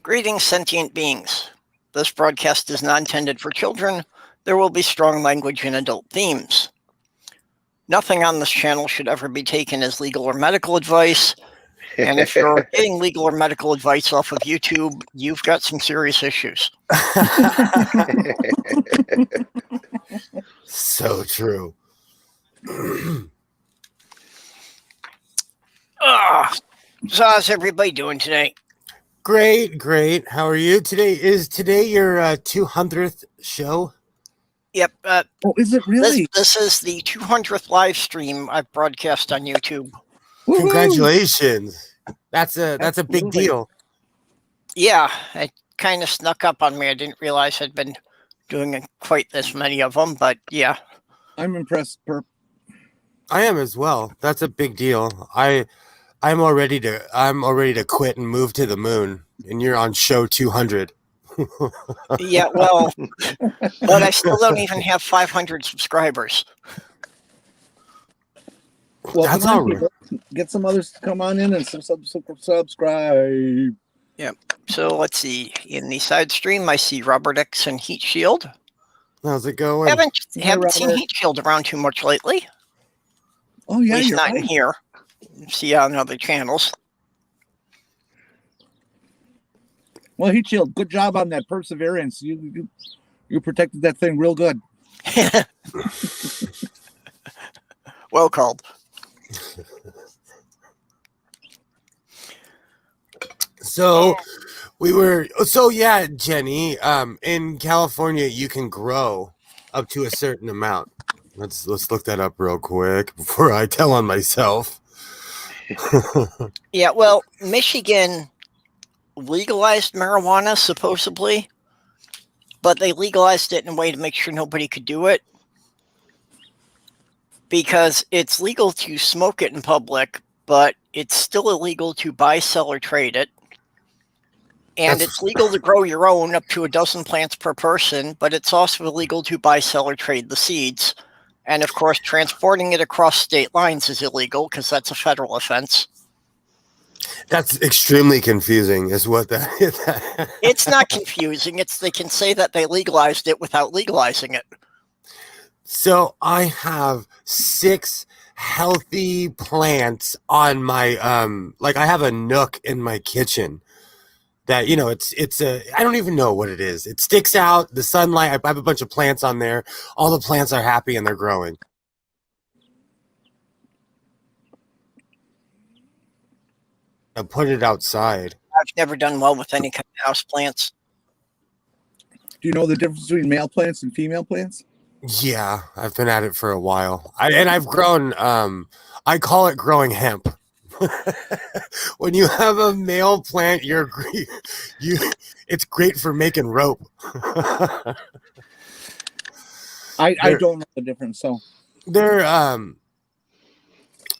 Greetings, sentient beings. This broadcast is not intended for children. There will be strong language and adult themes. Nothing on this channel should ever be taken as legal or medical advice. And if you're getting legal or medical advice off of YouTube, you've got some serious issues. So true. So how's everybody doing today? Great. How are you? Is today your 200th show? Yep. Is it really? This is the 200th live stream I've broadcast on YouTube. Woo-hoo! Congratulations. That's a big deal. Yeah, it kind of snuck up on me. I didn't realize I'd been doing quite this many of them, but yeah. I'm impressed, Perp. I am as well. That's a big deal. I'm all ready to quit and move to the moon, and you're on show 200. Yeah, well, but I still don't even have 500 subscribers. Well, that's all right. Get some others to come on in and subscribe. Yeah. So let's see. In the side stream, I see Robert X and Heat Shield. How's it going? Haven't seen Heat Shield around too much lately. Oh yeah, he's not in here. See on other channels. Well, Heat Shield, good job on that perseverance. You protected that thing real good. Well called. So yeah, Jenny, in California you can grow up to a certain amount. Let's look that up real quick before I tell on myself. Yeah, well, Michigan legalized marijuana supposedly, but they legalized it in a way to make sure nobody could do it. Because it's legal to smoke it in public, but it's still illegal to buy, sell, or trade it. And it's legal to grow your own up to 12 plants per person, but it's also illegal to buy, sell, or trade the seeds. And of course, transporting it across state lines is illegal because that's a federal offense. That's extremely confusing, is what that is. It's not confusing. They can say that they legalized it without legalizing it. So I have 6 healthy plants on my I have a nook in my kitchen that, I don't even know what it is. It sticks out, the sunlight. I have a bunch of plants on there. All the plants are happy and they're growing. I put it outside. I've never done well with any kind of house plants. Do you know the difference between male plants and female plants? Yeah, I've been at it for a while. I've grown, I call it growing hemp. When you have a male plant, it's great for making rope. I don't know the difference. So they're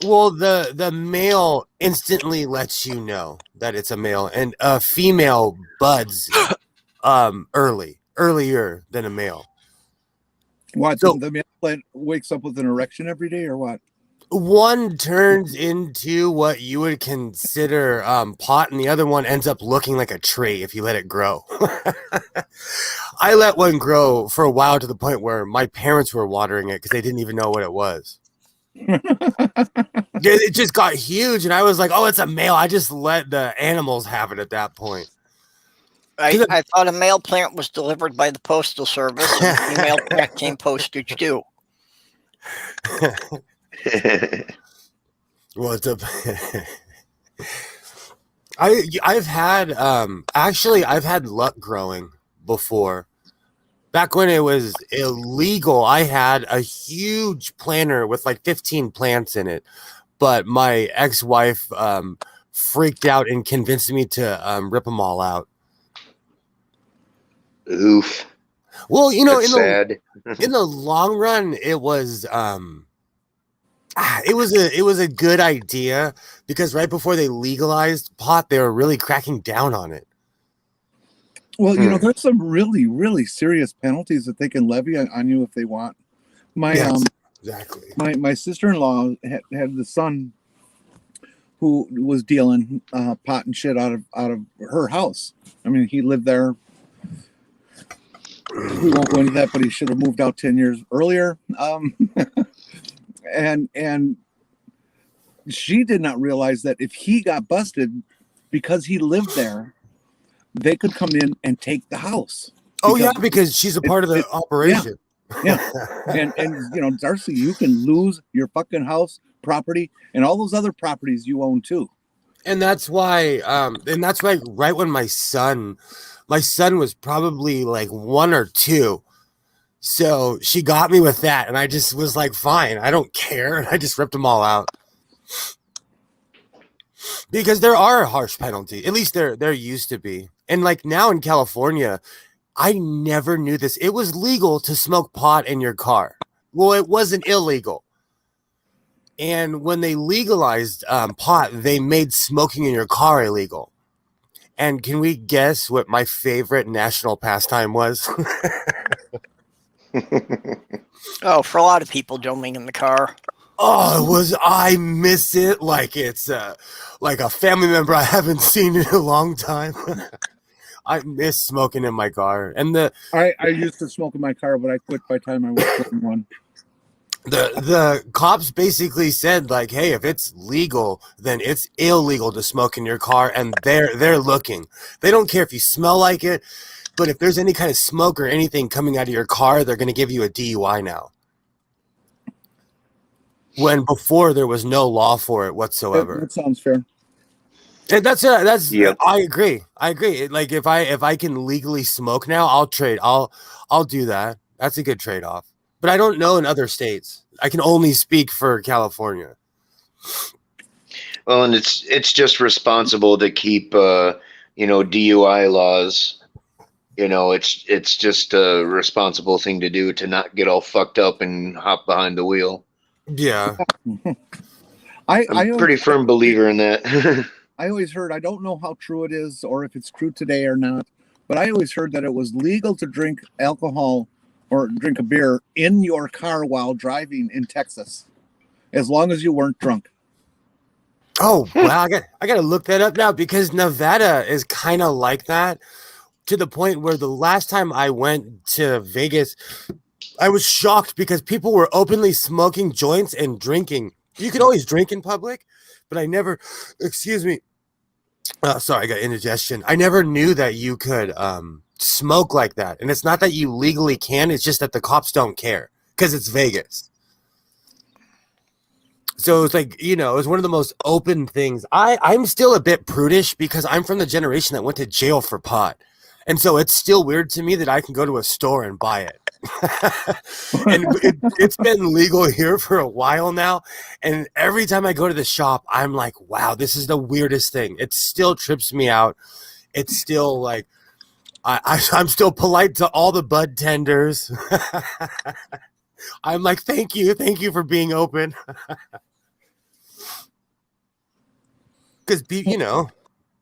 the male instantly lets you know that it's a male, and a female buds earlier than a male. What? So the male plant wakes up with an erection every day, or what? One turns into what you would consider pot, and the other one ends up looking like a tree if you let it grow. I let one grow for a while to the point where my parents were watering it because they didn't even know what it was. It just got huge, and I was like, oh, it's a male. I just let the animals have it at that point. I thought a male plant was delivered by the Postal Service, and a female plant came postage too. Well, I've had I've had luck growing before. Back when it was illegal, I had a huge planter with like 15 plants in it, but my ex-wife freaked out and convinced me to rip them all out. Oof. Well, in sad. In the long run, it was a good idea because right before they legalized pot, they were really cracking down on it. Well, there's some really, really serious penalties that they can levy on you if they want. Exactly. My sister-in-law had the son who was dealing pot and shit out of her house. I mean, he lived there. We won't go into that, but he should have moved out 10 years earlier. And she did not realize that if he got busted because he lived there, they could come in and take the house. Oh yeah, because she's a part of the operation. Yeah. And you know, Darcy, you can lose your fucking house, property, and all those other properties you own too. And that's why right when my son was probably like 1 or 2. So she got me with that, and I just was like, fine, I don't care. And I just ripped them all out. Because there are a harsh penalty. At least there used to be. And like now in California, I never knew this. It was legal to smoke pot in your car. Well, it wasn't illegal. And when they legalized pot, they made smoking in your car illegal. And can we guess what my favorite national pastime was? Oh, for a lot of people, jumping in the car. Oh, I miss it like it's like a family member I haven't seen in a long time. I miss smoking in my car. And I used to smoke in my car, but I quit by the time I was 21. The cops basically said, like, hey, if it's legal, then it's illegal to smoke in your car, and they're looking. They don't care if you smell like it, but if there's any kind of smoke or anything coming out of your car, they're going to give you a DUI now. When before there was no law for it whatsoever. That sounds fair. And that's Yep. I agree. Like if I can legally smoke now, I'll do that. That's a good trade-off. But I don't know in other states. I can only speak for California. Well, and it's just responsible to keep DUI laws. You know, it's just a responsible thing to do to not get all fucked up and hop behind the wheel. Yeah. I'm a pretty firm believer in that. I always heard, I don't know how true it is or if it's true today or not, but I always heard that it was legal to drink alcohol or drink a beer in your car while driving in Texas, as long as you weren't drunk. Oh, wow. I got to look that up now because Nevada is kind of like that, to the point where the last time I went to Vegas, I was shocked because people were openly smoking joints and drinking. You could always drink in public, but I never, excuse me. Sorry, I got indigestion. I never knew that you could smoke like that. And it's not that you legally can, it's just that the cops don't care because it's Vegas. So it's like, you know, it's one of the most open things. I'm still a bit prudish because I'm from the generation that went to jail for pot. And so it's still weird to me that I can go to a store and buy it. And it's been legal here for a while now. And every time I go to the shop, I'm like, wow, this is the weirdest thing. It still trips me out. It's still like, I'm still polite to all the bud tenders. I'm like, thank you for being open. Because, you know,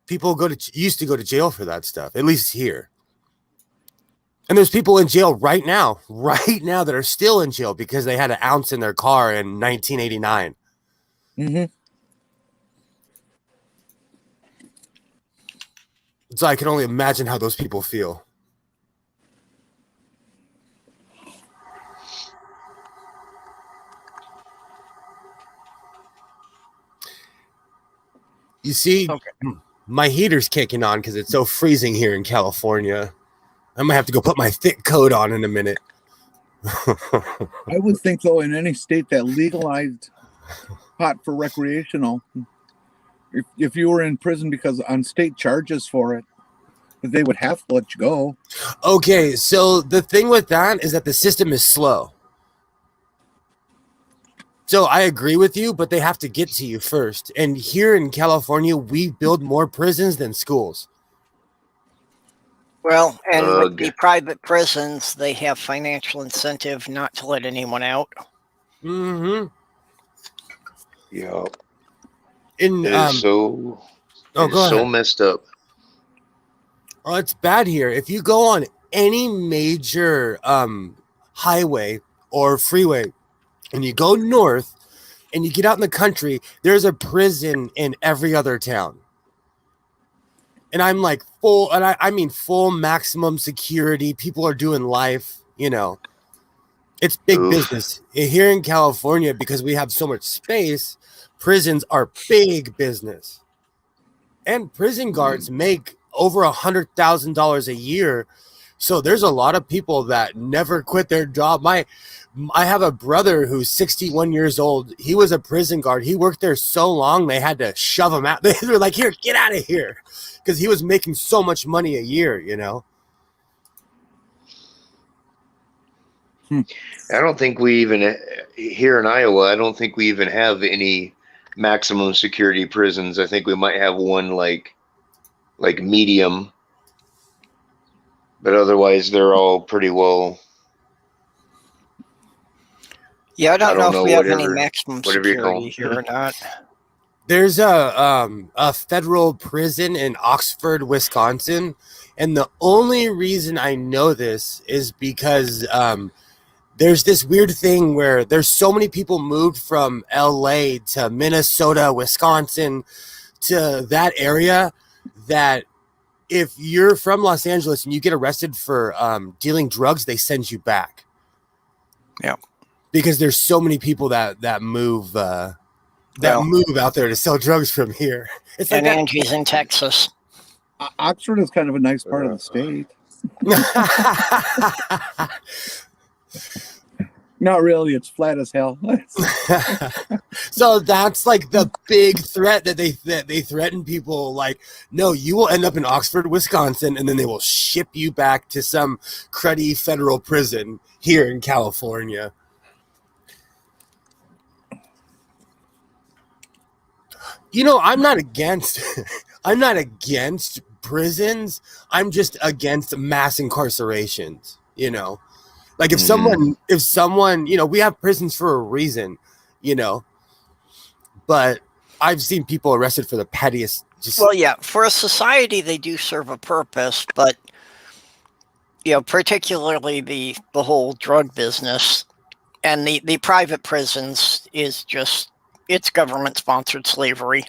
people used to go to jail for that stuff, at least here. And there's people in jail right now that are still in jail because they had an ounce in their car in 1989. Mm-hmm. So I can only imagine how those people feel. You see, okay. My heater's kicking on because it's so freezing here in California. I might have to go put my thick coat on in a minute. I would think, though, in any state that legalized pot for recreational, if you were in prison because on state charges for it, that they would have to let you go. Okay, so the thing with that is that the system is slow. So I agree with you, but they have to get to you first. And here in California, we build more prisons than schools. Well, and with the private prisons, they have financial incentive not to let anyone out. Mm-hmm. Yeah. It is so messed up. Oh, it's bad here. If you go on any major highway or freeway and you go north and you get out in the country, there's a prison in every other town. And I'm like full, and I mean full maximum security. People are doing life, you know. It's big Oof. business here in California because we have so much space. Prisons are big business, and prison guards make over $100,000 a year. So there's a lot of people that never quit their job. I have a brother who's 61 years old. He was a prison guard. He worked there so long they had to shove him out. They were like, "Here, get out of here," because he was making so much money a year. You know. I don't think we even here in Iowa. I don't think we even have any maximum security prisons. I think we might have one like medium, but otherwise they're all pretty well. Yeah, I don't know if we have any whatever- maximum whatever you call security them. here or not. There's a federal prison in Oxford, Wisconsin, and the only reason I know this is because there's this weird thing where there's so many people moved from LA to Minnesota, Wisconsin, to that area that if you're from Los Angeles and you get arrested for dealing drugs, they send you back. Yeah, because there's so many people that move move out there to sell drugs from here. It's like and Angie's in Texas. Oxford is kind of a nice part of the state. Not really. It's flat as hell. So that's like the big threat that they threaten people. Like, no, you will end up in Oxford, Wisconsin, and then they will ship you back to some cruddy federal prison here in California. You know, I'm not against prisons. I'm just against mass incarcerations, you know. Like if someone, you know, we have prisons for a reason, you know. But I've seen people arrested for the pettiest. Well, yeah, for a society, they do serve a purpose, but you know, particularly the whole drug business and the private prisons is just it's government sponsored slavery.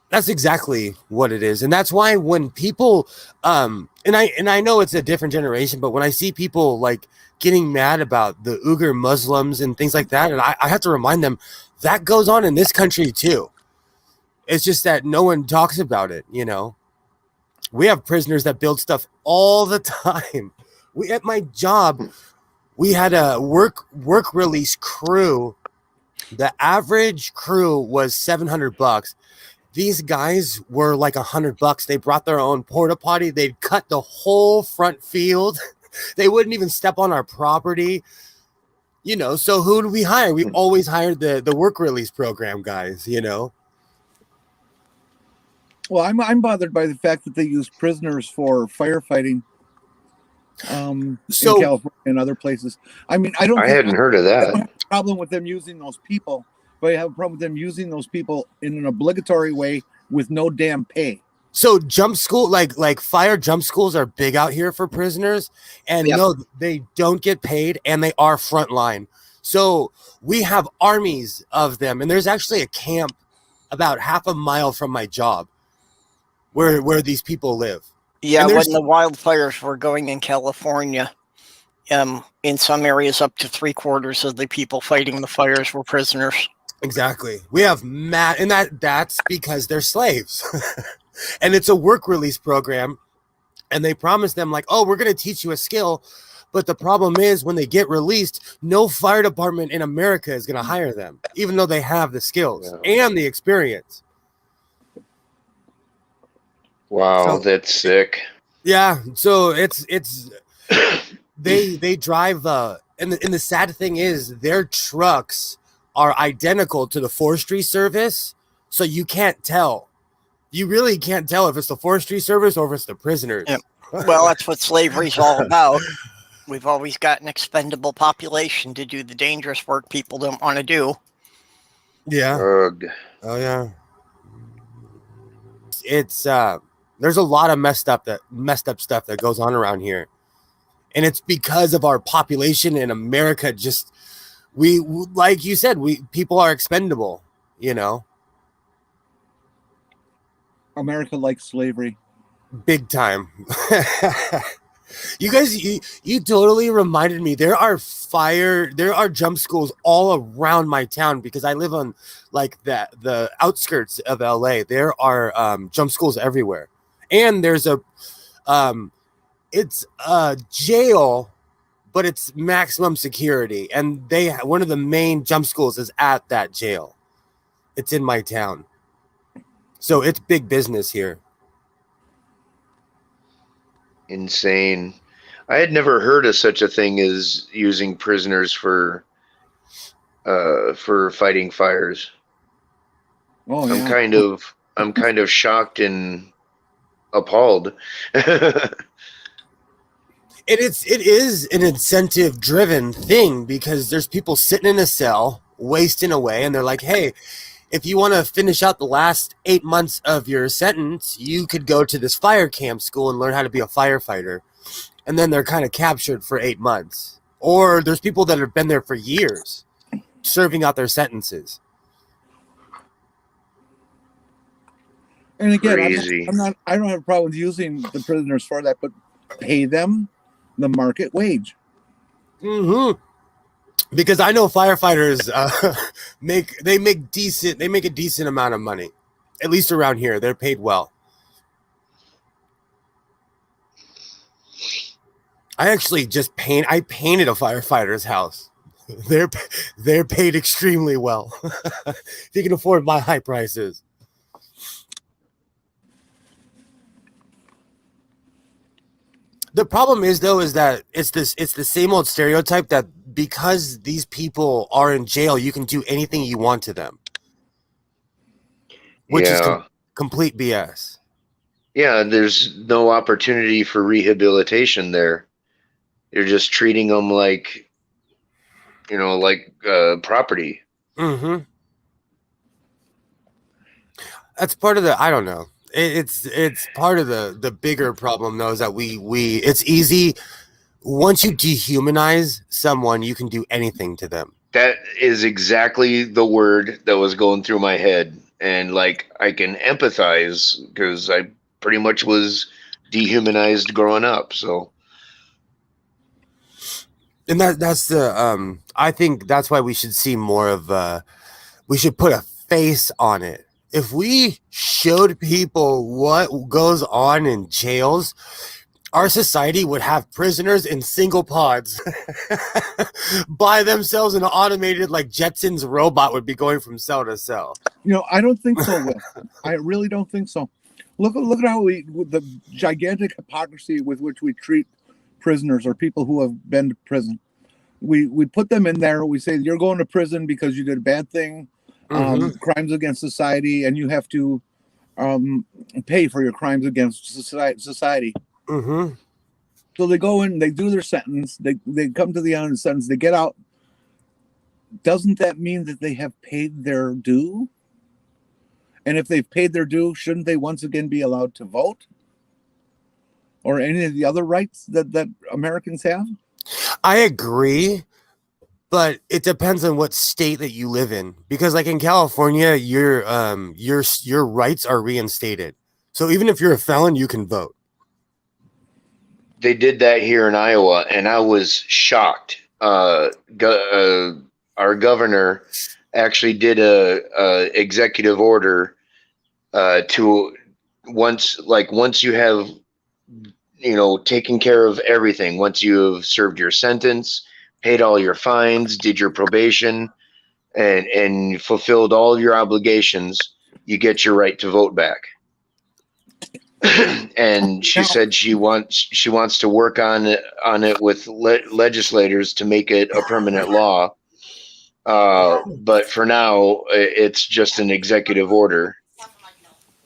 That's exactly what it is. And that's why when people and I know it's a different generation, but when I see people like getting mad about the Uyghur Muslims and things like that, and I have to remind them that goes on in this country too. It's just that no one talks about it, you know. We have prisoners that build stuff all the time. At my job, we had a work release crew. The average crew was $700. These guys were like $100. They brought their own porta potty. They'd cut the whole front field. They wouldn't even step on our property. You know, so who do we hire? We always hired the work release program guys, you know. Well, I'm bothered by the fact that they use prisoners for firefighting in California and other places. I mean, I hadn't heard of that. I don't have a problem with them using those people, but I have a problem with them using those people in an obligatory way with no damn pay. So jump school, like fire jump schools are big out here for prisoners, and no, they don't get paid, and they are frontline. So we have armies of them, and there's actually a camp about half a mile from my job where these people live. Yeah, when the wildfires were going in California, in some areas up to 3/4 of the people fighting the fires were prisoners. Exactly. We have and that's because they're slaves. And it's a work release program, and they promise them like, oh, we're going to teach you a skill. But the problem is when they get released, no fire department in America is going to hire them, even though they have the skills and the experience. Wow, that's sick. Yeah. So it's they drive and the sad thing is their trucks are identical to the forestry service. So you can't tell. You really can't tell if it's the forestry service or if it's the prisoners. Yep. Well, that's what slavery's all about. We've always got an expendable population to do the dangerous work people don't want to do. Yeah. Ugh. Oh yeah. It's there's a lot of messed up stuff that goes on around here, and it's because of our population in America. Just we, like you said, people are expendable. You know. America likes slavery. Big time. You guys, you totally reminded me. There are jump schools all around my town because I live on like the outskirts of LA. There are jump schools everywhere, and there's it's a jail, but it's maximum security, and one of the main jump schools is at that jail. It's in my town, so it's big business here. Insane. I had never heard of such a thing as using prisoners for fighting fires. Oh, I'm yeah. kind of shocked and appalled. It is an incentive driven thing because there's people sitting in a cell wasting away, and they're like, hey, if you want to finish out the last 8 months of your sentence, you could go to this fire camp school and learn how to be a firefighter. And then they're kind of captured for 8 months. Or there's people that have been there for years serving out their sentences. And again, Crazy. I don't have a problem with using the prisoners for that, but pay them the market wage. Mm-hmm. Because I know firefighters make a decent amount of money. At least around here, they're paid well. I actually I painted a firefighter's house. They're paid extremely well. If you can afford my high prices. The problem is that it's the same old stereotype that because these people are in jail, you can do anything you want to them, which is complete BS. Yeah, there's no opportunity for rehabilitation there. You're just treating them like, property. Mm-hmm. That's part of the, I don't know. It's part of the bigger problem though, is that it's easy. Once you dehumanize someone, you can do anything to them. That is exactly the word that was going through my head. And like, I can empathize because I pretty much was dehumanized growing up. So. And that's the, I think that's why we should see more of, we should put a face on it. If we showed people what goes on in jails, our society would have prisoners in single pods by themselves, and automated like Jetsons robot would be going from cell to cell. I don't think so, Will. I really don't think so. Look at how with the gigantic hypocrisy with which we treat prisoners or people who have been to prison. We put them in there. We say you're going to prison because you did a bad thing. Crimes against society, and you have to pay for your crimes against society. Mm-hmm. So they go in, they do their sentence, they come to the end of the sentence, they get out. Doesn't that mean that they have paid their due? And if they've paid their due, shouldn't they once again be allowed to vote? Or any of the other rights that Americans have? I agree. But it depends on what state that you live in, because like in California, your rights are reinstated. So even if you're a felon, you can vote. They did that here in Iowa, and I was shocked. Our governor actually did a executive order to once you have taken care of everything, once you have served your sentence, paid all your fines, did your probation, and fulfilled all your obligations, you get your right to vote back. And she said she wants to work on it with legislators to make it a permanent law. But for now, it's just an executive order.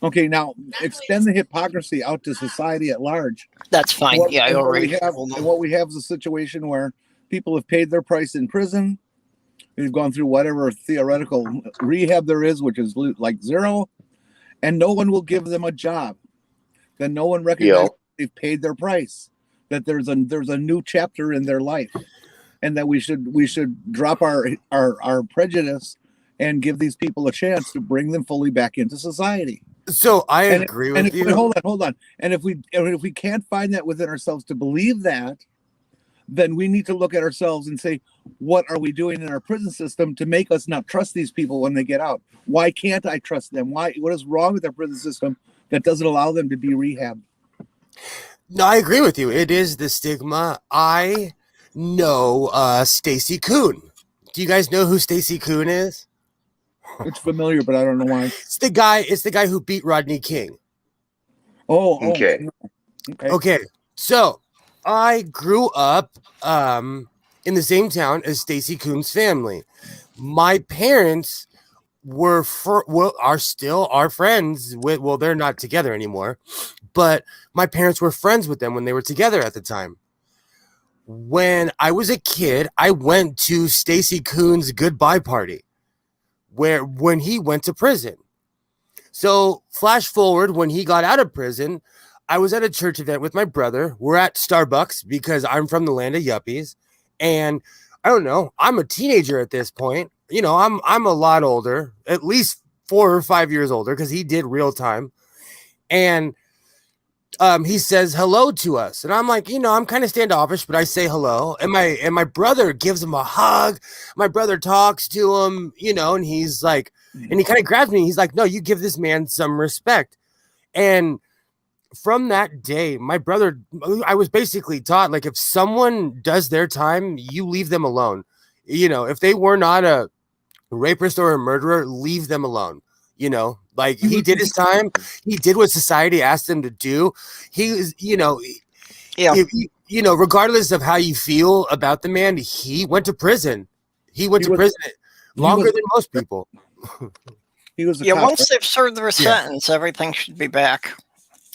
Okay, now extend the hypocrisy out to society at large. That's fine. What we have is a situation where people have paid their price in prison. They've gone through whatever theoretical rehab there is, which is like zero, and no one will give them a job. Then no one recognizes they've paid their price. That there's a new chapter in their life, and that we should drop our prejudice and give these people a chance to bring them fully back into society. So I agree with you. Hold on. And if we can't find that within ourselves to believe that, then we need to look at ourselves and say, what are we doing in our prison system to make us not trust these people when they get out? Why can't I trust them? What is wrong with our prison system that doesn't allow them to be rehabbed? No, I agree with you. It is the stigma. I know Stacy Kuhn. Do you guys know who Stacy Kuhn is? It's familiar, but I don't know why. It's the guy who beat Rodney King. Okay. Okay. So I grew up in the same town as Stacy Kuhn's family. My parents are still our friends with, well, they're not together anymore, but my parents were friends with them when they were together at the time. When I was a kid, I went to Stacy Kuhn's goodbye party when he went to prison. So flash forward, when he got out of prison, I was at a church event with my brother. We're at Starbucks because I'm from the land of yuppies. And I don't know, I'm a teenager at this point. You know, I'm a lot older, at least 4 or 5 years older, because he did real time. And he says hello to us. And I'm like, you know, I'm kind of standoffish, but I say hello. And my brother gives him a hug. My brother talks to him, you know, and he's like, and he kind of grabs me. He's like, no, you give this man some respect. And from that day, my brother, I was basically taught, like, if someone does their time, you leave them alone. You know, if they were not a rapist or a murderer, leave them alone. You know, like, he did his time. He did what society asked him to do. He was, you know, you know, regardless of how you feel about the man, he went to prison. He went to prison longer than most people. He was once they've served their sentence, everything should be back.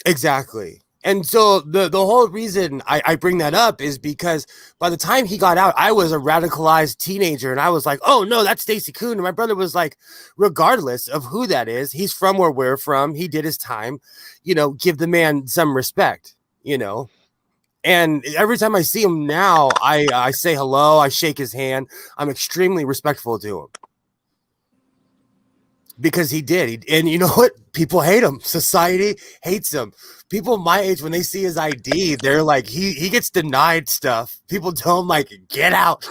Exactly. And so the whole reason I bring that up is because by the time he got out, I was a radicalized teenager, and I was like, oh no, that's Stacy Kuhn. And my brother was like, regardless of who that is, he's from where we're from. He did his time, you know, give the man some respect, you know. And every time I see him now, I say hello, I shake his hand. I'm extremely respectful to him. Because he did. And you know what? People hate him. Society hates him. People my age, when they see his ID, they're like, he gets denied stuff. People tell him, like, get out.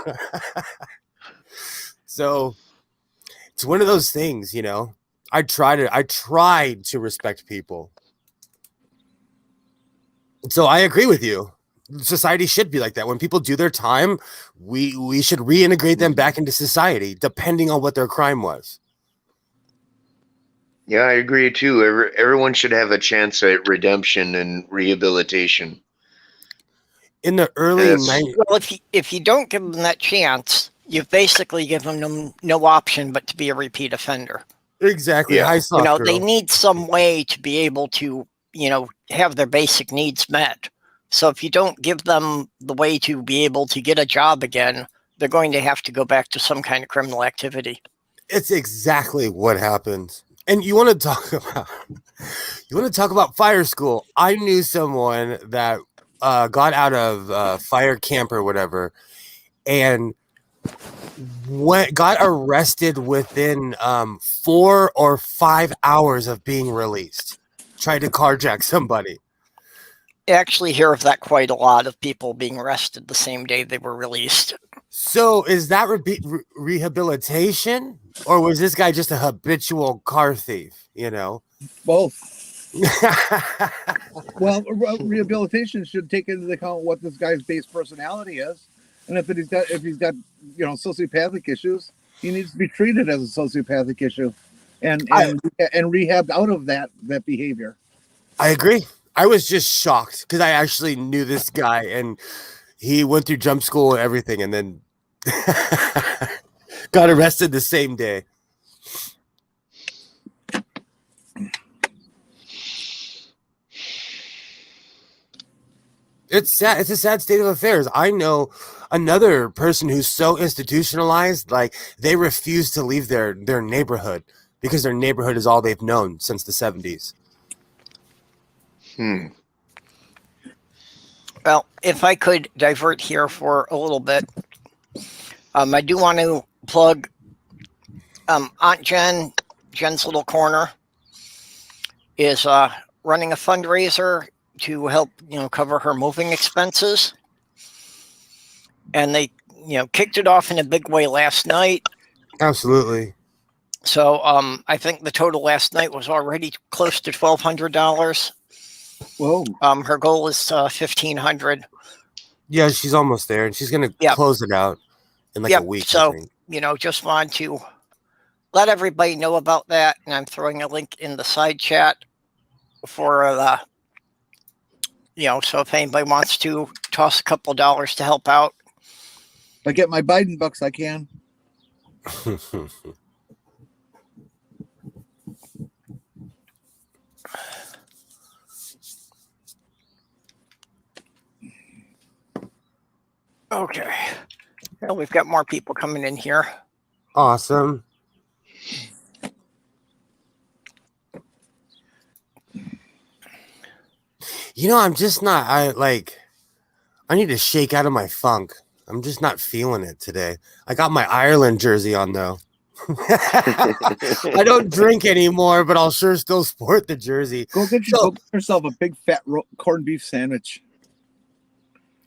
So it's one of those things, you know. I tried to respect people. So I agree with you. Society should be like that. When people do their time, we should reintegrate them back into society, depending on what their crime was. Yeah, I agree too. Everyone should have a chance at redemption and rehabilitation. In the early 90s. Well, if you don't give them that chance, you've basically given them no option but to be a repeat offender. Exactly. Yeah. You know, they need some way to be able to, you know, have their basic needs met. So if you don't give them the way to be able to get a job again, they're going to have to go back to some kind of criminal activity. It's exactly what happens. And you want to talk about fire school. I knew someone that got out of fire camp or whatever, and got arrested within 4 or 5 hours of being released. Tried to carjack somebody. I actually hear of that quite a lot, of people being arrested the same day they were released. So is that rehabilitation, or was this guy just a habitual car thief, you know? Both. Well, rehabilitation should take into account what this guy's base personality is. And if he's got you know, sociopathic issues, he needs to be treated as a sociopathic issue and rehabbed out of that behavior. I agree. I was just shocked because I actually knew this guy, and he went through jump school and everything, and then got arrested the same day. It's sad. It's a sad state of affairs. I know another person who's so institutionalized, like, they refuse to leave their neighborhood because their neighborhood is all they've known since the 70s. Well, if I could divert here for a little bit, I do want to plug Aunt Jen, Jen's Little Corner. is running a fundraiser to help, cover her moving expenses. And they, kicked it off in a big way last night. Absolutely. So I think the total last night was already close to $1,200. Whoa. Her goal is $1,500. Yeah, she's almost there, and she's gonna close it out in like a week. So I think. Just want to let everybody know about that, and I'm throwing a link in the side chat for so if anybody wants to toss a couple dollars to help out. If I get my Biden bucks, I can. Okay. Well, we've got more people coming in here. Awesome. I'm just not. I need to shake out of my funk. I'm just not feeling it today. I got my Ireland jersey on though. I don't drink anymore, but I'll sure still sport the jersey. Go get yourself a big fat corned beef sandwich.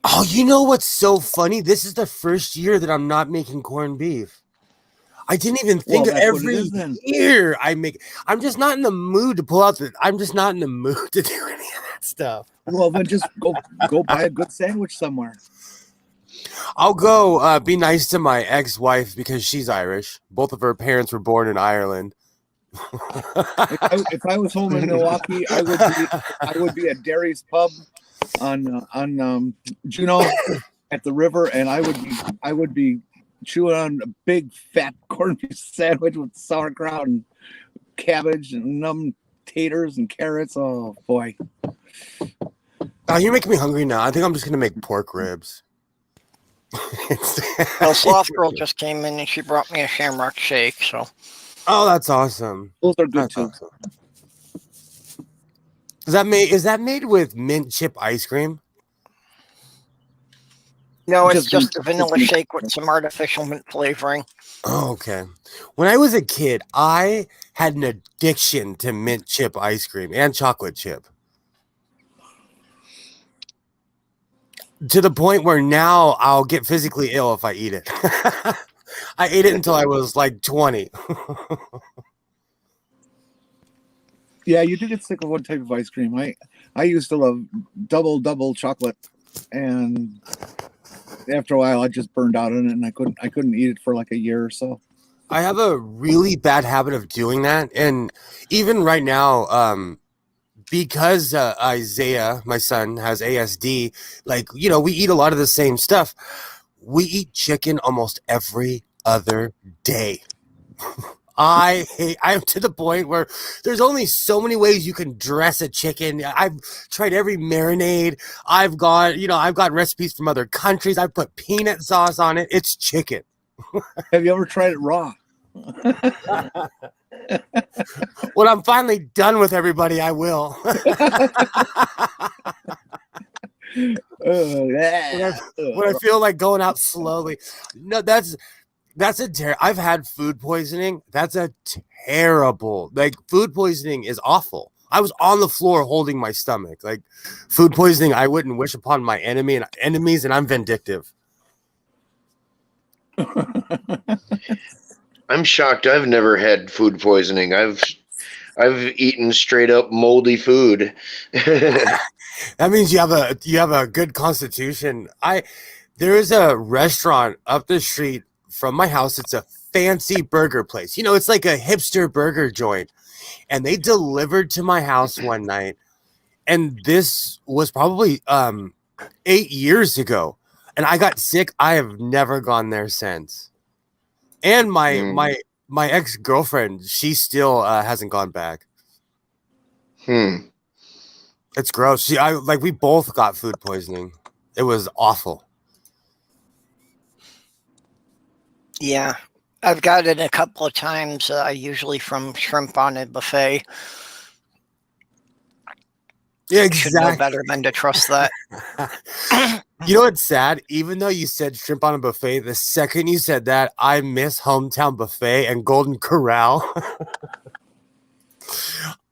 Oh, you know what's so funny? This is the first year that I'm not making corned beef. I didn't even think every year I make. I'm just not in the mood to pull out I'm just not in the mood to do any of that stuff. Well, then just go buy a good sandwich somewhere. I'll go be nice to my ex-wife because she's Irish. Both of her parents were born in Ireland. If I was home in Milwaukee, I would be at Derry's Pub on Juno at the river, and I would be chewing on a big fat corned beef sandwich with sauerkraut and cabbage and numb taters and carrots. Oh boy! You're making me hungry now. I think I'm just gonna make pork ribs. Well, Sloth Girl just came in and she brought me a shamrock shake. So, oh, that's awesome. Those are good too. Awesome. Is that made with mint chip ice cream? No, it's just a vanilla shake with some artificial mint flavoring. Oh, okay. When I was a kid, I had an addiction to mint chip ice cream and chocolate chip. To the point where now I'll get physically ill if I eat it. I ate it until I was like 20. Yeah, you do get sick of one type of ice cream. I used to love double chocolate, and after a while I just burned out on it, and I couldn't eat it for like a year or so. I have a really bad habit of doing that, and even right now, because Isaiah, my son, has ASD, we eat a lot of the same stuff. We eat chicken almost every other day. I'm to the point where there's only so many ways you can dress a chicken. I've tried every marinade. I've got recipes from other countries. I put peanut sauce on it. It's chicken. Have you ever tried it raw? When I'm finally done with everybody, I will. When I feel like going out slowly. No, I've had food poisoning. That's a terrible, food poisoning is awful. I was on the floor holding my stomach. Food poisoning, I wouldn't wish upon my enemies, and I'm vindictive. I'm shocked. I've never had food poisoning. I've eaten straight up moldy food. That means you have a good constitution. There is a restaurant up the street from my house. It's a fancy burger place. It's like a hipster burger joint. And they delivered to my house one night. And this was probably 8 years ago. And I got sick. I have never gone there since. And my ex-girlfriend, she still hasn't gone back. It's gross. We both got food poisoning. It was awful. Yeah, I've got it a couple of times, usually from shrimp on a buffet. Yeah, exactly. Should know better than to trust that. You know what's sad? Even though you said shrimp on a buffet, the second you said that, I miss Hometown Buffet and Golden Corral.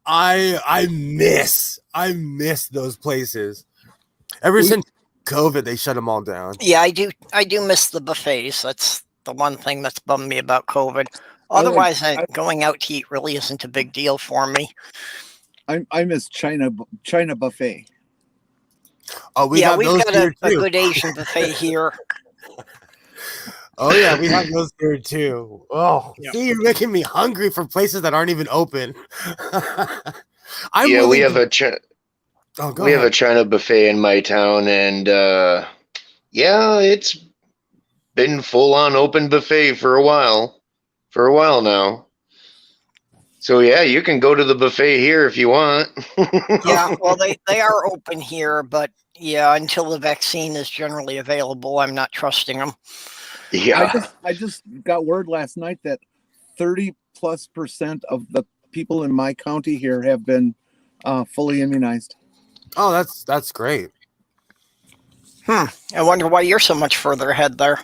I miss those places. Ever since COVID, they shut them all down. Yeah, I do miss the buffets. That's the one thing that's bummed me about COVID. Otherwise, going out to eat really isn't a big deal for me. I miss China buffet. Oh, we've got a good Asian buffet here. Oh yeah, we have those here too. Oh, yeah. See, you're making me hungry for places that aren't even open. We have a China buffet in my town, and it's been full on open buffet for a while now. So yeah, you can go to the buffet here if you want. Yeah, well, they are open here, but yeah, until the vaccine is generally available, I'm not trusting them. Yeah, I just got word last night that 30+% of the people in my county here have been fully immunized. Oh, that's great. I wonder why you're so much further ahead there.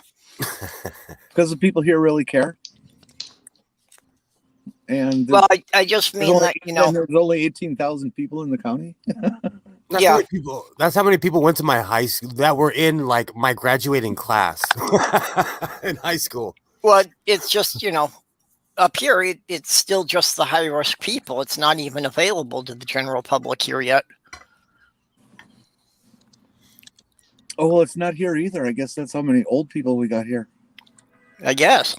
Because the people here really care. And well, I just mean that, there's only 18,000 people in the county. That's how many people went to my high school that were in like my graduating class in high school. Well, it's just, up here, it's still just the high risk people. It's not even available to the general public here yet. Oh, well, it's not here either. I guess that's how many old people we got here. I guess.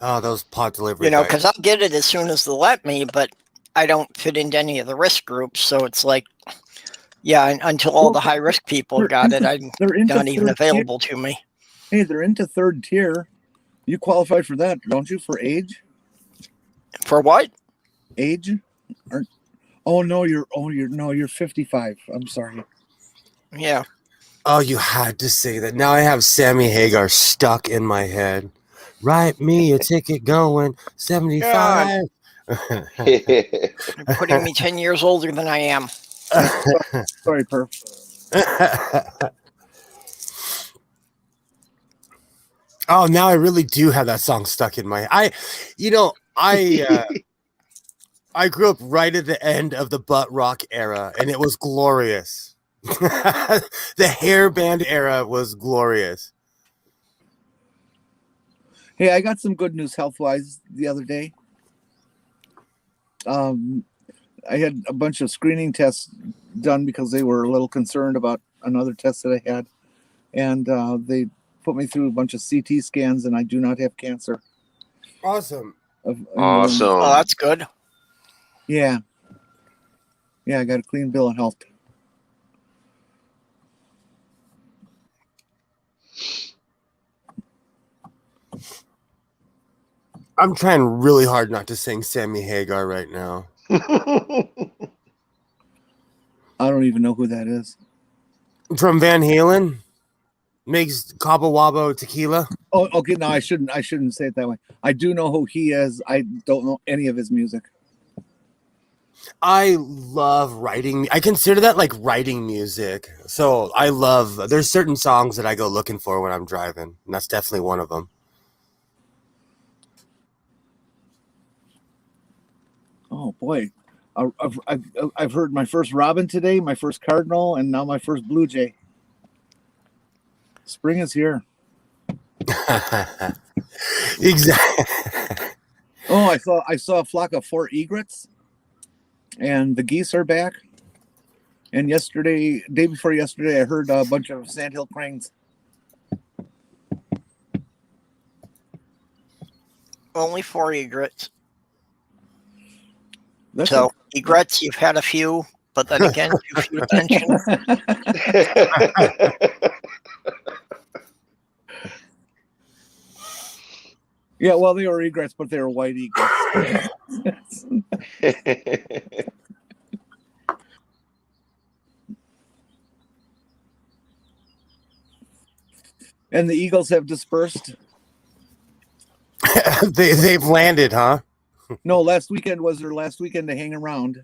Oh, those pot delivery. Because I'll get it as soon as they'll let me, but I don't fit into any of the risk groups. So it's like, until all the high risk people got it, they're not even available to me. Hey, they're into third tier. You qualify for that, don't you? For age? For what? Age? You're 55. I'm sorry. Yeah. Oh, you had to say that. Now I have Sammy Hagar stuck in my head. Write me a ticket going 75. You're putting me 10 years older than I am. Sorry, Perp. Oh, now I really do have that song stuck in my head. I grew up right at the end of the butt rock era, and it was glorious. The hair band era was glorious. Hey, I got some good news health-wise the other day. I had a bunch of screening tests done because they were a little concerned about another test that I had. And they put me through a bunch of CT scans, and I do not have cancer. Awesome. Awesome. Oh, that's good. Yeah. Yeah, I got a clean bill of health. I'm trying really hard not to sing Sammy Hagar right now. I don't even know who that is. From Van Halen, makes Cabo Wabo tequila. Oh, okay. No, I shouldn't say it that way. I do know who he is. I don't know any of his music. I love writing. I consider that like writing music. So there's certain songs that I go looking for when I'm driving, and that's definitely one of them. Oh boy, I've heard my first robin today, my first cardinal, and now my first blue jay. Spring is here. Exactly. Oh, I saw a flock of 4 egrets, and the geese are back. And day before yesterday, I heard a bunch of sandhill cranes. Only 4 egrets. That's so egrets, you've had a few, but then again, too few attention. Yeah, well, they were egrets, but they were white egrets. And the eagles have dispersed. They've landed, huh? No, last weekend was their last weekend to hang around.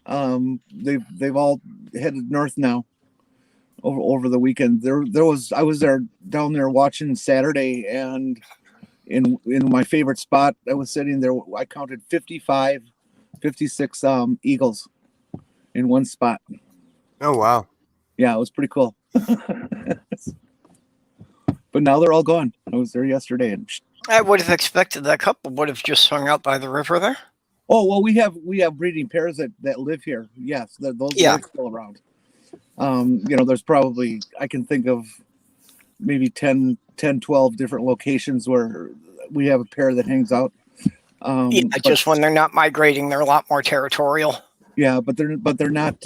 They've all headed north now. Over the weekend, I was down there watching Saturday, and in my favorite spot. I was sitting there. I counted 56 eagles in one spot. Oh wow. Yeah, it was pretty cool. But now they're all gone. I was there yesterday, and I would have expected that couple would have just hung out by the river there. oh well, we have breeding pairs that live here. Yes, those are still around. There's probably, I can think of maybe 10, 12 different locations where we have a pair that hangs out. Just when they're not migrating, they're a lot more territorial. Yeah, but they're not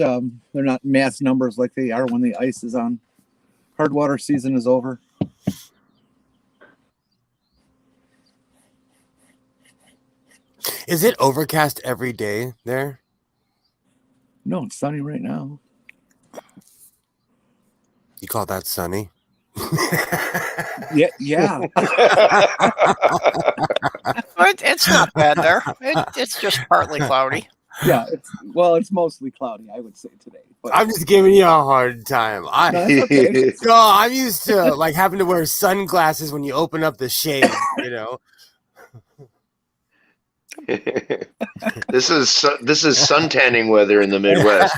mass numbers like they are when the ice is on. Hard water season is over. Is it overcast every day there? No, it's sunny right now. You call that sunny? Yeah. It's not bad there. It's just partly cloudy. Yeah, it's mostly cloudy, I would say, today. But I'm just giving you a hard time. no, it's okay. No, I'm used to like having to wear sunglasses when you open up the shade, you know. This is suntanning weather in the Midwest.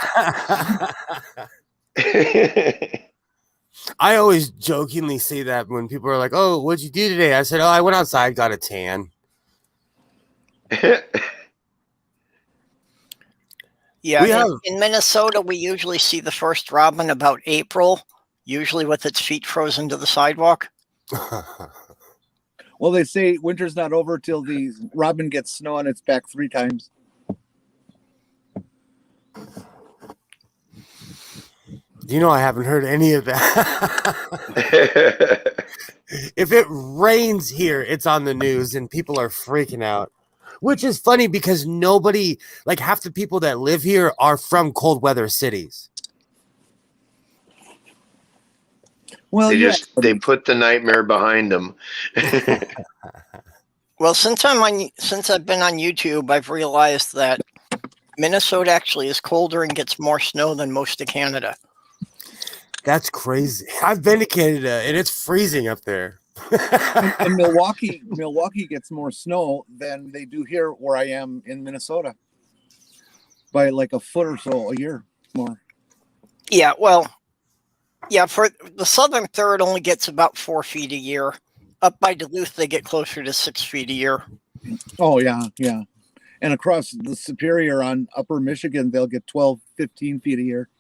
I always jokingly say that when people are like, "Oh, what'd you do today?" I said, "Oh, I went outside, got a tan." Yeah, in Minnesota, we usually see the first robin about April, usually with its feet frozen to the sidewalk. Well, they say winter's not over till the robin gets snow on its back 3 times. You know, I haven't heard any of that. If it rains here, it's on the news and people are freaking out, which is funny because nobody, like half the people that live here are from cold weather cities. Well, they put the nightmare behind them. Well, since I've been on YouTube, I've realized that Minnesota actually is colder and gets more snow than most of Canada. That's crazy. I've been to Canada and it's freezing up there. And Milwaukee gets more snow than they do here where I am in Minnesota by like a foot or so a year more. Yeah, well, yeah, for the southern third only gets about 4 feet a year. Up by Duluth, they get closer to 6 feet a year. Oh, yeah. And across the Superior on upper Michigan, they'll get 12, 15 feet a year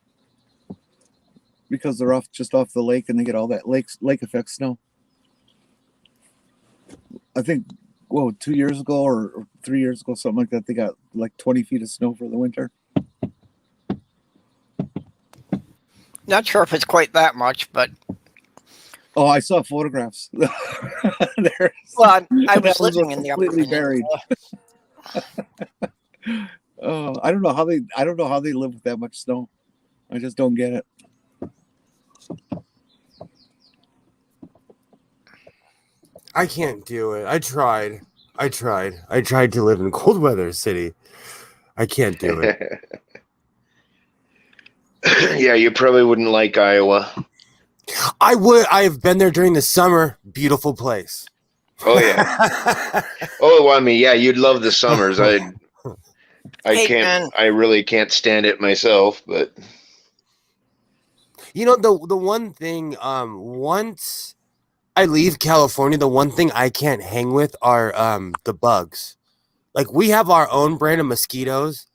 because they're just off the lake and they get all that lake effect snow. I think, 2 years ago or 3 years ago, something like that, they got like 20 feet of snow for the winter. Not sure if it's quite that much, but... Oh, I saw photographs. Well, I was living in the upper buried. Oh, I don't know how they live with that much snow. I just don't get it. I can't do it. I tried to live in cold weather city. I can't do it. Yeah, you probably wouldn't like Iowa. I would. I've been there during the summer. Beautiful place. Oh yeah. Oh, well, I mean, yeah, you'd love the summers. I really can't stand it myself, but you know the one thing. Once I leave California, the one thing I can't hang with are the bugs. Like we have our own brand of mosquitoes,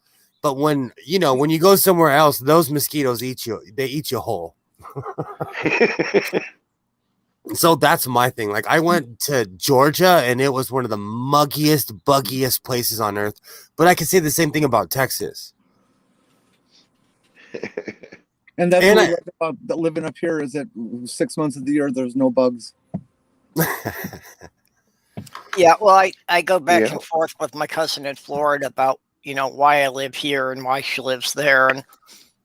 but when you go somewhere else, those mosquitoes eat you. They eat you whole. So that's my thing. Like I went to Georgia and it was one of the muggiest, buggiest places on earth. But I can say the same thing about Texas. And that's what I like about living up here is that 6 months of the year there's no bugs. Yeah, well, I go back and forth with my cousin in Florida about why I live here and why she lives there, and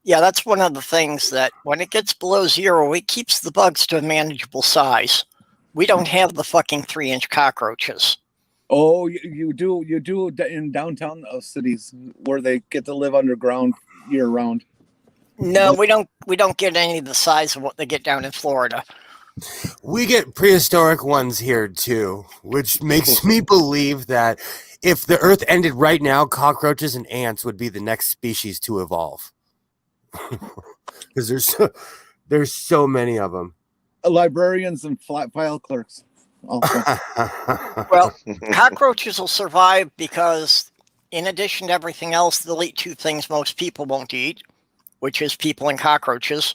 yeah, that's one of the things that when it gets below 0, it keeps the bugs to a manageable size. We don't have the fucking 3-inch cockroaches. Oh, you do in downtown cities where they get to live underground year round. No, we don't get any of the size of what they get down in Florida. We get prehistoric ones here too, which makes me believe that if the Earth ended right now, cockroaches and ants would be the next species to evolve. Because there's so many of them. Librarians and file clerks also. Well, cockroaches will survive because, in addition to everything else, they'll eat two things most people won't eat, which is people and cockroaches.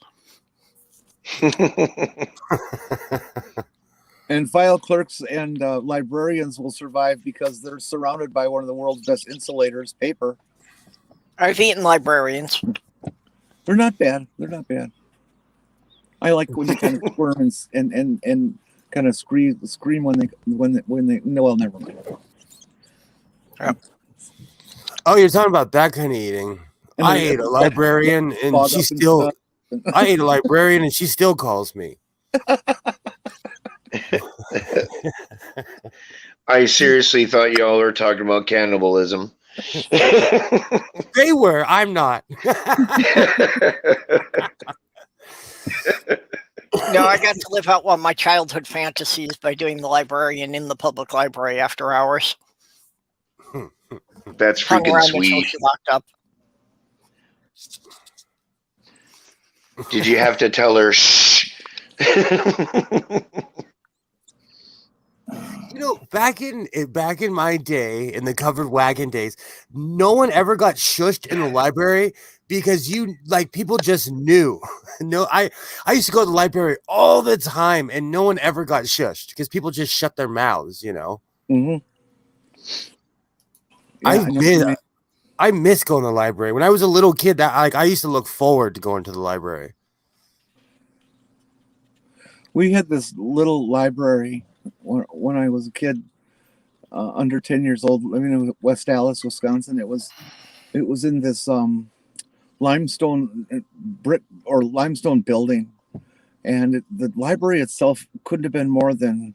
And file clerks and librarians will survive because they're surrounded by one of the world's best insulators, paper. I've eaten librarians. They're not bad. They're not bad. I like when they kind of squirm and kind of scream when they no, well, never mind. Yeah. Oh, you're talking about that kind of eating. I ate a librarian and she still I ate a librarian and she still calls me. I seriously thought y'all were talking about cannibalism. They were. I'm not. No, I got to live out one of my childhood fantasies by doing the librarian in the public library after hours. That's Hung freaking around sweet. until she locked up. Did you have to tell her shh? You know, back in my day, in the covered wagon days, no one ever got shushed in the library because people just knew. No, I used to go to the library all the time, and no one ever got shushed because people just shut their mouths. You know. Mm-hmm. Yeah, I miss going to the library. When I was a little kid, I used to look forward to going to the library. We had this little library when I was a kid, under 10 years old, living in West Allis, Wisconsin. It was in this limestone brick or limestone building, and the library itself couldn't have been more than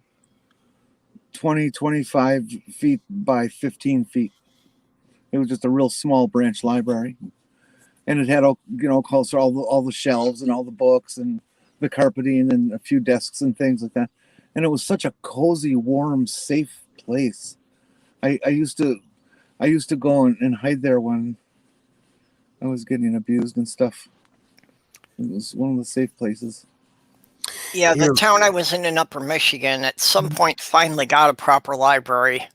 25 feet by 15 feet. It was just a real small branch library, and it had all the shelves and all the books and the carpeting and a few desks and things like that. And it was such a cozy, warm, safe place. I used to go and hide there when I was getting abused and stuff. It was one of the safe places. Yeah, the town I was in Upper Michigan, at some point finally got a proper library.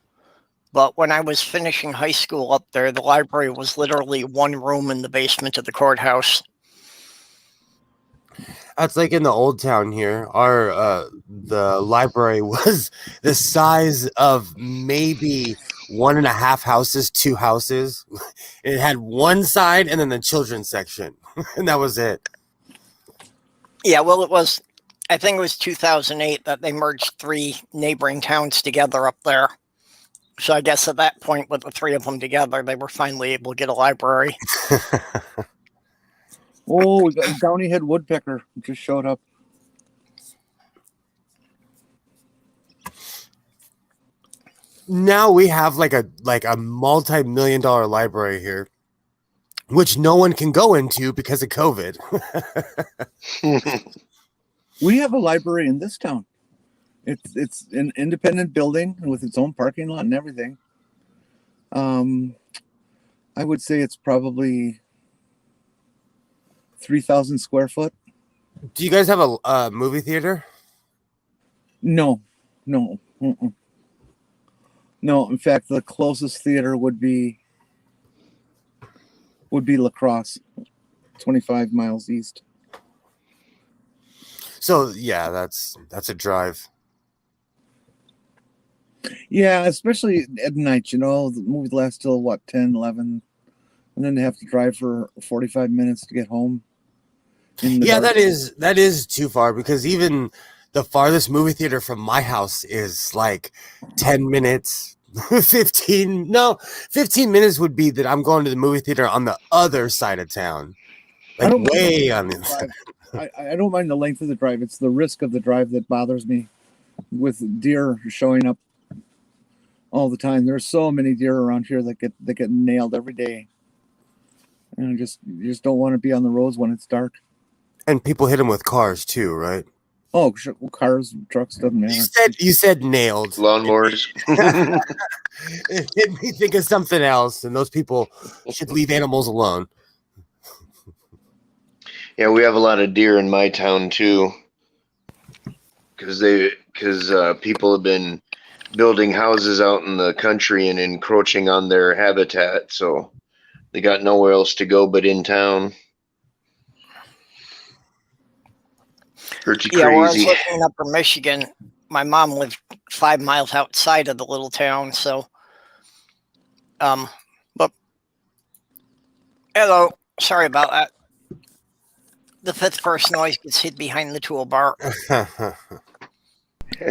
But when I was finishing high school up there, the library was literally one room in the basement of the courthouse. That's like in the old town here. The library was the size of maybe 1.5 houses, 2 houses. It had one side and then the children's section, and that was it. Yeah, well, I think it was 2008 that they merged 3 neighboring towns together up there. So I guess at that point, with the 3 of them together, they were finally able to get a library. Oh, we got a Downy Head Woodpecker just showed up. Now we have like a multi-million-dollar library here, which no one can go into because of COVID. We have a library in this town. It's an independent building with its own parking lot and everything. I would say it's probably 3,000 square foot. Do you guys have a movie theater? No. Mm-mm. No, in fact, the closest theater would be La Crosse, 25 miles east. So yeah, that's a drive. Yeah, especially at night, the movie lasts till 10, 11, and then they have to drive for 45 minutes to get home. Yeah, that is too far, because even the farthest movie theater from my house is like 10 minutes. 15 minutes would be that I'm going to the movie theater on the other side of town. Like way on the other side. I don't mind the length of the drive. It's the risk of the drive that bothers me, with deer showing up all the time. There's so many deer around here that get nailed every day. And you just don't want to be on the roads when it's dark. And people hit them with cars too, right? Oh, cars, trucks, doesn't matter. You said nailed. Lawnmowers. It made me think of something else, and those people should leave animals alone. Yeah, we have a lot of deer in my town too, because people have been building houses out in the country and encroaching on their habitat, so they got nowhere else to go but in town. Pretty Yeah, where I was crazy. living in Upper Michigan, my mom lived 5 miles outside of the little town, so but hello, sorry about that. The fifth person always gets hid behind the toolbar.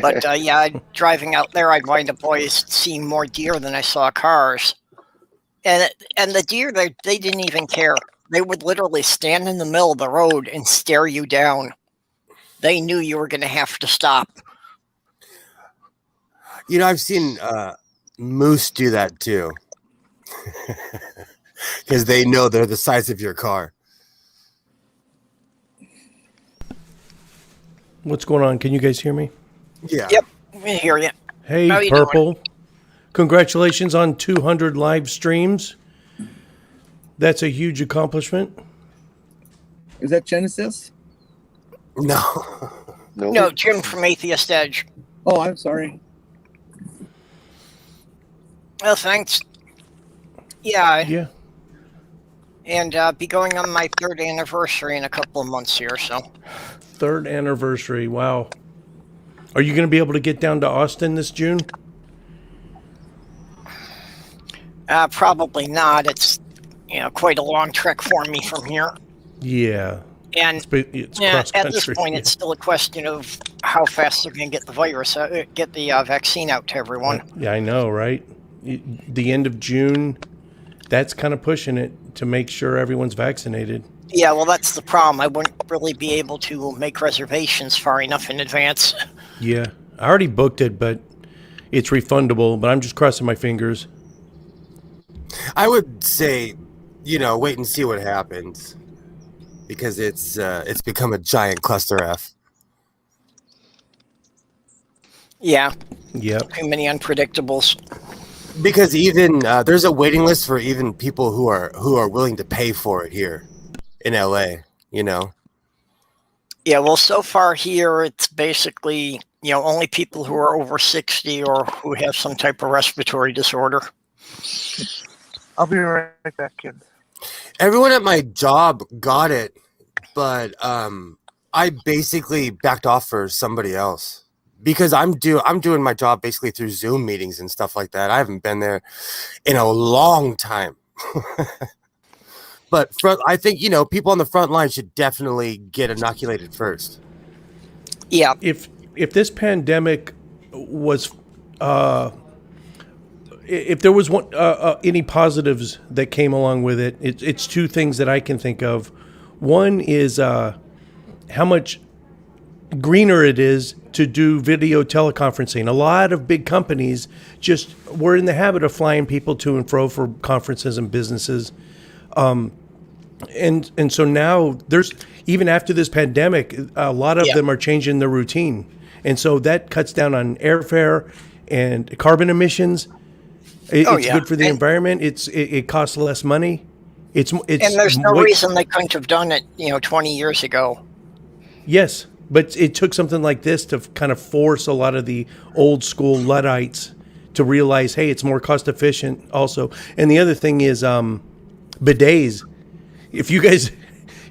But yeah, driving out there, I'd wind up always seeing more deer than I saw cars. And the deer, they didn't even care. They would literally stand in the middle of the road and stare you down. They knew you were going to have to stop. You know, I've seen moose do that too. Because they know they're the size of your car. What's going on? Can you guys hear me? Yeah. Yep, we hear you. Hey, How you Purple. Congratulations on 200 live streams. That's a huge accomplishment. Is that Genesis? No. No, Jim from Atheist Edge. Oh, I'm sorry. Well, thanks. Yeah, Yeah. and be going on my 3rd anniversary in a couple of months here, so. 3rd anniversary. Wow. Are you going to be able to get down to Austin this June? Probably not. It's quite a long trek for me from here. Yeah. And It's cross at country. this point, it's still a question of how fast they're going to get the virus, get the vaccine out to everyone. Yeah, I know, right? The end of June, that's kind of pushing it to make sure everyone's vaccinated. Yeah, well, that's the problem. I wouldn't really be able to make reservations far enough in advance. Yeah. I already booked it, but it's refundable, but I'm just crossing my fingers. I would say, wait and see what happens. Because it's become a giant cluster F. Yeah. Yep. Too many unpredictables. Because even there's a waiting list for even people who are willing to pay for it here in LA, Yeah, well, so far here, it's basically, only people who are over 60 or who have some type of respiratory disorder. I'll be right back, kids. Everyone at my job got it, but I basically backed off for somebody else because I'm doing my job basically through Zoom meetings and stuff like that. I haven't been there in a long time. But I think people on the front line should definitely get inoculated first. Yeah. If this pandemic was if there was any positives that came along with it, it's 2 things that I can think of. One is how much greener it is to do video teleconferencing. A lot of big companies just were in the habit of flying people to and fro for conferences and businesses. And so now there's, even after this pandemic, a lot of them are changing their routine. And so that cuts down on airfare and carbon emissions. It's good for the environment. It costs less money. It's and there's no reason they couldn't have done it, 20 years ago. Yes, but it took something like this to kind of force a lot of the old school Luddites to realize, hey, it's more cost efficient also. And the other thing is bidets. If you guys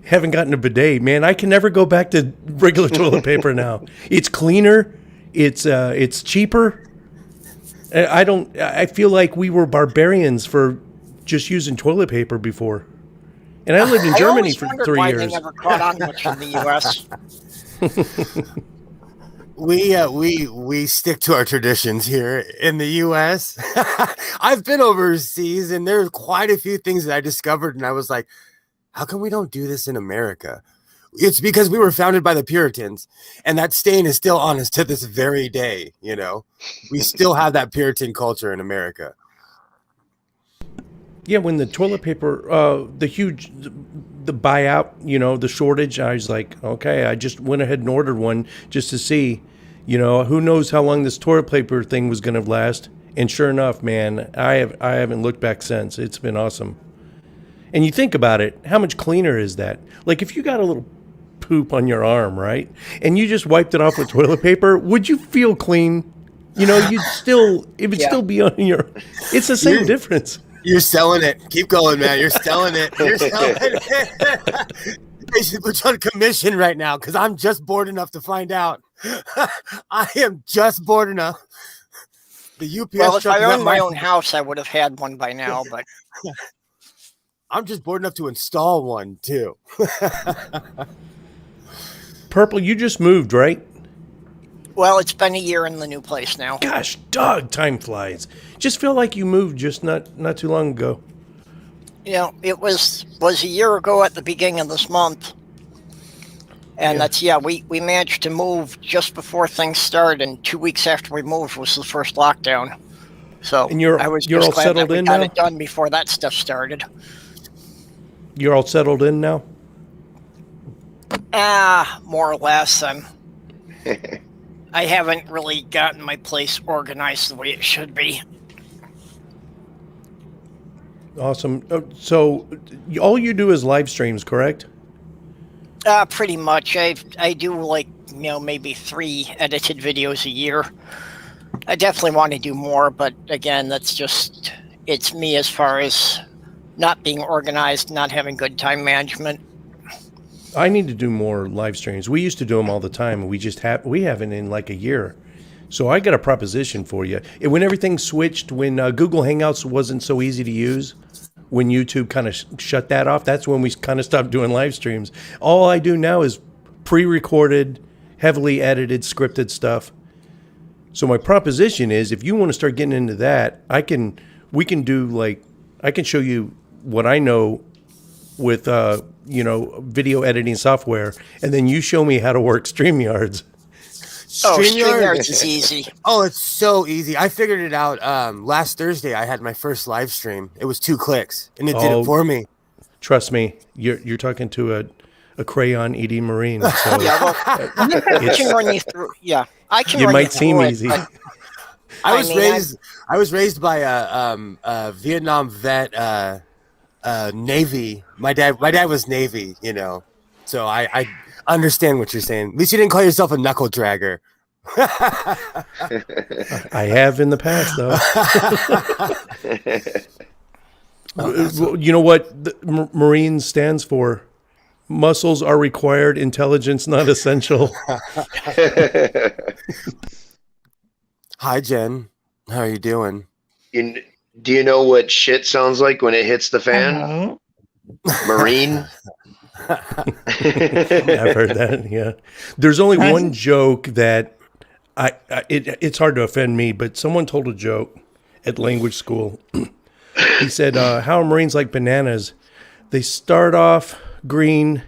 haven't gotten a bidet, man, I can never go back to regular toilet paper now. It's cleaner. It's cheaper. I feel like we were barbarians for just using toilet paper before. And I lived in Germany for 3 why years. They never caught on much in the U.S. We stick to our traditions here in the U.S. I've been overseas, and there's quite a few things that I discovered, and I was like, how come we don't do this in America? It's because we were founded by the Puritans, and that stain is still on us to this very day. We still have that Puritan culture in America. Yeah, when the toilet paper, the buyout, the shortage, I was like, okay, I just went ahead and ordered one just to see, who knows how long this toilet paper thing was going to last. And sure enough, man, I haven't looked back since. It's been awesome. And you think about it, how much cleaner is that? Like if you got a little poop on your arm, right? And you just wiped it off with toilet paper, would you feel clean? It would still be on your, it's the same difference. You're selling it. Keep going, man. You're selling it. You're selling it. They should put you on commission right now because I'm just bored enough to find out. I am just bored enough. The UPS. Well, if I owned my own house, I would have had one by now, but I'm just bored enough to install one too. Purple, you just moved, right? Well, it's been a year in the new place now. Gosh, dog, time flies. Just feel like you moved just not too long ago. It was a year ago at the beginning of this month. And we managed to move just before things started, and 2 weeks after we moved was the first lockdown. So and you're all settled in now? Got it done before that stuff started. You're all settled in now? More or less. I haven't really gotten my place organized the way it should be. Awesome. So all you do is live streams, correct? Pretty much. I do maybe 3 edited videos a year. I definitely want to do more, but again, it's me as far as not being organized, not having good time management. I need to do more live streams. We used to do them all the time, and we haven't in like a year. So I got a proposition for you. When everything switched, when Google Hangouts wasn't so easy to use, when YouTube kind of shut that off, that's when we kind of stopped doing live streams. All I do now is pre-recorded, heavily edited, scripted stuff. So my proposition is, if you want to start getting into that, I can show you what I know with video editing software, and then you show me how to work StreamYards. StreamYards is easy. Oh, it's so easy. I figured it out last Thursday. I had my first live stream. It was 2 clicks, and it did it for me. Trust me, you're talking to a crayon eating Marine. So I can run you through. Yeah, I can. It might seem easy. I was raised by a Vietnam vet, Navy. My dad was Navy. So I understand what you're saying. At least you didn't call yourself a knuckle dragger. I have in the past, though. You know what the Marine stands for? Muscles are required, intelligence not essential. Hi, Jen. How are you doing? Do you know what shit sounds like when it hits the fan? Marine? I've heard that, yeah. There's only one joke that it's hard to offend me, but someone told a joke at language school. He said, how are Marines like bananas? They start off green,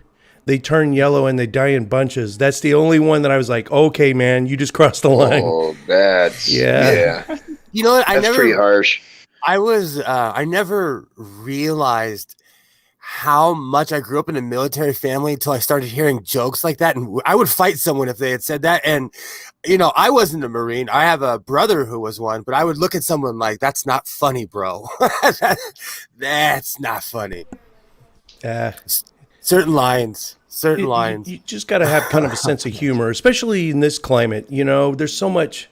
they turn yellow, and they die in bunches. That's the only one that I was like, okay, man, you just crossed the line. Oh, that's... Yeah. You know what? That's pretty harsh. I never realized how much I grew up in a military family until I started hearing jokes like that. And I would fight someone if they had said that. And, I wasn't a Marine. I have a brother who was one, but I would look at someone like, that's not funny, bro. That's not funny. Certain lines. You just got to have kind of a sense of humor, especially in this climate. There's so much...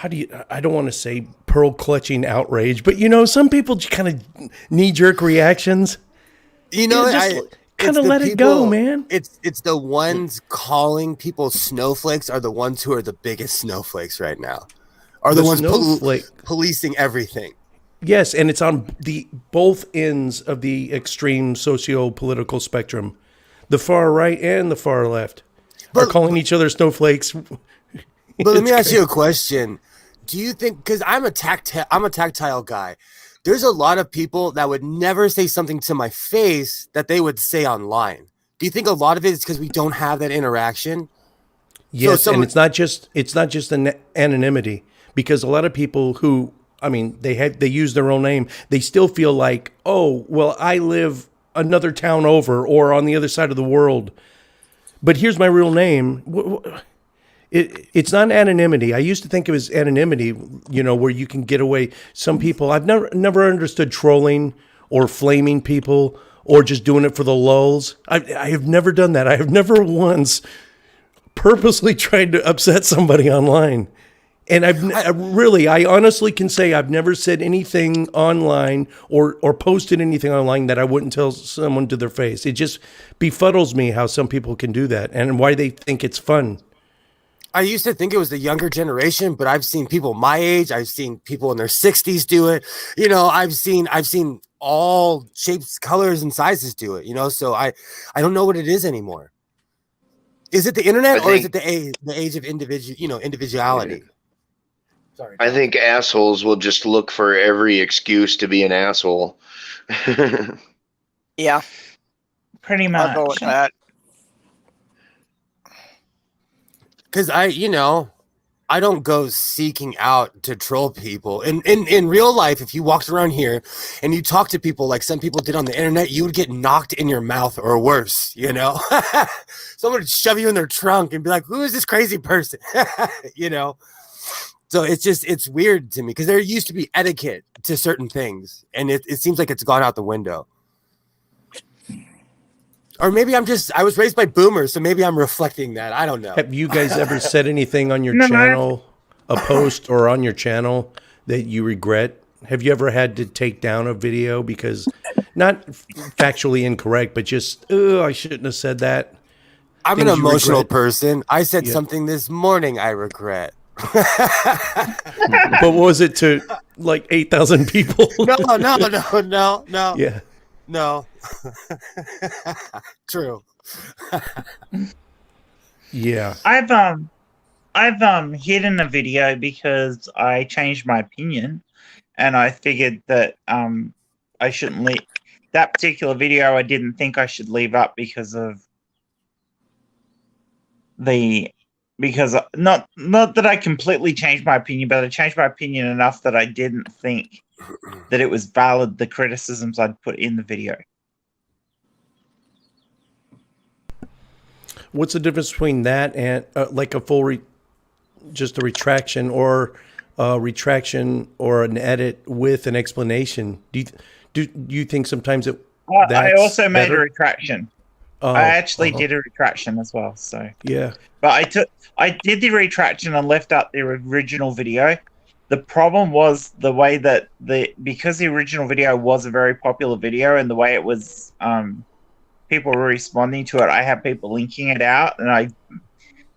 I don't want to say pearl clutching outrage, but some people just kind of knee-jerk reactions. Kind of let it go, man. It's the ones calling people snowflakes are the ones who are the biggest snowflakes right now. Are the ones policing everything. Yes, and it's on both ends of the extreme socio-political spectrum. The far right and the far left are calling each other snowflakes. But let me ask you a question. Do you think, because I'm a tactile guy, there's a lot of people that would never say something to my face that they would say online. Do you think a lot of it is because we don't have that interaction? Yes, and it's not just an anonymity, because a lot of people who I mean, they use their own name. They still feel like, oh, well, I live another town over or on the other side of the world, but here's my real name. It's not anonymity. I used to think it was anonymity, where you can get away. Some people, I've never understood trolling or flaming people or just doing it for the lulz. I have never done that. I have never once purposely tried to upset somebody online. And I honestly can say I've never said anything online or posted anything online that I wouldn't tell someone to their face. It just befuddles me how some people can do that and why they think it's fun. I used to think it was the younger generation, but I've seen people my age. I've seen people in their 60s do it. I've seen all shapes, colors, and sizes do it. So I don't know what it is anymore. Is it the internet or is it the age of individuality? Sorry. I think assholes will just look for every excuse to be an asshole. Yeah, Pretty much. I'll go with that. Because I don't go seeking out to troll people. In real life, if you walked around here and you talked to people like some people did on the internet, you would get knocked in your mouth or worse, Someone would shove you in their trunk and be like, who is this crazy person? So it's weird to me because there used to be etiquette to certain things, and it seems like it's gone out the window. Or maybe I was raised by boomers, so maybe I'm reflecting that. I don't know. Have you guys ever said anything on your channel, a post or on your channel that you regret? Have you ever had to take down a video because not factually incorrect, but just, I shouldn't have said that? I'm an emotional person. I said something this morning I regret. But was it to like 8,000 people? No. Yeah. No. True. Yeah. I've hidden a video because I changed my opinion and I figured that I shouldn't leave that particular video. I didn't think I should leave up because not that I completely changed my opinion, but I changed my opinion enough that I didn't think that it was valid, the criticisms I'd put in the video. What's the difference between that and like a full just a retraction or an edit with an explanation? Do you think sometimes I also made a retraction. I actually did a retraction as well. So yeah, but I did the retraction and left out the original video. The problem was the way that because the original video was a very popular video and the way it was, people were responding to it. I had people linking it out, and I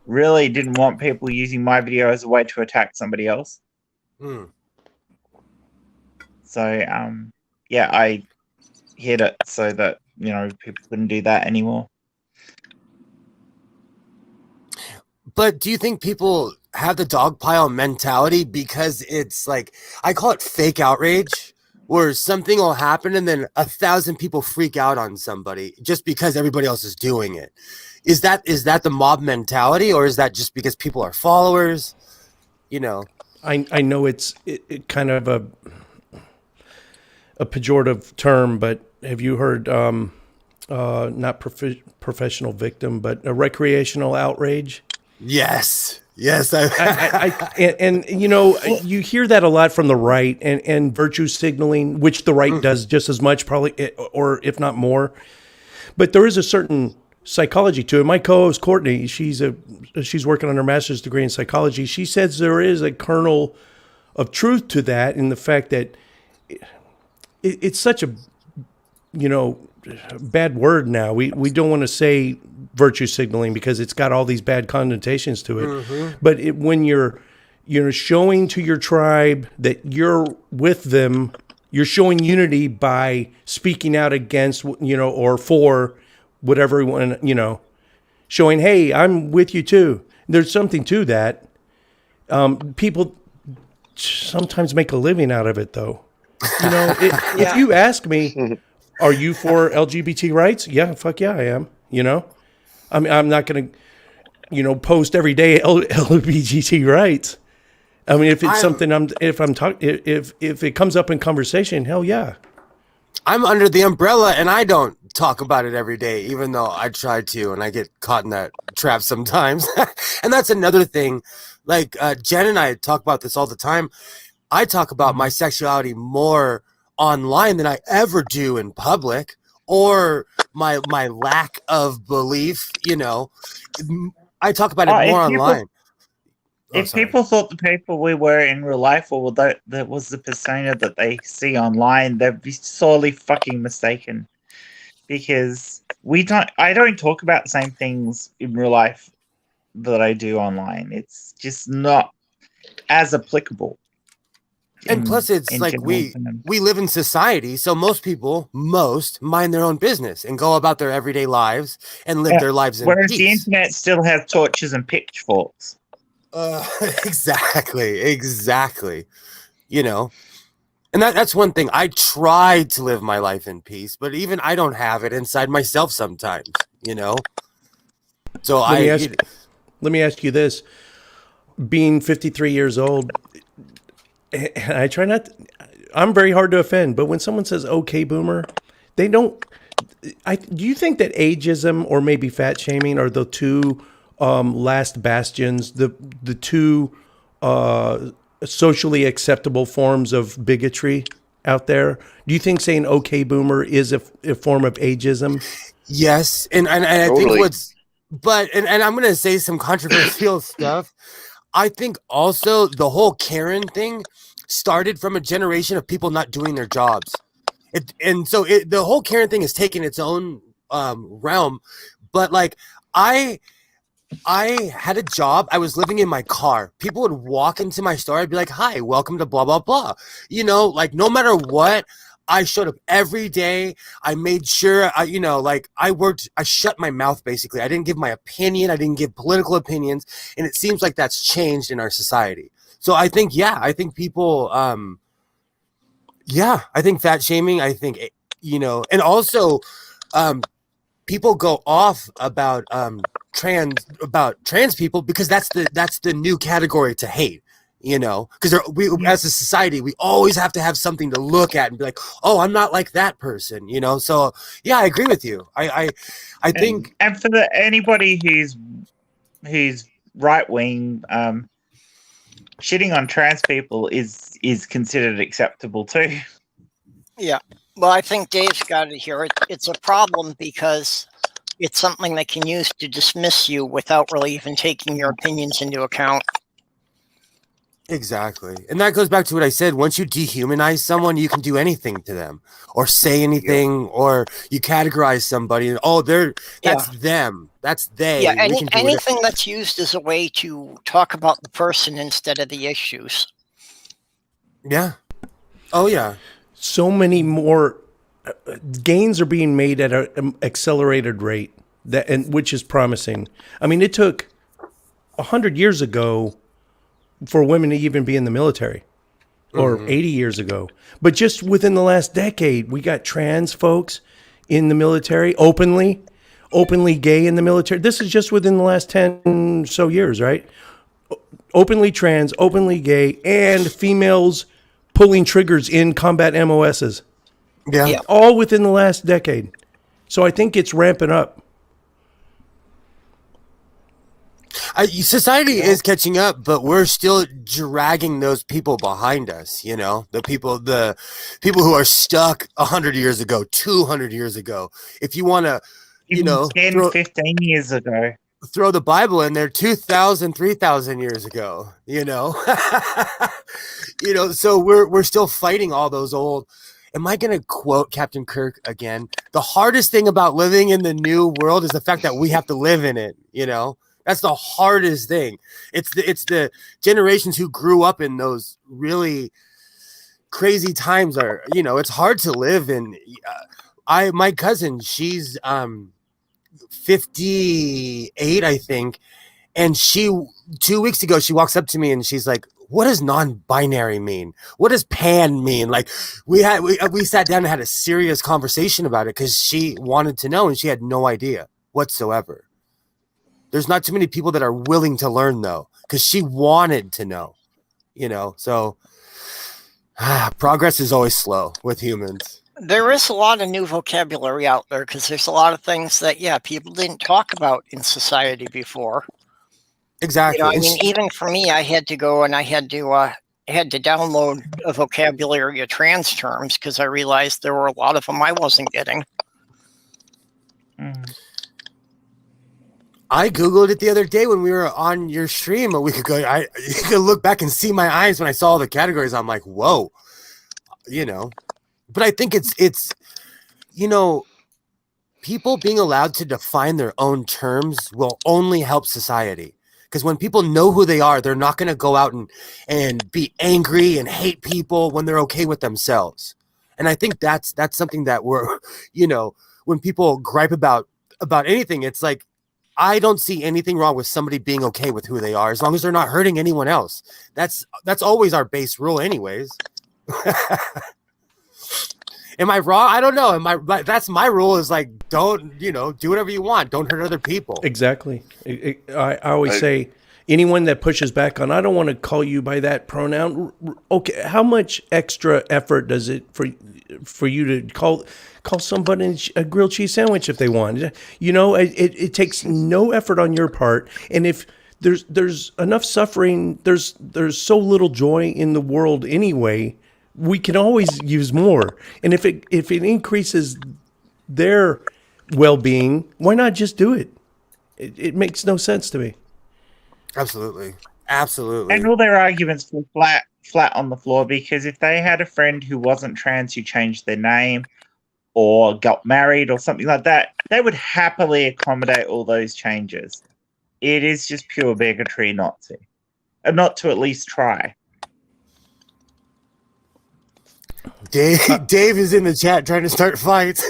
really didn't want people using my video as a way to attack somebody else. So I hid it so that people couldn't do that anymore. But do you think people have the dogpile mentality because it's like, I call it fake outrage, where something will happen and then 1,000 people freak out on somebody just because everybody else is doing it? Is that the mob mentality, or is that just because people are followers? I know it's kind of a pejorative term, but have you heard not professional victim, but a recreational outrage? Yes. You hear that a lot from the right and virtue signaling, which the right does just as much, probably, or if not more. But there is a certain psychology to it. My co-host Courtney, she's working on her master's degree in psychology. She says there is a kernel of truth to that, in the fact that it's such a bad word now. We don't want to say virtue signaling because it's got all these bad connotations to it. Mm-hmm. But when you're showing to your tribe that you're with them, you're showing unity by speaking out against, or for whatever one, showing, hey, I'm with you too. There's something to that. People sometimes make a living out of it, though. If you ask me, are you for LGBT rights? Yeah, fuck yeah, I am. I mean, I'm not going to, post every day LGBT rights. I mean, if it's something if it comes up in conversation, hell yeah. I'm under the umbrella and I don't talk about it every day, even though I try to, and I get caught in that trap sometimes. And that's another thing. Like Jen and I talk about this all the time. I talk about my sexuality more online than I ever do in public, or my lack of belief. You know, I talk about it more online. If people thought the people we were in real life, or that was the persona that they see online, they'd be sorely fucking mistaken. Because I don't talk about the same things in real life that I do online. It's just not as applicable. And plus, it's like we live in society, so most people mind their own business and go about their everyday lives and live their lives in peace. Whereas the internet still has torches and pitchforks. Exactly. You know, and that's one thing. I try to live my life in peace, but even I don't have it inside myself sometimes, you know. So let me ask you this. Being 53 years old, and I try not to, I'm very hard to offend, but when someone says okay boomer, they don't do you think that ageism or maybe fat shaming are the two last bastions, the two socially acceptable forms of bigotry out there? Do you think saying okay boomer is a form of ageism? Yes, and I Totally. think and I'm gonna say some controversial stuff. I think also the whole Karen thing started from a generation of people not doing their jobs. The whole Karen thing has taken its own realm. But like I had a job. I was living in my car. People would walk into my store. I'd be like, hi, welcome to blah, blah, blah. You know, like no matter what, I showed up every day. I made sure, I shut my mouth basically. I didn't give my opinion. I didn't give political opinions. And it seems like that's changed in our society. So I think people, I think fat shaming, I think, you know, and also people go off about trans people because that's the new category to hate. You know, because as a society, we always have to have something to look at and be like, oh, I'm not like that person, you know? So yeah, I agree with you. I think. And for anybody who's right wing, shitting on trans people is considered acceptable too. Yeah. Well, I think Dave's got it here. It's a problem because it's something they can use to dismiss you without really even taking your opinions into account. Exactly. And that goes back to what I said. Once you dehumanize someone, you can do anything to them or say anything, or you categorize somebody and that's them. That's they. Yeah, anything that's used as a way to talk about the person instead of the issues. Yeah. Oh yeah. So many more gains are being made at an accelerated rate, which is promising. I mean, it took 100 years ago for women to even be in the military, or 80 years ago. But just within the last decade, we got trans folks in the military, openly gay in the military. This is just within the last 10 so years, right? Openly trans, openly gay, and females pulling triggers in combat MOSs. Yeah. All within the last decade. So I think it's ramping up. Society is catching up, but we're still dragging those people behind us. You know, the people who are stuck 100 years ago, 200 years ago. If you want to, 10, 15 years ago, throw the Bible in there, 2,000, 3,000 years ago. You know, so we're still fighting all those old. Am I going to quote Captain Kirk again? The hardest thing about living in the new world is the fact that we have to live in it. You know. That's the hardest thing. It's the generations who grew up in those really crazy times it's hard to live in. My cousin, she's 58, I think, and she 2 weeks ago she walks up to me and she's like, "What does non-binary mean? What does pan mean?" Like we sat down and had a serious conversation about it because she wanted to know and she had no idea whatsoever. There's not too many people that are willing to learn, though, because she wanted to know. So progress is always slow with humans. There is a lot of new vocabulary out there because there's a lot of things that, people didn't talk about in society before. Exactly. I mean, even for me, I had to go and I had to download a vocabulary of trans terms because I realized there were a lot of them I wasn't getting. I Googled it the other day when we were on your stream a week ago. You could look back and see my eyes when I saw all the categories. I'm like, whoa, But I think it's people being allowed to define their own terms will only help society. Because when people know who they are, they're not going to go out and be angry and hate people when they're okay with themselves. And I think that's something that we're, when people gripe about anything, it's like, I don't see anything wrong with somebody being okay with who they are, as long as they're not hurting anyone else. That's always our base rule anyways. Am I wrong? I don't know. That's my rule is like, don't, do whatever you want. Don't hurt other people. Exactly. I always say anyone that pushes back on, I don't want to call you by that pronoun. Okay. How much extra effort does it for you to call somebody a grilled cheese sandwich if they want? It takes no effort on your part. And if there's enough suffering, there's so little joy in the world anyway, we can always use more. And if it increases their well-being, why not just do it? It makes no sense to me. Absolutely. And all their arguments fall flat on the floor, because if they had a friend who wasn't trans who changed their name or got married or something like that, they would happily accommodate all those changes. It is just pure bigotry not to at least try. Dave is in the chat trying to start fights.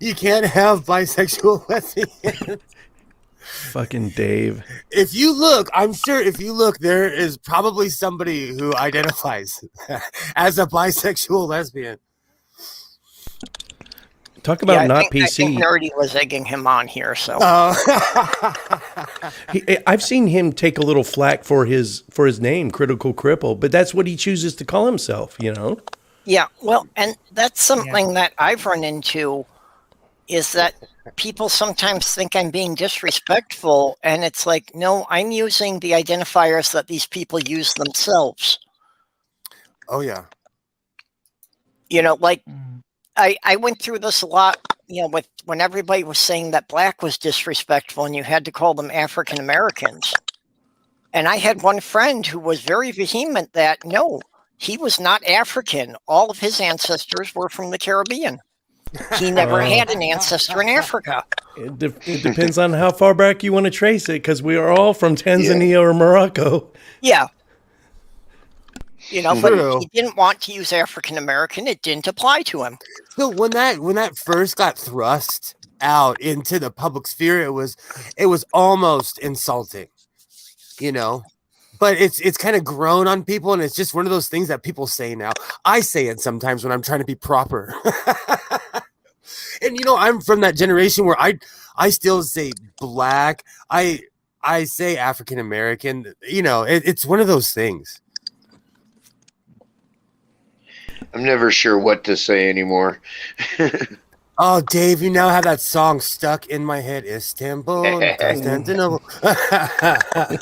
You can't have bisexual lesbians. Fucking Dave. If you look, I'm sure there is probably somebody who identifies as a bisexual lesbian. Talk about not PC. I think Nerdy was egging him on here, so. I've seen him take a little flack for his name, Critical Cripple, but that's what he chooses to call himself, Yeah, well, and that's something that I've run into, is that people sometimes think I'm being disrespectful, and it's like, no, I'm using the identifiers that these people use themselves. Oh, yeah. I went through this a lot, with when everybody was saying that black was disrespectful and you had to call them African Americans. And I had one friend who was very vehement that, no, he was not African. All of his ancestors were from the Caribbean. He never had an ancestor in Africa. It depends on how far back you want to trace it, because we are all from Tanzania or Morocco. Yeah. But he didn't want to use African American. It didn't apply to him. So when that first got thrust out into the public sphere, it was almost insulting, But it's kind of grown on people, and it's just one of those things that people say now. I say it sometimes when I'm trying to be proper. And I'm from that generation where I still say black. I say African American. It's one of those things. I'm never sure what to say anymore. Oh, Dave, you now have that song stuck in my head. Istanbul, Constantinople.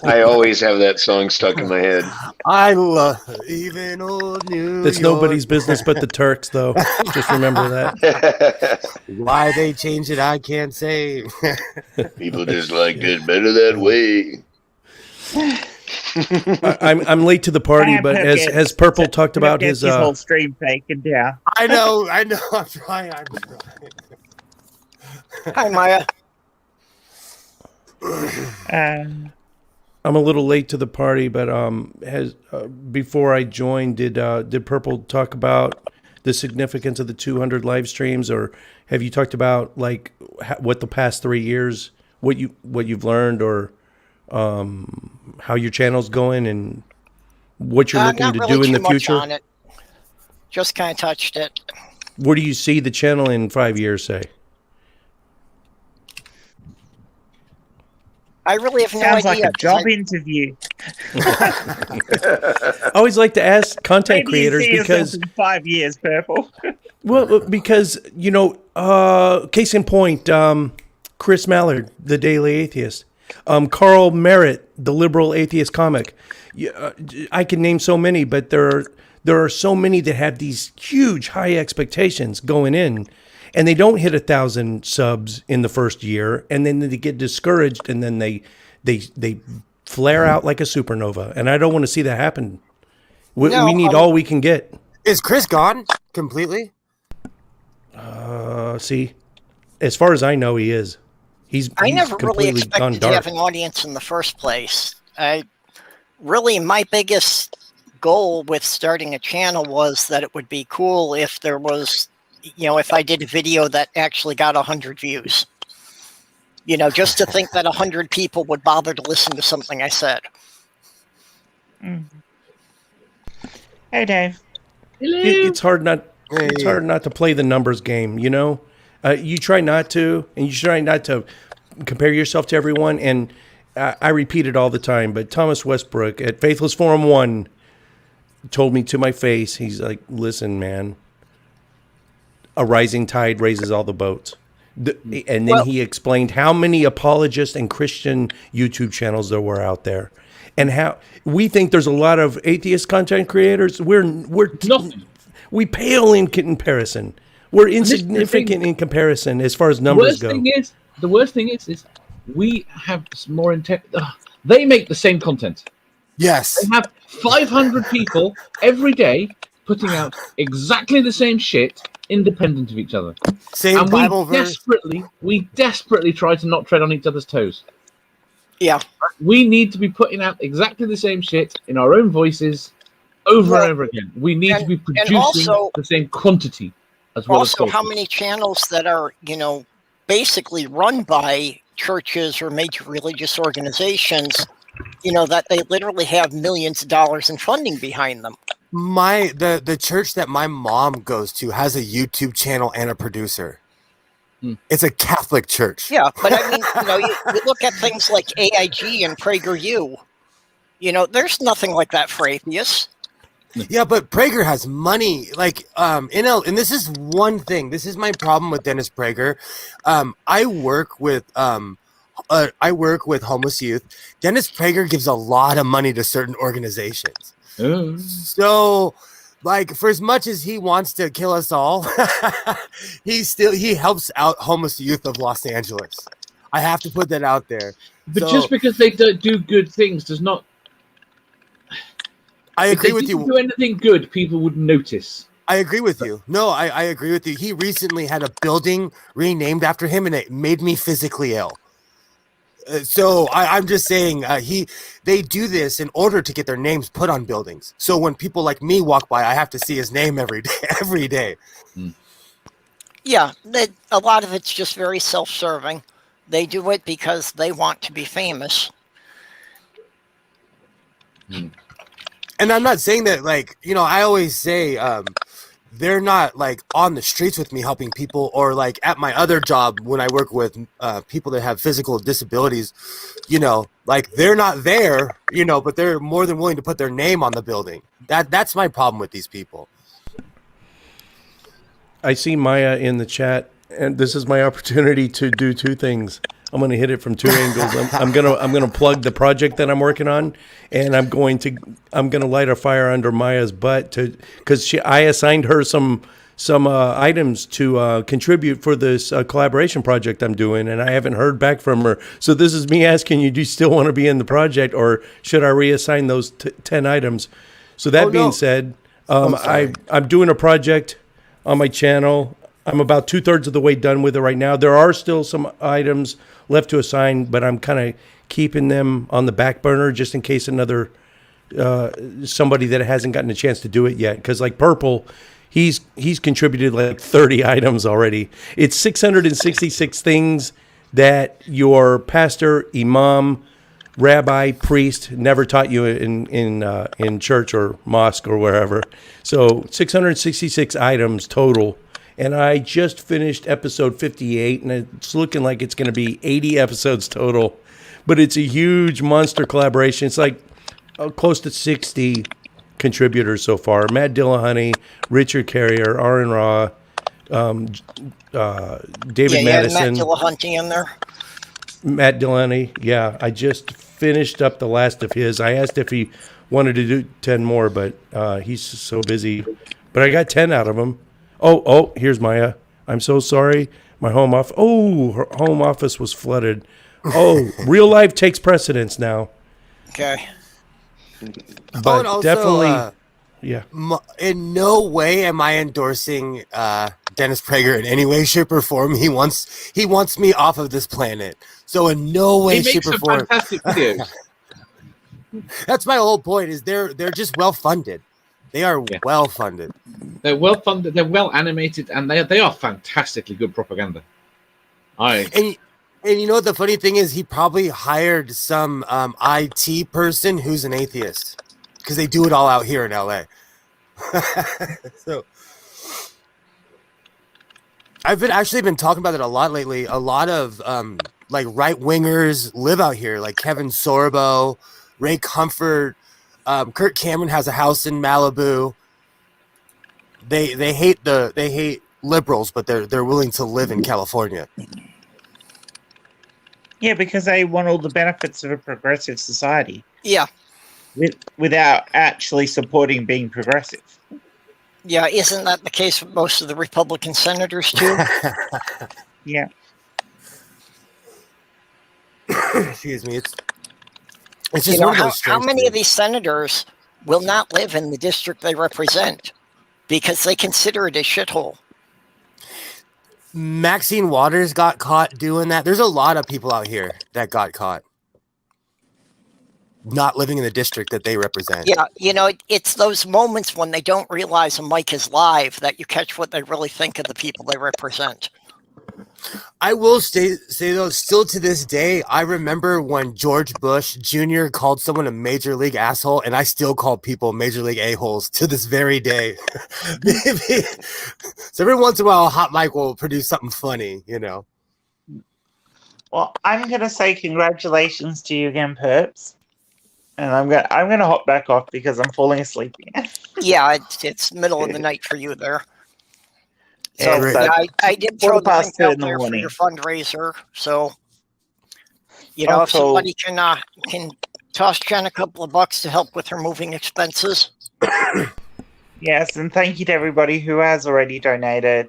I always have that song stuck in my head. I love even old New That's York. Nobody's business but the Turks, though. Just remember that. Why they changed it, I can't say. People just liked it better that way. I'm late to the party, but has Purple talked about his whole stream taken down? I know. I'm trying. Hi, Maya. I'm a little late to the party, but before I joined, did Purple talk about the significance of the 200 live streams, or have you talked about like what the past 3 years, what you've learned, or how your channel's going and what you're looking to do in the future? On it. Just kind of touched it. Where do you see the channel in 5 years, say? I really have no Sounds idea. like a job interview. I always like to ask content Maybe you creators see yourself because, in 5 years, Purple. well, because, you know, case in point, Chris Mallard, the Daily Atheist, Carl Merritt, the liberal atheist comic. I can name so many, but there are so many that have these huge high expectations going in, and they don't hit 1,000 subs in the first year, and then they get discouraged, and then they flare out like a supernova, and I don't want to see that happen. We need all we can get. Is Chris gone completely? See, as far as I know, he is. I never really completely gone expected to dark. have an audience in the first place. Really, my biggest goal with starting a channel was that it would be cool if there was, you know, if I did a video that actually got 100 views. You know, just to think that 100 people would bother to listen to something I said. Hey, Dave. It's hard not. It's hard not to play the numbers game. You know, you try not to, and you try not to compare yourself to everyone. And I repeat it all the time. But Thomas Westbrook at Faithless Forum 1 told me to my face. He's like, "Listen, man. A rising tide raises all the boats." And then he explained how many apologist and Christian YouTube channels there were out there, and how we think there's a lot of atheist content creators. We pale in comparison. We're insignificant in comparison as far as numbers go. The worst thing is we have more they make the same content. Yes. They have 500 people every day putting out exactly the same shit, independent of each other. Same and Bible verse. We desperately try to not tread on each other's toes. Yeah. We need to be putting out exactly the same shit in our own voices over and over again. We need to be producing the same quantity as well as quality. Also, how many channels that are, you know, basically run by churches or major religious organizations, you know, that they literally have millions of dollars in funding behind them. The church that my mom goes to has a YouTube channel and a producer. It's a Catholic church. Yeah, but I mean, you know, you look at things like AIG and PragerU. You know, there's nothing like that for atheists. Yeah, but Prager has money. Like, and this is one thing. This is my problem with Dennis Prager. I work with homeless youth. Dennis Prager gives a lot of money to certain organizations. So, like, for as much as he wants to kill us all, he helps out homeless youth of Los Angeles. I have to put that out there. But just because they don't do good things does not. I agree with you. If they didn't do anything good, people would notice. I agree with you. No, I agree with you. He recently had a building renamed after him, and it made me physically ill. So I'm just saying they do this in order to get their names put on buildings. So when people like me walk by, I have to see his name every day. Yeah, a lot of it's just very self-serving. They do it because they want to be famous. And I'm not saying that, like, you know, I always say they're not like on the streets with me helping people, or like at my other job when I work with people that have physical disabilities, you know, like they're not there, you know, but they're more than willing to put their name on the building. That's my problem with these people. I see Maya in the chat, and this is my opportunity to do two things. I'm going to hit it from two angles. I'm going to plug the project that I'm working on, and I'm going to light a fire under Maya's butt because I assigned her some items to contribute for this collaboration project I'm doing, and I haven't heard back from her. So this is me asking you: do you still want to be in the project, or should I reassign those 10 items? So that being said, I'm doing a project on my channel. I'm about 2/3 of the way done with it right now. There are still some items left to assign, but I'm kind of keeping them on the back burner just in case another somebody that hasn't gotten a chance to do it yet. Because like Purple, he's contributed like 30 items already. It's 666 things that your pastor, imam, rabbi, priest never taught you in church or mosque or wherever. So 666 items total. And I just finished episode 58, and it's looking like it's going to be 80 episodes total. but it's a huge monster collaboration. It's like close to 60 contributors so far. Matt Dillahunty, Richard Carrier, Aaron Raw, David Madison. Matt Dillahunty in there. Matt Dillahunty, yeah. I just finished up the last of his. I asked if he wanted to do 10 more, but he's so busy. But I got 10 out of him. Oh, here's Maya. I'm so sorry. My home office. Oh, her home office was flooded. Oh, real life takes precedence now. Okay. But and also, definitely, yeah. In no way am I endorsing Dennis Prager in any way, shape, or form. He wants me off of this planet. So in no way, shape, or form. Fantastic videos. That's my whole point. Is they're just well funded. They are well funded. They're well funded. They're well animated, and they are fantastically good propaganda. And you know what the funny thing is? He probably hired some IT person who's an atheist because they do it all out here in LA. So I've been talking about it a lot lately. A lot of like right wingers live out here, like Kevin Sorbo, Ray Comfort. Kurt Cameron has a house in Malibu. They hate liberals, but they're willing to live in California. Yeah, because they want all the benefits of a progressive society. Yeah. Without actually supporting being progressive. Yeah, isn't that the case with most of the Republican senators too? Yeah. Excuse me. It's just how many of these senators will not live in the district they represent because they consider it a shithole? Maxine Waters got caught doing that. There's a lot of people out here that got caught not living in the district that they represent. Yeah, it's those moments when they don't realize a mic is live that you catch what they really think of the people they represent. I will say though, still to this day, I remember when George Bush Jr. called someone a major league asshole, and I still call people major league a-holes to this very day. So every once in a while, a hot mic will produce something funny, Well, I'm gonna say congratulations to you again, Perps, and I'm gonna hop back off because I'm falling asleep again. Yeah, it's middle of the night for you there. So I did throw the link out there for your fundraiser. So, if somebody can toss Jen a couple of bucks to help with her moving expenses. Yes, and thank you to everybody who has already donated.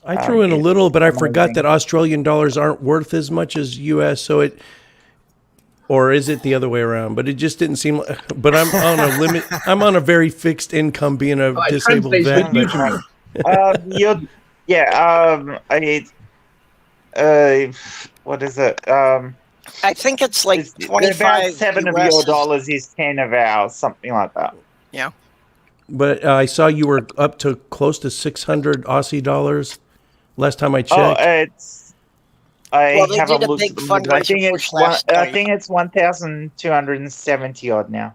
I threw in a little, but I forgot that Australian dollars aren't worth as much as US. So or is it the other way around? But it just didn't seem like. But I'm on a limit. I'm on a very fixed income, being a disabled vet. What is it? I think it's like 25. About 7 of your dollars is 10 of ours, something like that. Yeah. But I saw you were up to close to 600 Aussie dollars last time I checked. I haven't looked at them. I think it's 1,270 odd now.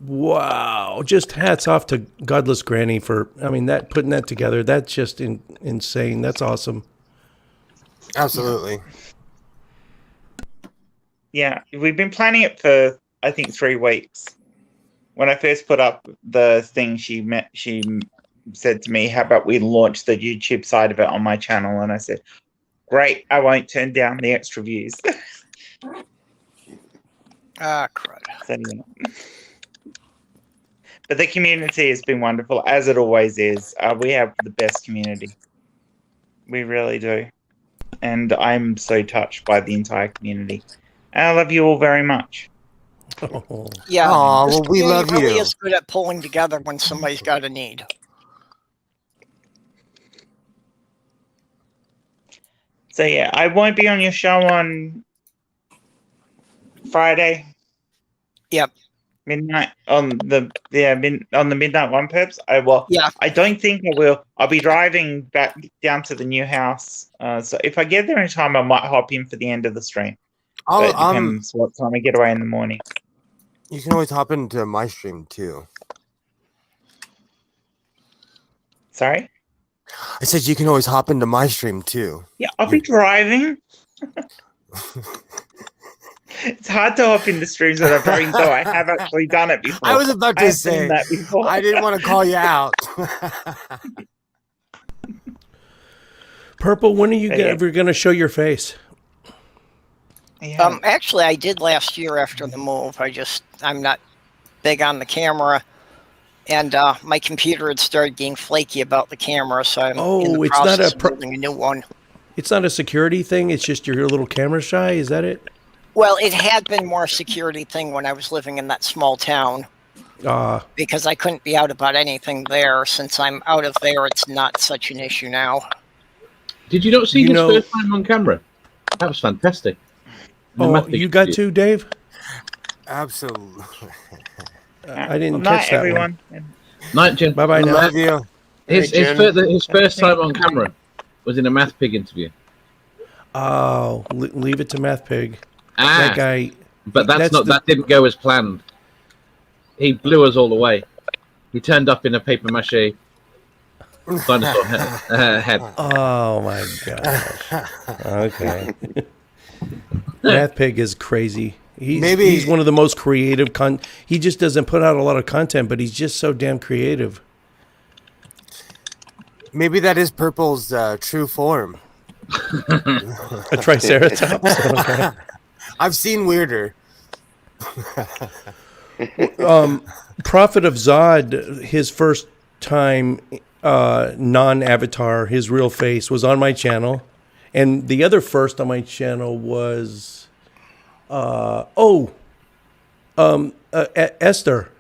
Wow. Just hats off to Godless Granny for, putting that together. That's just insane. That's awesome. Absolutely. Yeah. We've been planning it for, I think, 3 weeks. When I first put up the thing, she said to me, how about we launch the YouTube side of it on my channel? And I said, great. I won't turn down the extra views. Crud. So, but the community has been wonderful, as it always is. We have the best community. We really do. And I'm so touched by the entire community. And I love you all very much. Oh. Yeah. Aw, well, we love really you. is good at pulling together when somebody's got a need. So yeah, I won't be on your show on Friday. Yep. Midnight on the midnight one, Perps. I don't think I will. I'll be driving back down to the new house. So if I get there in time, I might hop in for the end of the stream. But it depends what time I get away in the morning. You can always hop into my stream too. Sorry? I said you can always hop into my stream too. Yeah, I'll be driving. It's hard to hop into streams that I've having, though I have actually done it before. I was about to say that before. I didn't want to call you out. Purple, when are you ever going to show your face? Yeah. Actually, I did last year after the move. I'm not big on the camera, and my computer had started getting flaky about the camera, so I'm in the process of building a new one. It's not a security thing. It's just you're a little camera shy. Is that it? Well, it had been more a security thing when I was living in that small town. Because I couldn't be out about anything there. Since I'm out of there, it's not such an issue now. Did you not see his first time on camera? That was fantastic. Oh, you got to, Dave? Absolutely. I didn't catch that everyone. Night, Jen. Bye-bye now. Love you. His first time on camera was in a Math Pig interview. Oh, leave it to Math Pig. That guy. But that didn't go as planned. He blew us all away. He turned up in a paper mache dinosaur head. Oh my gosh. Okay. Math Pig is crazy. He's one of the most creative. He just doesn't put out a lot of content, but he's just so damn creative. Maybe that is Purple's true form. A triceratops. Okay. I've seen weirder. Prophet of Zod, his first time non-avatar, his real face, was on my channel. And the other first on my channel was Esther,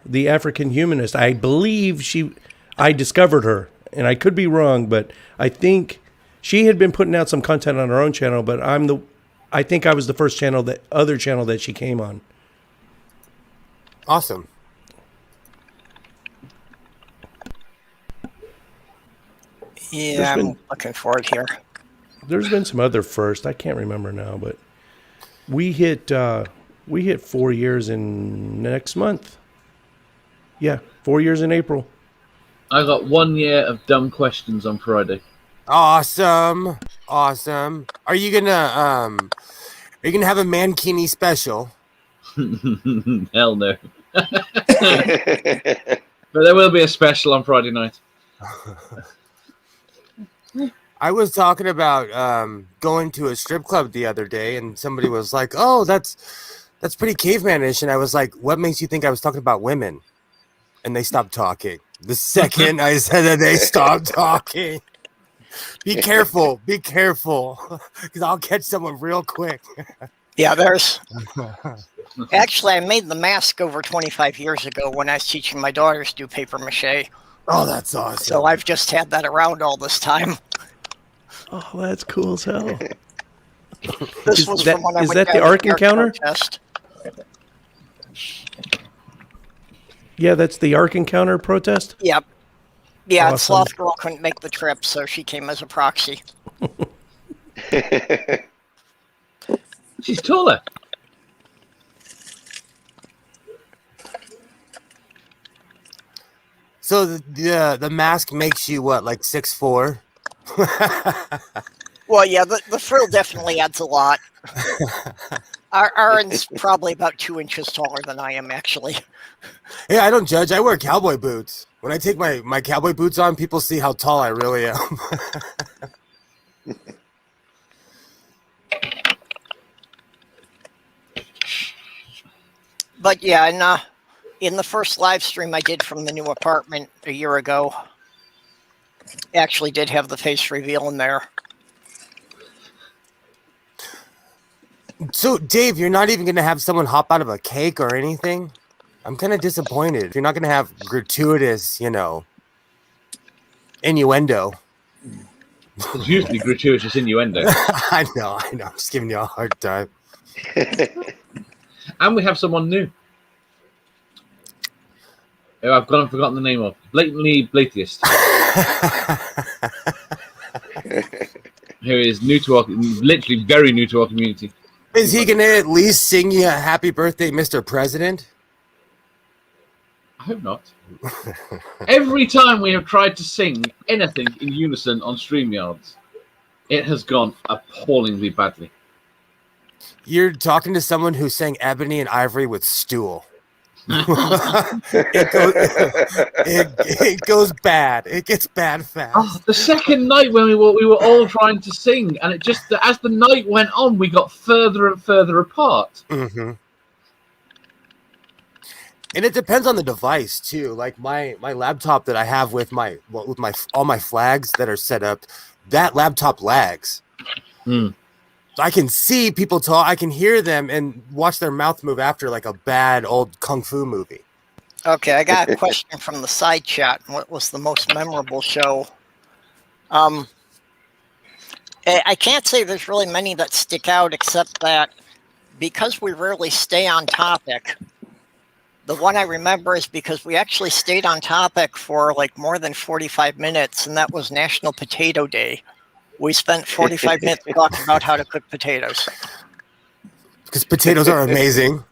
the African humanist. I believe I discovered her, and I could be wrong, but I think she had been putting out some content on her own channel, but I think I was the first other channel that she came on. Awesome. Yeah, I'm looking forward here. There's been some other first. I can't remember now, but we hit 4 years in next month. Yeah, 4 years in April. I got 1 year of dumb questions on Friday. Awesome. Are you gonna have a Mankini special? Hell no. But there will be a special on Friday night. I was talking about going to a strip club the other day, and somebody was like, "Oh, that's pretty cavemanish," and I was like, "What makes you think I was talking about women?" And they stopped talking. The second I said that, they stopped talking. Be careful, because I'll catch someone real quick. Yeah, Actually, I made the mask over 25 years ago when I was teaching my daughters to do paper mache. Oh, that's awesome. So I've just had that around all this time. Oh, that's cool as hell. Is that the Ark Encounter? Protest. Yeah, that's the Ark Encounter protest? Yep. Yeah, awesome. Sloth Girl couldn't make the trip, so she came as a proxy. She's taller. So the mask makes you what, like 6'4"? Well, yeah, the frill definitely adds a lot. Aaron's probably about 2 inches taller than I am, actually. Yeah, I don't judge. I wear cowboy boots. When I take my cowboy boots on, people see how tall I really am. But yeah, and in the first live stream I did from the new apartment a year ago, actually did have the face reveal in there. So, Dave, you're not even going to have someone hop out of a cake or anything? I'm kind of disappointed. You're not going to have gratuitous, innuendo. It's usually gratuitous innuendo. I know. I'm just giving you a hard time. And we have someone new. Who I've forgotten the name of. Blatantly Atheist. Who is new to literally very new to our community. Is he going to at least sing you a happy birthday, Mr. President? I hope not. Every time we have tried to sing anything in unison on StreamYards, it has gone appallingly badly. You're talking to someone who sang Ebony and Ivory with Stool. it goes bad. It gets bad fast. Oh, the second night when we were all trying to sing, and it just as the night went on, we got further and further apart. Mm-hmm. And it depends on the device too. Like my laptop that I have with all my flags that are set up, that laptop lags. Mm. So I can see people talk, I can hear them and watch their mouth move after like a bad old kung fu movie. Okay, I got a question from the side chat. What was the most memorable show? I can't say there's really many that stick out, except that because we rarely stay on topic, the one I remember is because we actually stayed on topic for like more than 45 minutes, and that was National Potato Day. We spent 45 minutes talking about how to cook potatoes. Because potatoes are amazing.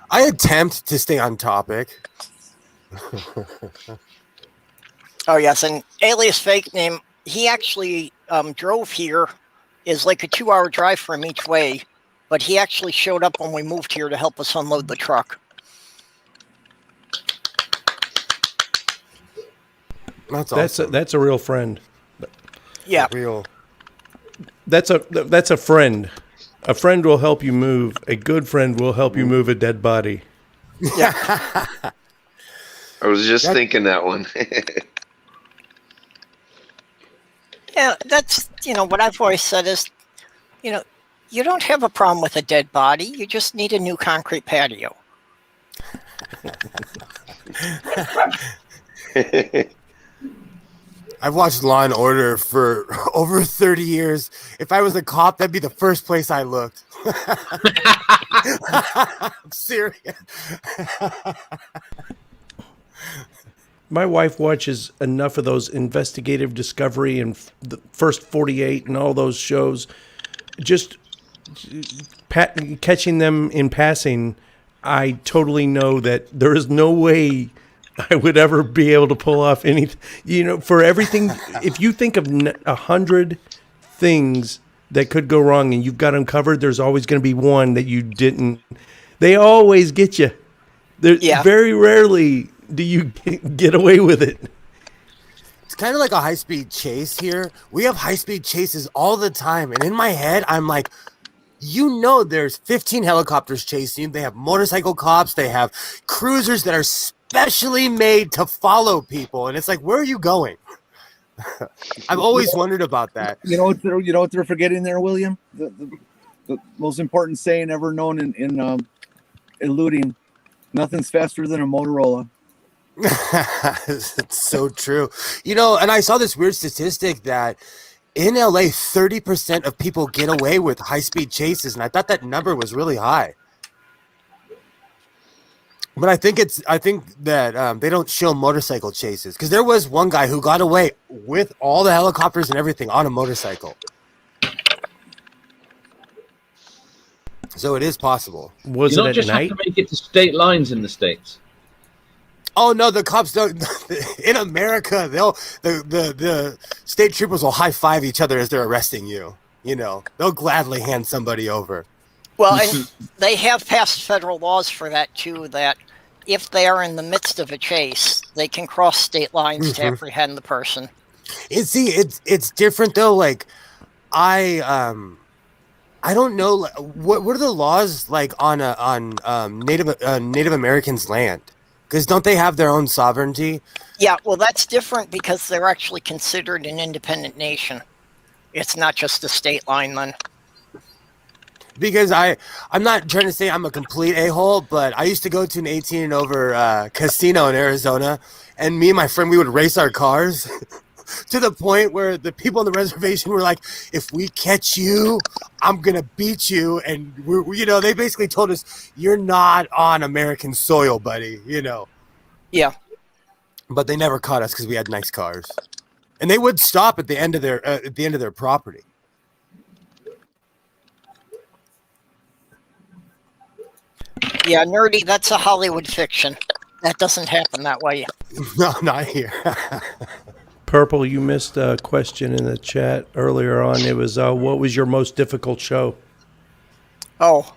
I attempt to stay on topic. Oh, yes, and alias fake name, he actually drove here. Is like a 2-hour drive for him each way, but he actually showed up when we moved here to help us unload the truck. That's awesome. That's a real friend. Yeah, Real. That's a friend. A friend will help you move. A good friend will help you move a dead body. yeah. I was just thinking that one. Yeah, that's, what I've always said is, you don't have a problem with a dead body. You just need a new concrete patio. I've watched Law and Order for over 30 years. If I was a cop, that'd be the first place I looked. I'm serious. My wife watches enough of those investigative discovery and the First 48 and all those shows. Just catching them in passing, I totally know that there is no way I would ever be able to pull off anything. For everything, if you think of 100 things that could go wrong and you've got them covered, there's always going to be one that you didn't. They always get you. Very rarely do you get away with it. It's kind of like a high-speed chase here. We have high-speed chases all the time. And in my head, I'm like, there's 15 helicopters chasing you. They have motorcycle cops. They have cruisers that are specially made to follow people. And it's like, where are you going? I've always wondered about that. You know what they're forgetting there, William? The most important saying ever known in eluding: nothing's faster than a Motorola. It's so true. And I saw this weird statistic that in LA, 30% of people get away with high-speed chases, and I thought that number was really high. But I think that they don't show motorcycle chases, because there was one guy who got away with all the helicopters and everything on a motorcycle. So it is possible. Was you it don't at just night? have to make it to state lines in the States. Oh no, the cops don't. In America, the state troopers will high five each other as they're arresting you. They'll gladly hand somebody over. Well, and they have passed federal laws for that too, that if they are in the midst of a chase, they can cross state lines to apprehend the person. It's different though. Like I don't know what are the laws like on Native Americans' land. Because don't they have their own sovereignty? Yeah, well, that's different because they're actually considered an independent nation. It's not just a state line then. Because I'm not trying to say I'm a complete a-hole, but I used to go to an 18 and over casino in Arizona, and me and my friend, we would race our cars to the point where the people on the reservation were like, if we catch you, I'm going to beat you. And, they basically told us, you're not on American soil, buddy, Yeah. But they never caught us because we had nice cars. And they would stop at the end of their property. Yeah, nerdy, that's a Hollywood fiction. That doesn't happen that way. No, not here. Purple, you missed a question in the chat earlier on. It was, what was your most difficult show? Oh.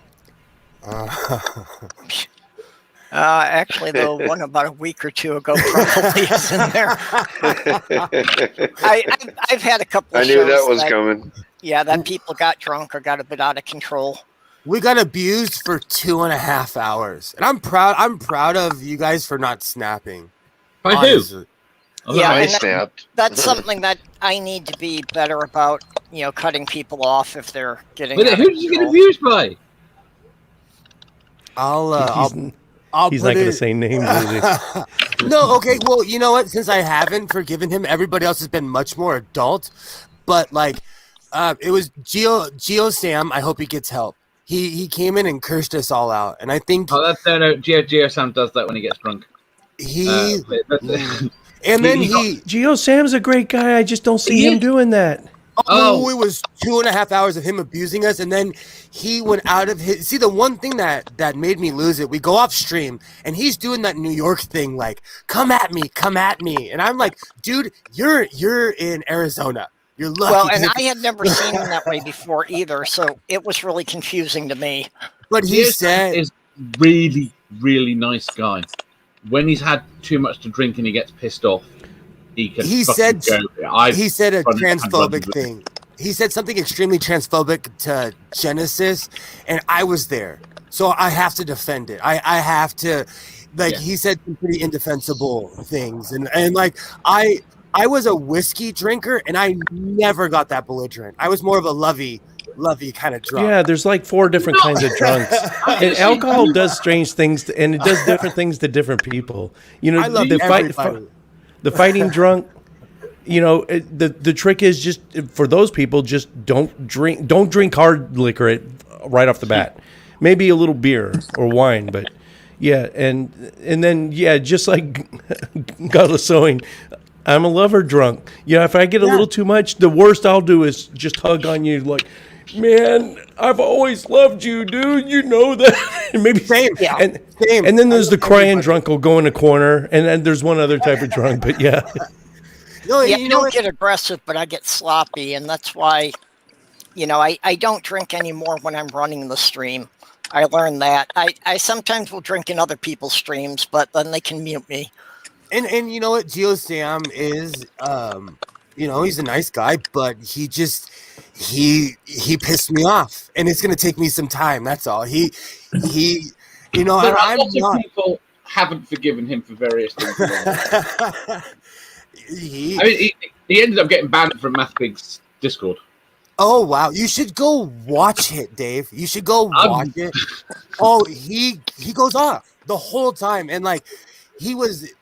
Actually, the one about a week or two ago probably is in there. I've had a couple of I knew shows that was coming. Yeah, that people got drunk or got a bit out of control. We got abused for 2.5 hours. And I'm proud of you guys for not snapping. By who? Yeah, I snapped. That's something that I need to be better about, cutting people off if they're getting Who did you get abused by? He's not going to say names, is he? No, okay. Well, you know what? Since I haven't forgiven him, everybody else has been much more adult. But it was Geo Sam. I hope he gets help. He came in and cursed us all out, and I think. Oh, that's no. Geo Sam does that when he gets drunk. Geo Sam's a great guy. I just don't see him doing that. Oh, it was 2.5 hours of him abusing us, and then he went out of his. See, the one thing that made me lose it, we go off stream, and he's doing that New York thing, like, come at me, and I'm like, dude, you're in Arizona. You're lucky. Well, and I had never seen him that way before either, so it was really confusing to me. But he said, "Is really, really nice guy. When he's had too much to drink and he gets pissed off, he said a transphobic thing. He said something extremely transphobic to Genesis, and I was there, so I have to defend it. I have to, he said some pretty indefensible things, and I was a whiskey drinker, and I never got that belligerent. I was more of a lovey kind of drunk. Yeah, there's 4 different kinds of drunks. And alcohol does strange things, and it does different things to different people. I love the fighting drunk. The trick is just for those people, just don't drink hard liquor right off the bat. Maybe a little beer or wine, but yeah, and then just like Godless Sewing. I'm a lover drunk. If I get a little too much, the worst I'll do is just hug on you like, man, I've always loved you, dude. You know that. Maybe same. Yeah. Same. And then there's the crying drunk who'll go in a corner, and then there's one other type of drunk. But yeah. No, I don't get aggressive, but I get sloppy, and that's why, I don't drink anymore when I'm running the stream. I learned that. I sometimes will drink in other people's streams, but then they can mute me. And you know what, Geo Sam is, he's a nice guy, but he pissed me off, and it's gonna take me some time. That's all. Lots of people haven't forgiven him for various things. He ended up getting banned from MathBig's Discord. Oh wow! You should go watch it, Dave. You should go watch it. Oh, he goes off the whole time, and it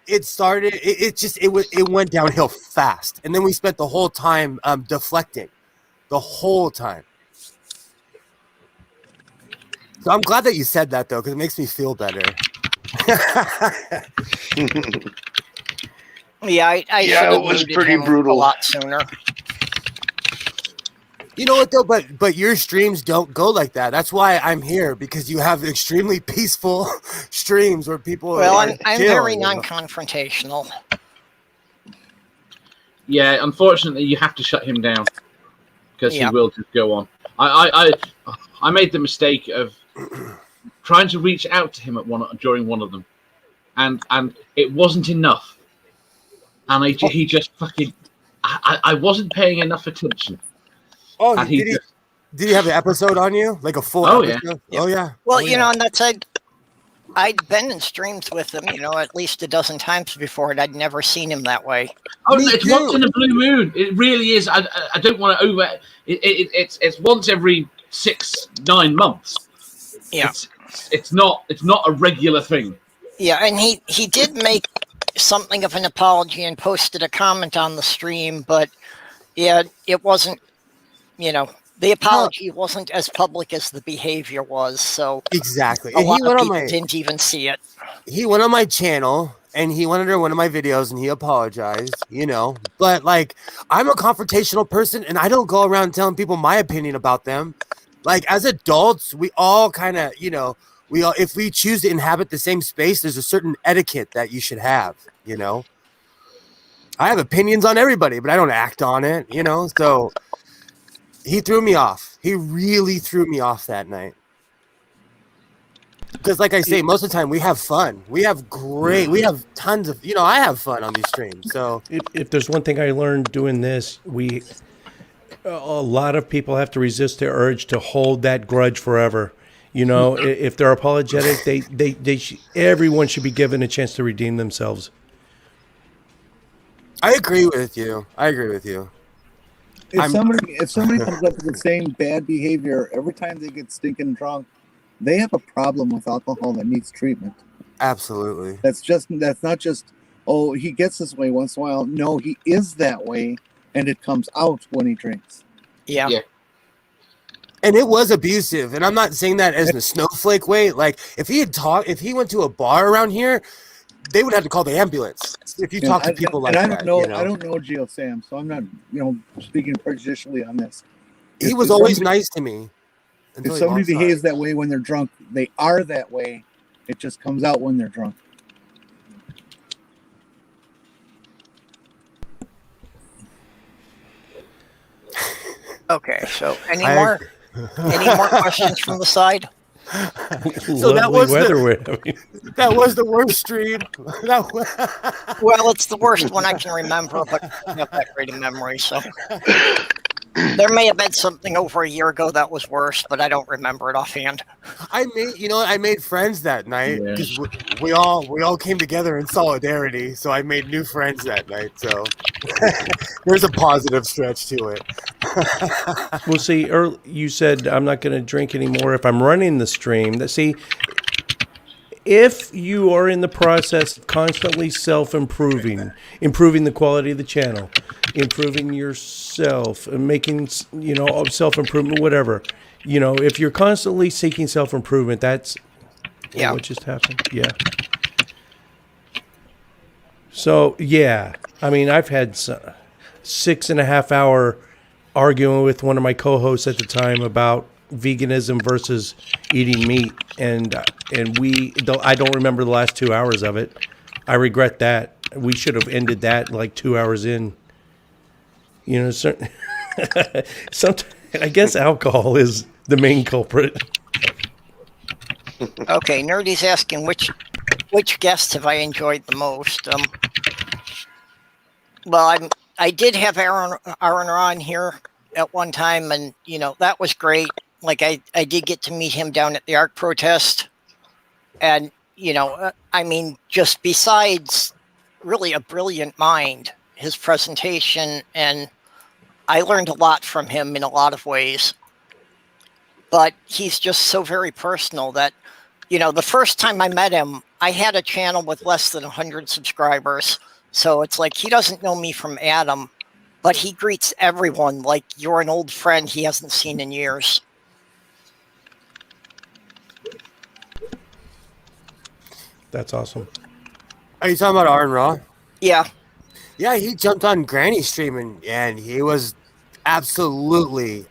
went downhill fast, and then we spent the whole time deflecting, the whole time. So I'm glad that you said that though, because it makes me feel better. Yeah, I it was pretty brutal. A lot sooner. You know what though, but your streams don't go like that. That's why I'm here, because you have extremely peaceful streams where people. Well, I'm very non-confrontational. Yeah, unfortunately, you have to shut him down because he will just go on. I made the mistake of trying to reach out to him during one of them, and it wasn't enough, and he just fucking. I wasn't paying enough attention. Oh, did he have an episode on you? Like a full episode? Yeah. Oh, yeah. Well, and that's I'd been in streams with him, at least a dozen times before, and I'd never seen him that way. Oh, it's once in a blue moon. It really is. I don't want to it's once every 6-9 months. Yeah. It's not a regular thing. Yeah, and he did make something of an apology and posted a comment on the stream, but yeah, it wasn't. The apology wasn't as public as the behavior was, so exactly. A lot of people didn't even see it. He went on my channel and he went under one of my videos and he apologized, But I'm a confrontational person, and I don't go around telling people my opinion about them. As adults, we all kind of, if we choose to inhabit the same space, there's a certain etiquette that you should have, I have opinions on everybody, but I don't act on it, you know? So he threw me off. He really threw me off that night. Because like I say, most of the time we have fun. We have tons of, I have fun on these streams. So if there's one thing I learned doing this, a lot of people have to resist the urge to hold that grudge forever. If they're apologetic, everyone should be given a chance to redeem themselves. I agree with you. If somebody comes up with the same bad behavior every time they get stinking drunk, they have a problem with alcohol that needs treatment. Absolutely. That's not just, oh, he gets this way once in a while. No, he is that way, and it comes out when he drinks. Yeah. And it was abusive, and I'm not saying that as a snowflake way. Like if he went to a bar around here, they would have to call the ambulance. If you talk to people like that, I don't know Geo Sam, so I'm not, speaking prejudicially on this. He was always nice to me. If somebody behaves that way when they're drunk, they are that way. It just comes out when they're drunk. Okay, so any more questions from the side? So that was that was the worst stream. Well, it's the worst one I can remember, but I have that great a memory, so there may have been something over a year ago that was worse, but I don't remember it offhand. I made friends that night because we all came together in solidarity. So I made new friends that night. So there's a positive stretch to it. Well, see, you said I'm not going to drink anymore if I'm running the stream. See, if you are in the process of constantly self-improving, improving the quality of the channel, improving yourself, and making, self-improvement, whatever, if you're constantly seeking self-improvement, that's what just happened. Yeah. So, I mean, I've had 6.5 hour arguing with one of my co-hosts at the time about veganism versus eating meat, and I don't remember the last 2 hours of it. I regret that. We should have ended that like 2 hours in. Sometimes I guess alcohol is the main culprit. Okay, Nerdy's asking which guests have I enjoyed the most. Well, I did have Aaron on here at one time, and that was great. Like I did get to meet him down at the ARC protest, and I mean, just besides really a brilliant mind, his presentation, and I learned a lot from him in a lot of ways. But he's just so very personal that, the first time I met him, I had a channel with less than 100 subscribers. So it's like he doesn't know me from Adam, but he greets everyone like you're an old friend he hasn't seen in years. That's awesome. Are you talking about Arn Raw? Yeah. Yeah, he jumped on Granny's stream and he was absolutely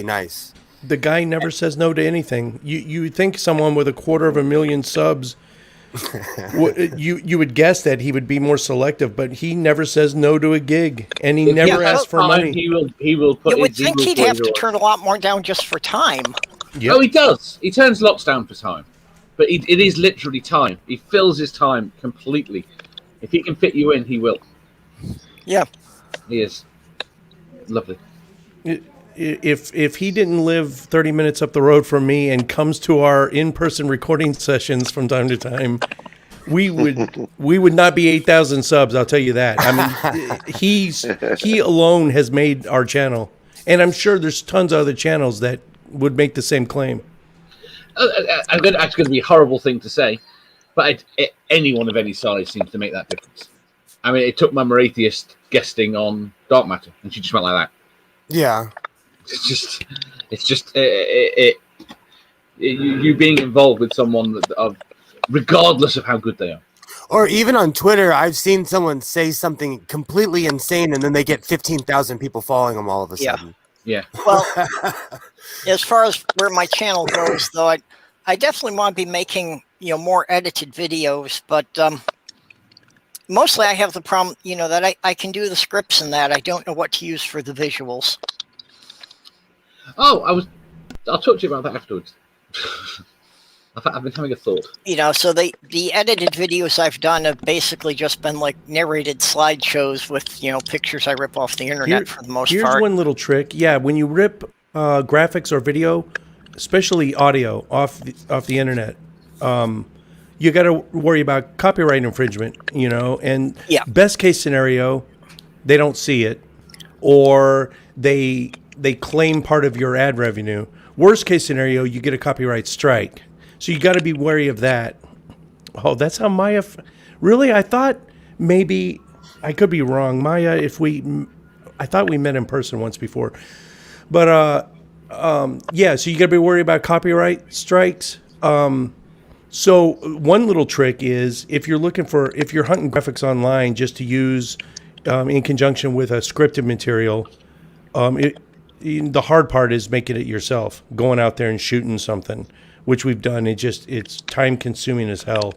nice. The guy never says no to anything. You think someone with 250,000 subs, you would guess that he would be more selective, but he never says no to a gig, and he never asks for money. He will put. You would think he'd have to turn a lot more down just for time. Yep. Oh, he does. He turns lots down for time, but it is literally time. He fills his time completely. If he can fit you in, he will. Yeah, he is lovely. If he didn't live 30 minutes up the road from me and comes to our in-person recording sessions from time to time, we would not be 8,000 subs. I'll tell you that. I mean, he alone has made our channel, and I'm sure there's tons of other channels that would make the same claim. That's going to be a horrible thing to say, but anyone of any size seems to make that difference. I mean, it took Mama Atheist guesting on Dark Matter, and she just went like that. Yeah. It's just you being involved with someone regardless of how good they are. Or even on Twitter, I've seen someone say something completely insane, and then they get 15,000 people following them all of a sudden. Yeah. Well, as far as where my channel goes, though, I definitely want to be making more edited videos, but mostly I have the problem, that I can do the scripts and that I don't know what to use for the visuals. Oh, I'll talk to you about that afterwards. I've been having a thought. So the edited videos I've done have basically just been like narrated slideshows with, pictures I rip off the internet for the most part. Here's one little trick. Yeah, when you rip graphics or video, especially audio off the internet, you got to worry about copyright infringement, and best case scenario, they don't see it, or they claim part of your ad revenue. Worst case scenario, you get a copyright strike. So you got to be wary of that. Oh, that's how Maya. Really, I thought maybe I could be wrong, Maya. I thought we met in person once before, but yeah. So you got to be worried about copyright strikes. So one little trick is if you're hunting graphics online just to use in conjunction with a scripted material, the hard part is making it yourself, going out there and shooting something, which we've done. It's time consuming as hell.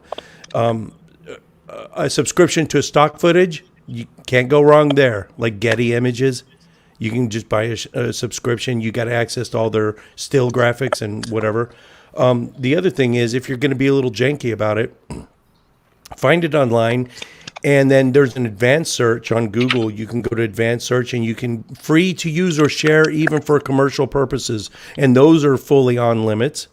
A subscription to stock footage, you can't go wrong there. Like Getty Images, you can just buy a subscription. You got access to all their still graphics and whatever. The other thing is, if you're going to be a little janky about it, find it online. And then there's an advanced search on Google. You can go to advanced search and you can free to use or share even for commercial purposes. And those are fully on limits.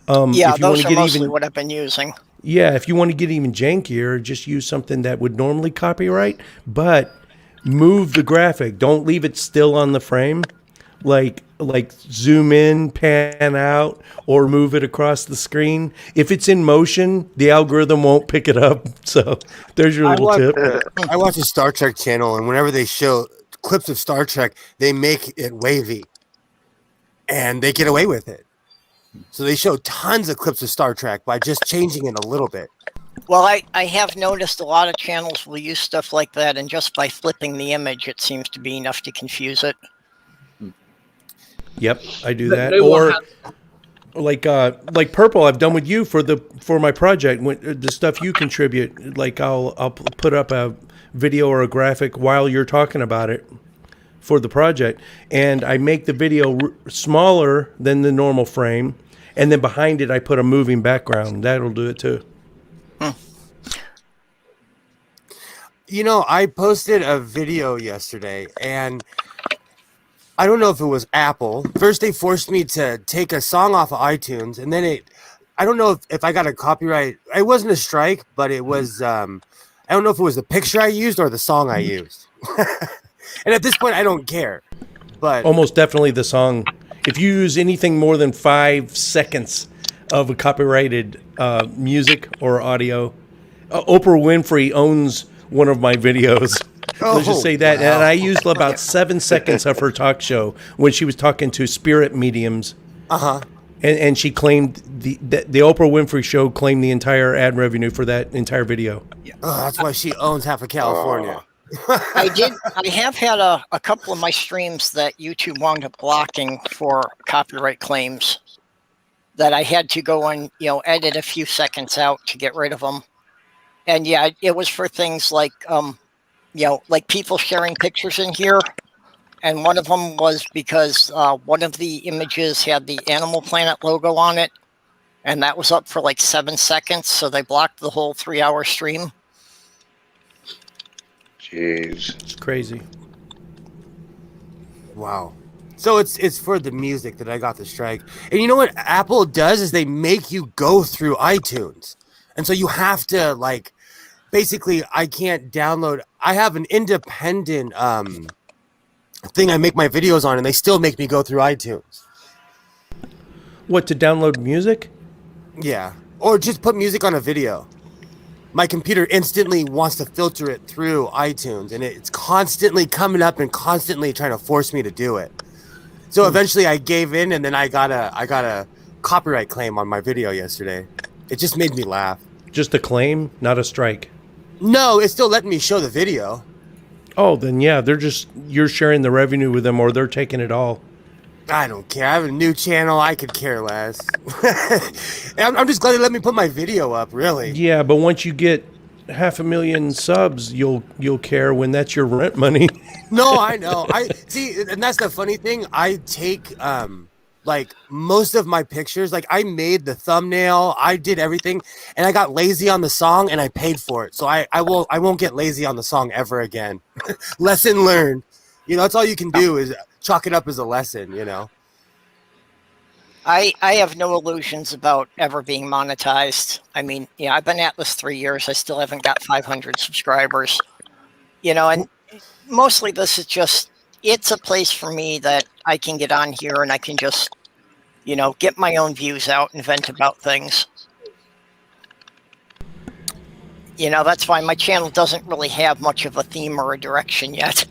Yeah, those are mostly what I've been using. Yeah, if you want to get even jankier, just use something that would normally copyright, but move the graphic. Don't leave it still on the frame. Like zoom in, pan out, or move it across the screen. If it's in motion, the algorithm won't pick it up. So there's your little tip. I watch a Star Trek channel, and whenever they show clips of Star Trek, they make it wavy, and they get away with it. So they show tons of clips of Star Trek by just changing it a little bit. Well, I have noticed a lot of channels will use stuff like that, and just by flipping the image, it seems to be enough to confuse it. Yep, I do that. Or like Purple, I've done with you for my project. The stuff you contribute, like I'll put up a video or a graphic while you're talking about it for the project, and I make the video smaller than the normal frame, and then behind it I put a moving background. That'll do it too. I posted a video yesterday, and I don't know if it was Apple. First, they forced me to take a song off of iTunes, and then I don't know if I got a copyright. It wasn't a strike, but it was, I don't know if it was the picture I used or the song I used. And at this point, I don't care. But almost definitely the song. If you use anything more than 5 seconds of a copyrighted music or audio, Oprah Winfrey owns one of my videos. Let's just say that. Wow. And I used about 7 seconds of her talk show when she was talking to spirit mediums. Uh-huh. And she claimed the Oprah Winfrey show claimed the entire ad revenue for that entire video. Oh, that's why she owns half of California. I have had a couple of my streams that YouTube wound up blocking for copyright claims that I had to go and, edit a few seconds out to get rid of them. And yeah, it was for things like, like people sharing pictures in here. And one of them was because one of the images had the Animal Planet logo on it. And that was up for like 7 seconds. So they blocked the whole 3-hour stream. Jeez. It's crazy. Wow. So it's for the music that I got the strike. And you know what Apple does is they make you go through iTunes. And so you have to basically I can't download. I have an independent thing I make my videos on, and they still make me go through iTunes. What, to download music? Yeah. Or just put music on a video. My computer instantly wants to filter it through iTunes, and it's constantly coming up and constantly trying to force me to do it. So eventually I gave in, and then I got a copyright claim on my video yesterday. It just made me laugh. Just a claim, not a strike? No, it's still letting me show the video. Oh, then yeah, you're sharing the revenue with them, or they're taking it all. I don't care. I have a new channel. I could care less. I'm just glad they let me put my video up, really. Yeah, but once you get 500,000 subs, you'll care when that's your rent money. No, I know. I see, and that's the funny thing. I take like most of my pictures, like I made the thumbnail, I did everything, and I got lazy on the song and I paid for it. So I won't get lazy on the song ever again. Lesson learned. You know, that's all you can do is chalk it up as a lesson, you know. I have no illusions about ever being monetized. I mean, yeah, I've been at this 3 years. I still haven't got 500 subscribers. You know, and mostly this is just, it's a place for me that I can get on here and I can just, you know, get my own views out and vent about things. You know, that's why my channel doesn't really have much of a theme or a direction yet.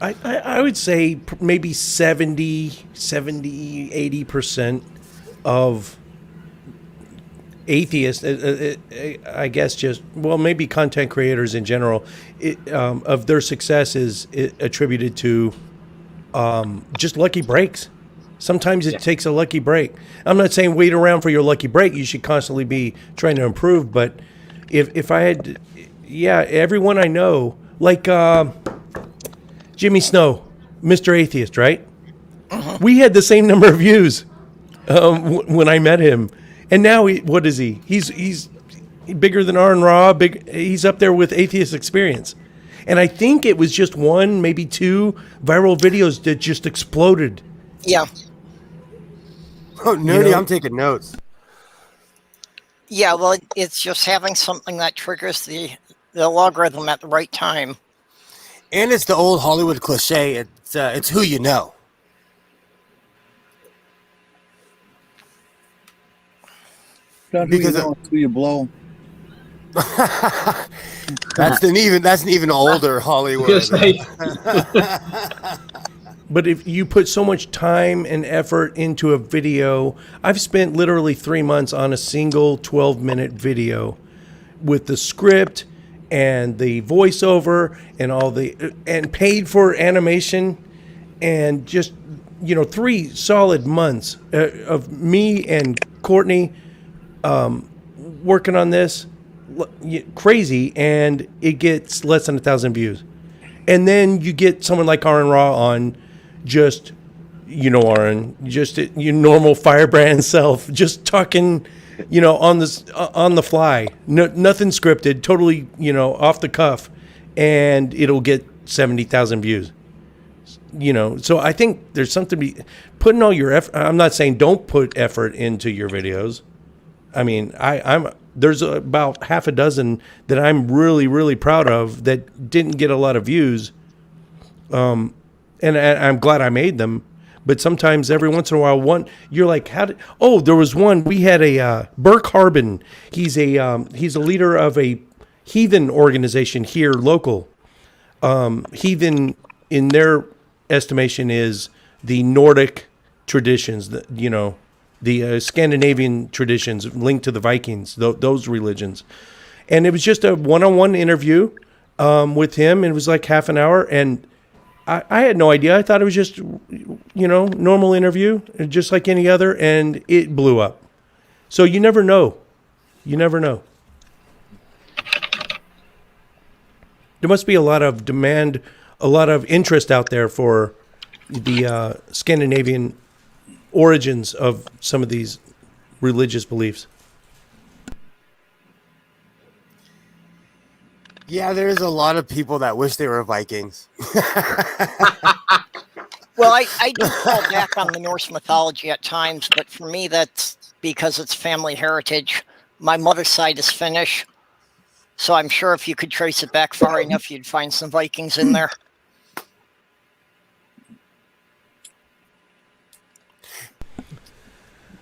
I would say maybe 80% of atheists, I guess just, well, maybe content creators in general, of their success is attributed to just lucky breaks. Sometimes it takes a lucky break. I'm not saying wait around for your lucky break. You should constantly be trying to improve. But if I had, everyone I know, like Jimmy Snow, Mr. Atheist, right? We had the same number of views when I met him, and now what is he? He's bigger than Aaron Ra. He's up there with Atheist Experience, and I think it was just one, maybe two viral videos that just exploded. Yeah. Oh, nerdy! You know? I'm taking notes. Yeah, well, it's just having something that triggers the logarithm at the right time. And it's the old Hollywood cliche. It's who you know. Because it's who you blow. That's an even older Hollywood. But if you put so much time and effort into a video, I've spent literally 3 months on a single 12-minute video with the script and the voiceover and and paid for animation, and just, you know, 3 solid months of me and Courtney working on this, crazy, and it gets less than 1,000 views. And then you get someone like Aaron Ra on, just, you know, Aaron, just your normal firebrand self, just talking, you know, on the fly, nothing scripted, totally, you know, off the cuff, and it'll get 70,000 views. You know, so I think there's something to be putting all your effort. I'm not saying don't put effort into your videos. I mean, there's about half a dozen that I'm really, really proud of that didn't get a lot of views. And I'm glad I made them. But sometimes every once in a while, you're like, there was one, we had a Burke Harbin. He's a leader of a heathen organization here local. Heathen, in their estimation, is the Nordic traditions, the Scandinavian traditions linked to the Vikings, those religions. And it was just a one-on-one interview with him. And it was like half an hour. And I had no idea. I thought it was just, you know, normal interview, just like any other. And it blew up. So you never know. You never know. There must be a lot of demand, a lot of interest out there for the Scandinavian origins of some of these religious beliefs. Yeah, there's a lot of people that wish they were Vikings. Well, I do fall back on the Norse mythology at times, but for me, that's because it's family heritage. My mother's side is Finnish, so I'm sure if you could trace it back far enough, you'd find some Vikings in there.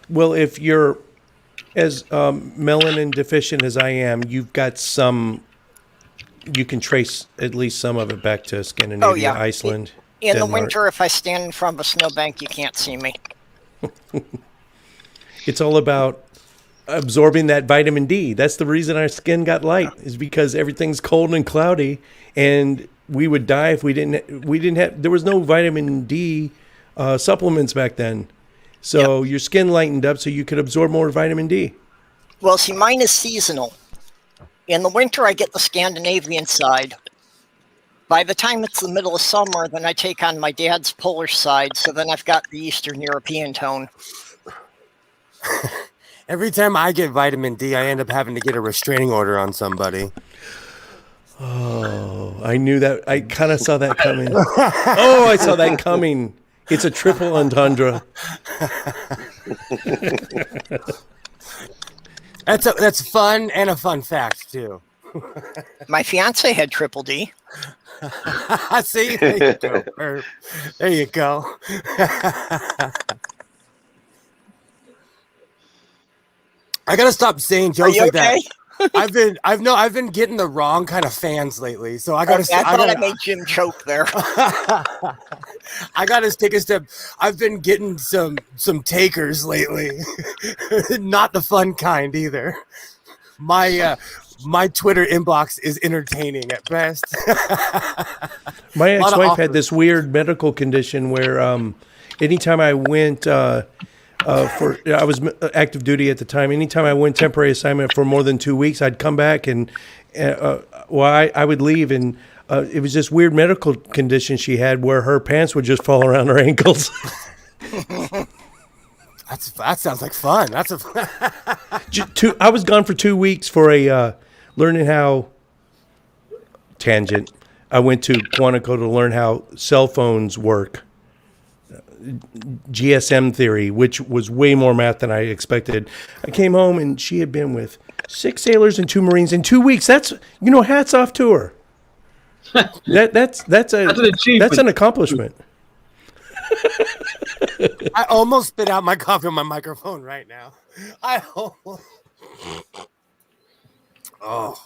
Well, if you're as melanin deficient as I am, you've got some. You can trace at least some of it back to Scandinavia, Iceland. In Denmark. the winter, if I stand in front of a snowbank, you can't see me. It's all about absorbing that vitamin D. That's the reason our skin got light, is because everything's cold and cloudy, and we would die if we didn't have. There was no vitamin D supplements back then, so your skin lightened up so you could absorb more vitamin D. Well, see, mine is seasonal. In the winter, I get the Scandinavian side. By the time it's the middle of summer, then I take on my dad's Polish side, so then I've got the Eastern European tone. Every time I get vitamin D, I end up having to get a restraining order on somebody. Oh, I knew that. I kind of saw that coming. Oh, I saw that coming. It's a triple entendre. That's fun and a fun fact too. My fiance had triple D. See, there you go. There you go. I gotta stop saying jokes like that. I've been getting the wrong kind of fans lately, so I gotta. I made Jim choke there. I gotta take a step. I've been getting some takers lately, not the fun kind either. My Twitter inbox is entertaining at best. My ex-wife had this weird medical condition where anytime I went I was active duty at the time. Anytime I went temporary assignment for more than 2 weeks, I'd come back and I would leave, and it was this weird medical condition she had where her pants would just fall around her ankles. That sounds like fun. I was gone for 2 weeks for a learning how tangent. I went to Quantico to learn how cell phones work. GSM theory, which was way more math than I expected. I came home and she had been with 6 sailors and 2 Marines in 2 weeks. That's hats off to her. That's an accomplishment. I almost spit out my coffee on my microphone right now. Oh.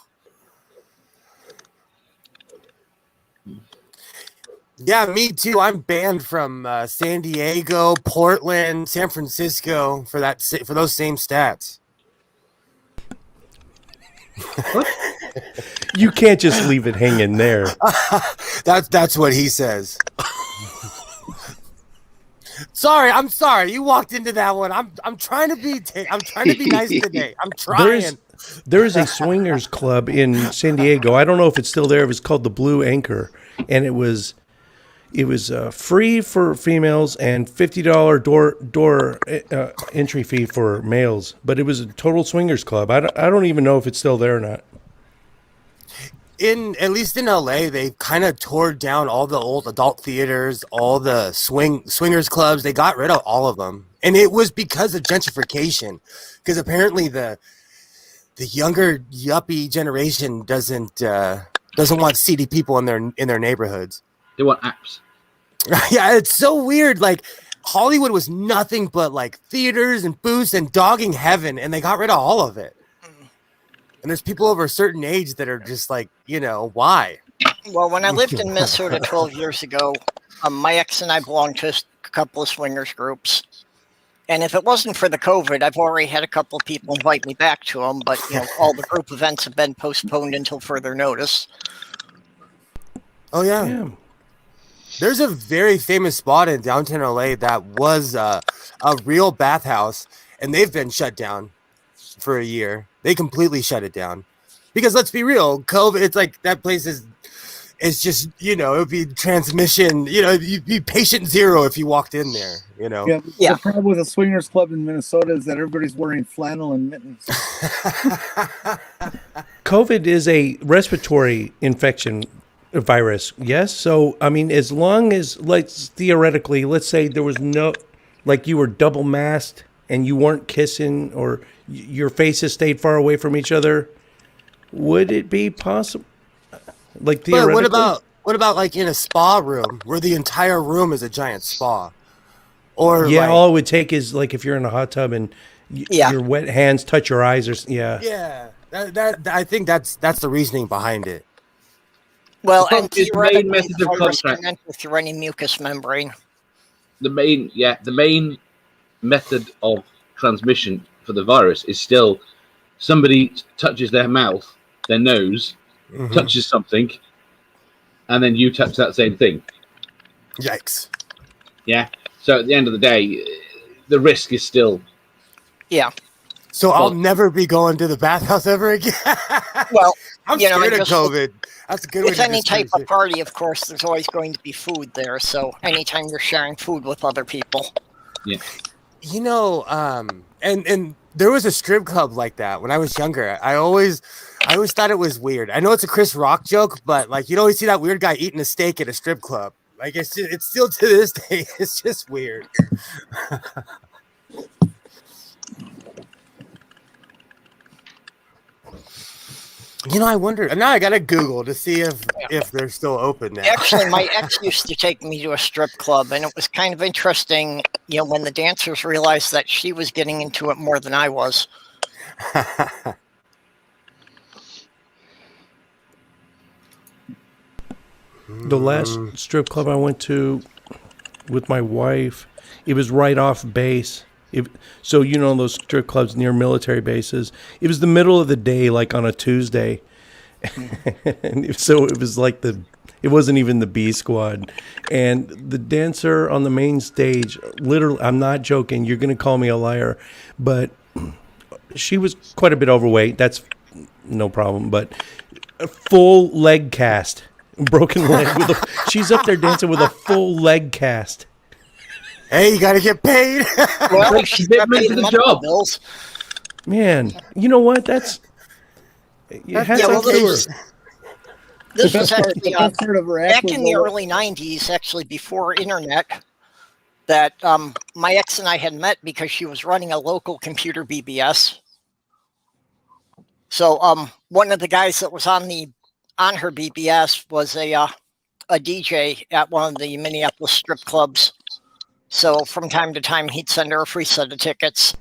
Yeah, me too. I'm banned from San Diego, Portland, San Francisco for those same stats. You can't just leave it hanging there. That's what he says. I'm sorry. You walked into that one. I'm trying to be nice today. I'm trying. There is a swingers club in San Diego. I don't know if it's still there. It was called the Blue Anchor, and it was free for females and $50 door entry fee for males. But it was a total swingers club. I don't even know if it's still there or not. At least in LA, they kind of tore down all the old adult theaters, all the swingers clubs. They got rid of all of them, and it was because of gentrification. Because apparently the younger yuppie generation doesn't want seedy people in their neighborhoods. They want apps. Yeah, it's so weird. Like Hollywood was nothing but like theaters and booths and dogging heaven, and they got rid of all of it. And there's people over a certain age that are just like, why? Well, when I lived in Minnesota 12 years ago, my ex and I belonged to a couple of swingers groups. And if it wasn't for the COVID, I've already had a couple of people invite me back to them. But, all the group events have been postponed until further notice. Oh, yeah. There's a very famous spot in downtown LA that was a real bathhouse, and they've been shut down for a year. They completely shut it down because let's be real, COVID. It's like that place is just it would be transmission. You'd be patient zero if you walked in there. Yeah. The problem with a swingers club in Minnesota is that everybody's wearing flannel and mittens. COVID is a respiratory infection virus. Yes. So I mean, as long as let's say there was no, like you were double masked and you weren't kissing or your faces stayed far away from each other, would it be possible? Like theoretically? But what about like in a spa room where the entire room is a giant spa? Or all it would take is like if you're in a hot tub and your wet hands touch your eyes, or that I think that's the reasoning behind it. Well, and the main method of contact through any mucous membrane. The main method of transmission for the virus is still somebody touches their mouth, their nose, touches something, and then you touch that same thing. Yikes. Yeah. So at the end of the day, the risk is still. Yeah. So I'll never be going to the bathhouse ever again. Well, I'm scared of COVID. That's a good way with to any type describe of party, of course, there's always going to be food there. So anytime you're sharing food with other people. Yeah. You know, and there was a strip club like that when I was younger. I always thought it was weird. I know it's a Chris Rock joke, but like you'd always see that weird guy eating a steak at a strip club. Like it's still to this day, it's just weird. You know, I wonder. Now I gotta Google to see if they're still open now. Actually, my ex used to take me to a strip club, and it was kind of interesting, you know, when the dancers realized that she was getting into it more than I was. The last strip club I went to with my wife, it was right off base. So you know those strip clubs near military bases. It was the middle of the day, like on a Tuesday. And so it was like it wasn't even the B squad. And the dancer on the main stage, literally, I'm not joking, you're going to call me a liar, but she was quite a bit overweight. That's no problem. But a full leg cast, broken leg. She's up there dancing with a full leg cast. Hey, you gotta get paid. Well, she's got paid the job. Bills. Man, you know what? This was actually back in the early 90s, actually before internet, that my ex and I had met because she was running a local computer BBS. So one of the guys that was on her BBS was a DJ at one of the Minneapolis strip clubs. So from time to time, he'd send her a free set of tickets.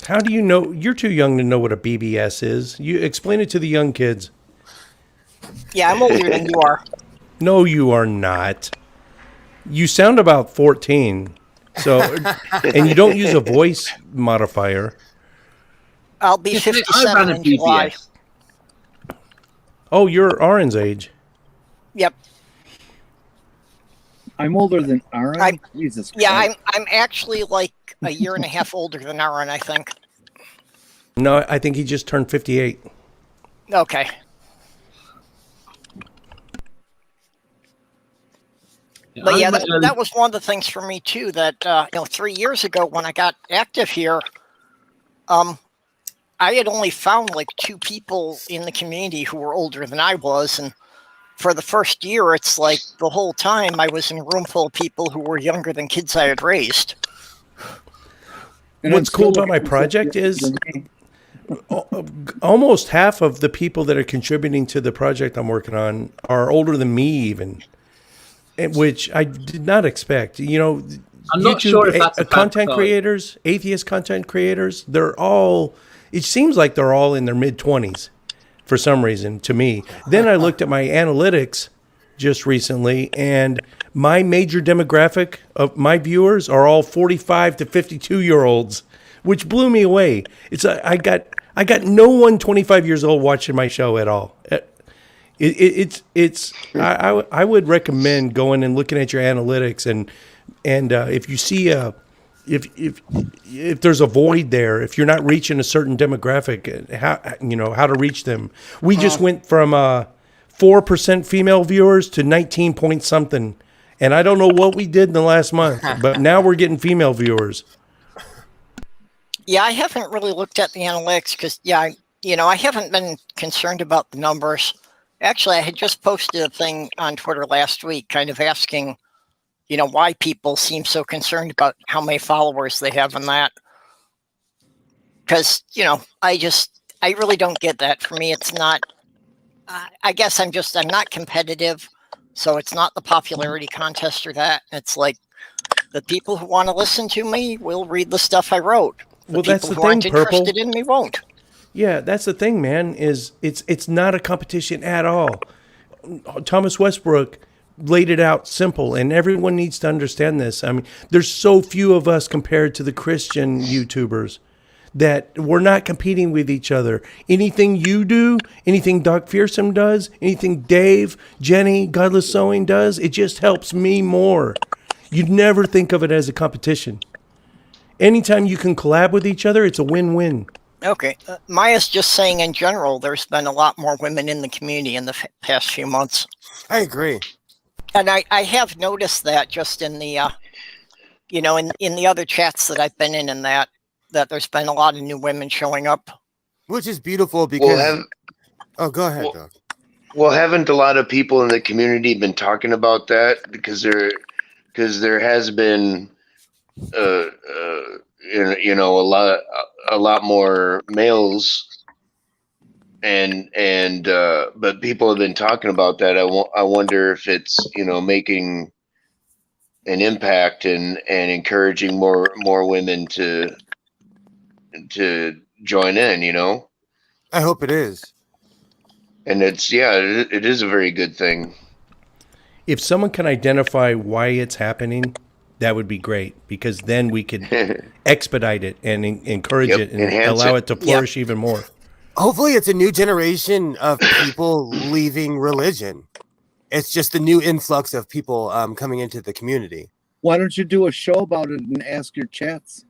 How do you know? You're too young to know what a BBS is. You explain it to the young kids. Yeah, I'm older than you are. No, you are not. You sound about 14. So, and you don't use a voice modifier. I'll be 57 in July. Oh, you're Aaron's age. Yep. I'm older than Aaron. Jesus Christ. Yeah, I'm actually like a year and a half older than Aaron, I think. No, I think he just turned 58. Okay. But yeah, that was one of the things for me too. That 3 years ago when I got active here, I had only found like 2 people in the community who were older than I was, and for the first year, it's like the whole time I was in a room full of people who were younger than kids I had raised. And what's cool about my project is almost half of the people that are contributing to the project I'm working on are older than me even, which I did not expect. You know, I'm not sure if that's content creators, atheist content creators, it seems like they're all in their mid-20s. For some reason, to me. Then I looked at my analytics just recently, and my major demographic of my viewers are all 45 to 52-year-olds, which blew me away. I got no one 25 years old watching my show at all. I would recommend going and looking at your analytics, and if you see if there's a void there, if you're not reaching a certain demographic, how to reach them. We just went from 4% female viewers to 19 point something, and I don't know what we did in the last month, but now we're getting female viewers. Yeah, I haven't really looked at the analytics because I haven't been concerned about the numbers. Actually, I had just posted a thing on Twitter last week, kind of asking, why people seem so concerned about how many followers they have on that. Because, I really don't get that. For me, it's not, I guess I'm not competitive. So it's not the popularity contest or that. It's like the people who want to listen to me will read the stuff I wrote. Well, that's the thing, aren't interested in me won't. Yeah, that's the thing, man, is it's not a competition at all. Thomas Westbrook laid it out simple, and everyone needs to understand this. I mean, there's so few of us compared to the Christian YouTubers that we're not competing with each other. Anything you do, anything Doc Fearsome does, anything Dave, Jenny, Godless Sewing does, it just helps me more. You'd never think of it as a competition. Anytime you can collab with each other, it's a win-win. Okay. Maya's just saying in general, there's been a lot more women in the community in the past few months. I agree. And I have noticed that just in the, in the other chats that I've been in and that there's been a lot of new women showing up. Which is beautiful because... go ahead, Doug. Well, haven't a lot of people in the community been talking about that? Because there has been, a lot more males, but people have been talking about that. I wonder if it's making an impact and encouraging more women to join in. I hope it is. And it is a very good thing. If someone can identify why it's happening, that would be great, because then we could expedite it and encourage it and allow it to flourish even more. Hopefully it's a new generation of people leaving religion. It's just a new influx of people coming into the community. Why don't you do a show about it and ask your chats?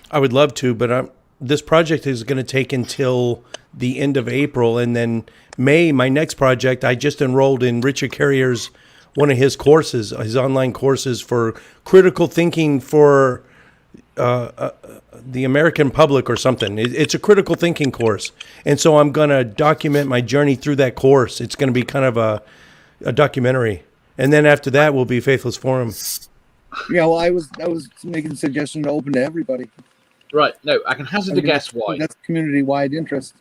I would love to, but this project is going to take until the end of April, and then May, my next project, I just enrolled in Richard Carrier's, one of his courses, his online courses for critical thinking for the American public or something. It's a critical thinking course. And so I'm going to document my journey through that course. It's going to be kind of a documentary. And then after that will be Faithless Forum. Yeah, well, I was making a suggestion to open to everybody. Right. No, I can hazard a guess why. That's community-wide interest.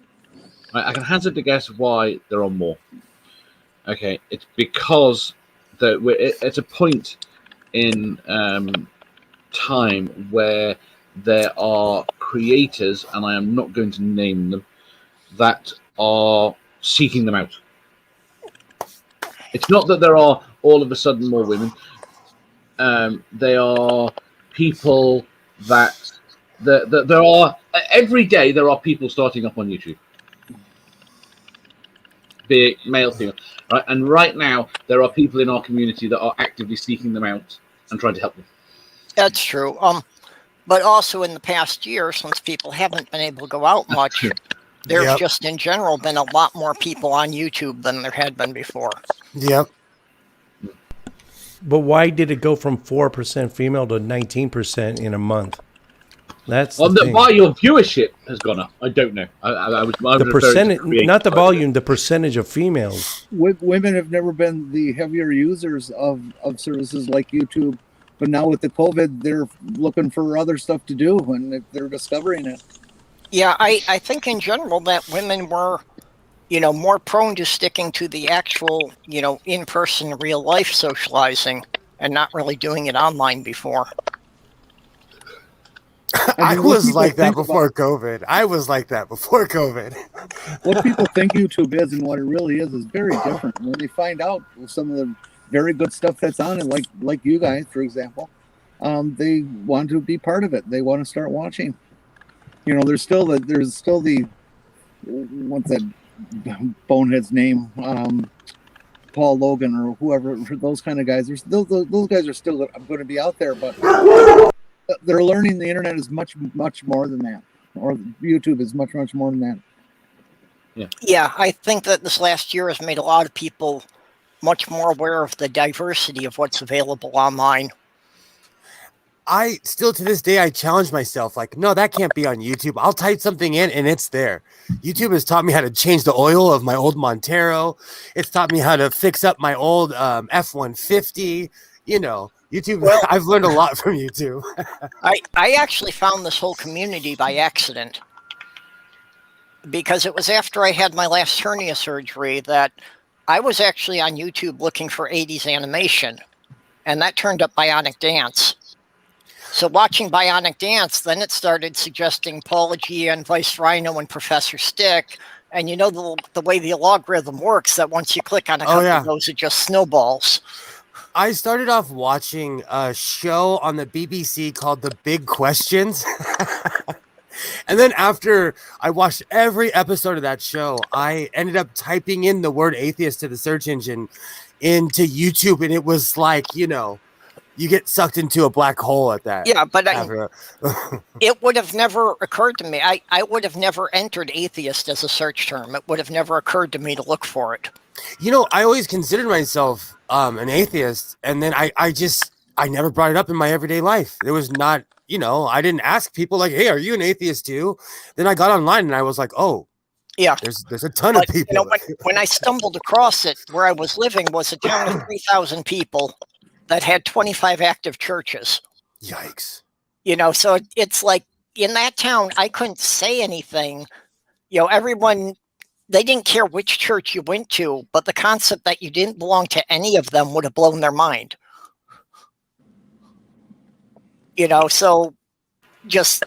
Right, I can hazard a guess why there are more. Okay, it's because it's a point in time where there are creators, and I am not going to name them, that are seeking them out. It's not that there are all of a sudden more women. They are people that there are every day there are people starting up on YouTube, be it male, female, right? And right now there are people in our community that are actively seeking them out and trying to help them. That's true. But also in the past year, since people haven't been able to go out much, there's just in general been a lot more people on YouTube than there had been before. Yep. But why did it go from 4% female to 19% in a month? That's why your viewership has gone up. I don't know. I was the percentage, not the volume, the percentage of females. Women have never been the heavier users of services like YouTube, but now with the COVID, they're looking for other stuff to do, and they're discovering it. Yeah, I think in general that women were, more prone to sticking to the actual, in-person, real-life socializing and not really doing it online before. I was like that before COVID. What people think YouTube is and what it really is very different. When they find out some of the very good stuff that's on it, like you guys, for example, they want to be part of it. They want to start watching. There's still the what's that bonehead's name? Paul Logan or whoever, those kind of guys. Those guys are still going to be out there, but they're learning the internet is much, much more than that, or YouTube is much, much more than that. Yeah, I think that this last year has made a lot of people much more aware of the diversity of what's available online. I still, to this day, I challenge myself, no, that can't be on YouTube. I'll type something in and it's there. YouTube has taught me how to change the oil of my old Montero. It's taught me how to fix up my old F-150. YouTube, well, I've learned a lot from YouTube. I actually found this whole community by accident, because it was after I had my last hernia surgery that I was actually on YouTube looking for 80s animation, and that turned up Bionic Dance. So watching Bionic Dance, then it started suggesting Paula G and Vice Rhino and Professor Stick, and the way the logarithm works, that once you click on a couple of those, it just snowballs. I started off watching a show on the BBC called The Big Questions. And then after I watched every episode of that show, I ended up typing in the word atheist to the search engine into YouTube. And it was you get sucked into a black hole at that. Yeah, but it would have never occurred to me. I would have never entered atheist as a search term. It would have never occurred to me to look for it. You know, I always considered myself an atheist, and then I never brought it up in my everyday life. It was not, you know, I didn't ask people like, hey, are you an atheist too? Then I got online and I was like, oh, yeah, there's a ton of people. You know, when I stumbled across it, where I was living was a town of 3,000 people that had 25 active churches. Yikes. You know, so it's like in that town, I couldn't say anything. You know, everyone, they didn't care which church you went to, but the concept that you didn't belong to any of them would have blown their mind. You know, so just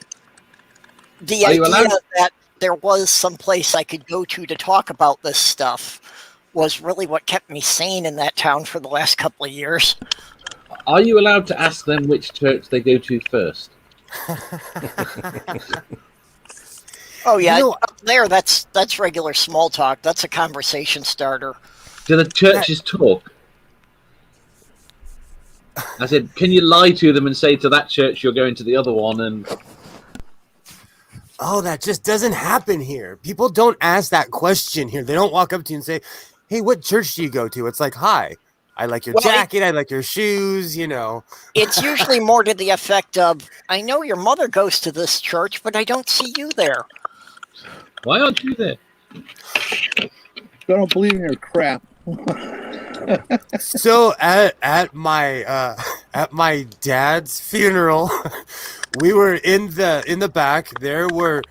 the idea that there was some place I could go to talk about this stuff was really what kept me sane in that town for the last couple of years. Are you allowed to ask them which church they go to first? Oh yeah, you know, up there that's regular small talk. That's a conversation starter. Do the churches talk? I said, can you lie to them and say to that church you're going to the other one? And oh, that just doesn't happen here. People don't ask that question here. They don't walk up to you and say, hey, what church do you go to? It's like, hi, I like your jacket. I like your shoes, you know. It's usually more to the effect of, I know your mother goes to this church, but I don't see you there. Why aren't you there? I don't believe in your crap. So at my dad's funeral, we were in the back. There were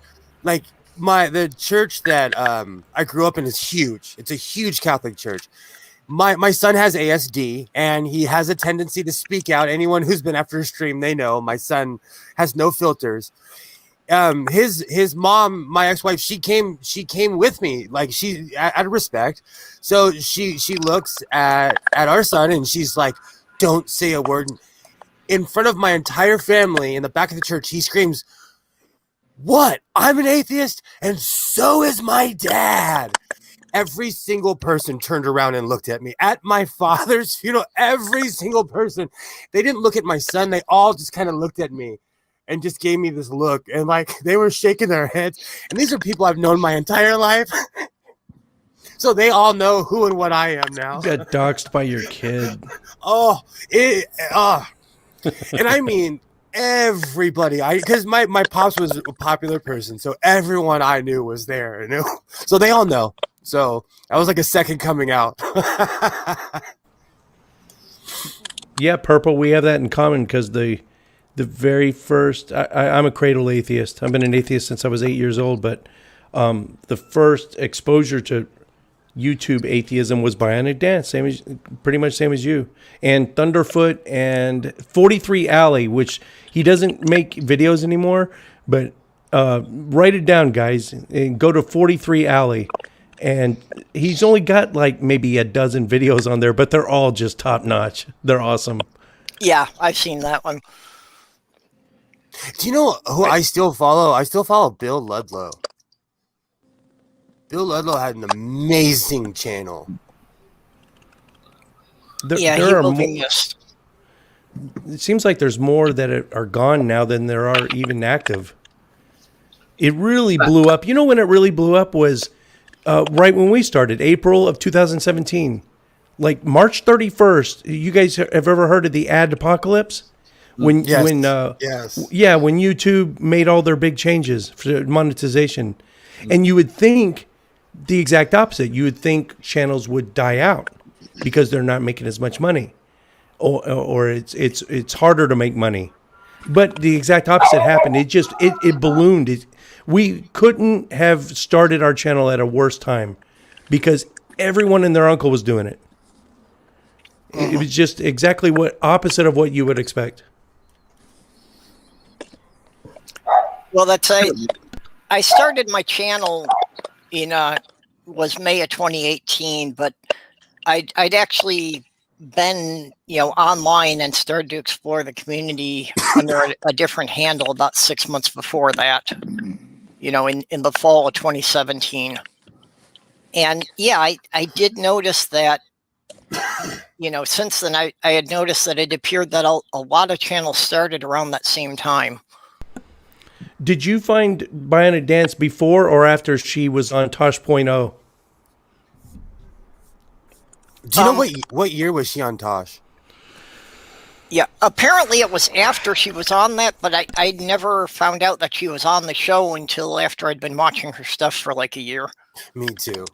like the church that I grew up in is huge. It's a huge Catholic church. My son has ASD and he has a tendency to speak out. Anyone who's been after a stream, they know my son has no filters. His mom, my ex-wife, she came with me, like she out of respect. So she looks at our son and she's like, don't say a word. In front of my entire family in the back of the church, he screams, what? I'm an atheist and so is my dad. Every single person turned around and looked at me at my father's funeral. Every single person. They didn't look at my son. They all just kind of looked at me and just gave me this look, and like they were shaking their heads. And these are people I've known my entire life. So they all know who and what I am now. You got doxxed by your kid. And I mean everybody. Because my pops was a popular person, so everyone I knew was there. You know? So they all know. So I was like a second coming out. Yeah, Purple, we have that in common because the very first, I'm a cradle atheist. I've been an atheist since I was 8 years old, but the first exposure to YouTube atheism was Bionic Dance, pretty much same as you, and Thunderfoot and 43 Alley, which he doesn't make videos anymore, but write it down, guys, and go to 43 Alley. And he's only got like maybe a dozen videos on there, but they're all just top notch. They're awesome. Yeah, I've seen that one. Do you know who I still follow? I still follow Bill Ludlow. Bill Ludlow had an amazing channel. He will be missed. It seems like there's more that are gone now than there are even active. It really blew up. You know when it really blew up was right when we started, April of 2017. Like March 31st, you guys have ever heard of the ad apocalypse? When YouTube made all their big changes for monetization. And you would think the exact opposite. You would think channels would die out because they're not making as much money. Or it's harder to make money. But the exact opposite happened. It ballooned. We couldn't have started our channel at a worse time because everyone and their uncle was doing it. It was just exactly opposite of what you would expect. Well, I started my channel was May of 2018, but I'd actually been online and started to explore the community under a different handle about 6 months before that. In the fall of 2017. And yeah, I did notice that, since then I had noticed that it appeared that a lot of channels started around that same time. Did you find Bionic Dance before or after she was on Tosh.0? Do you know what year was she on Tosh? Yeah, apparently it was after she was on that, but I never found out that she was on the show until after I'd been watching her stuff for like a year. Me too.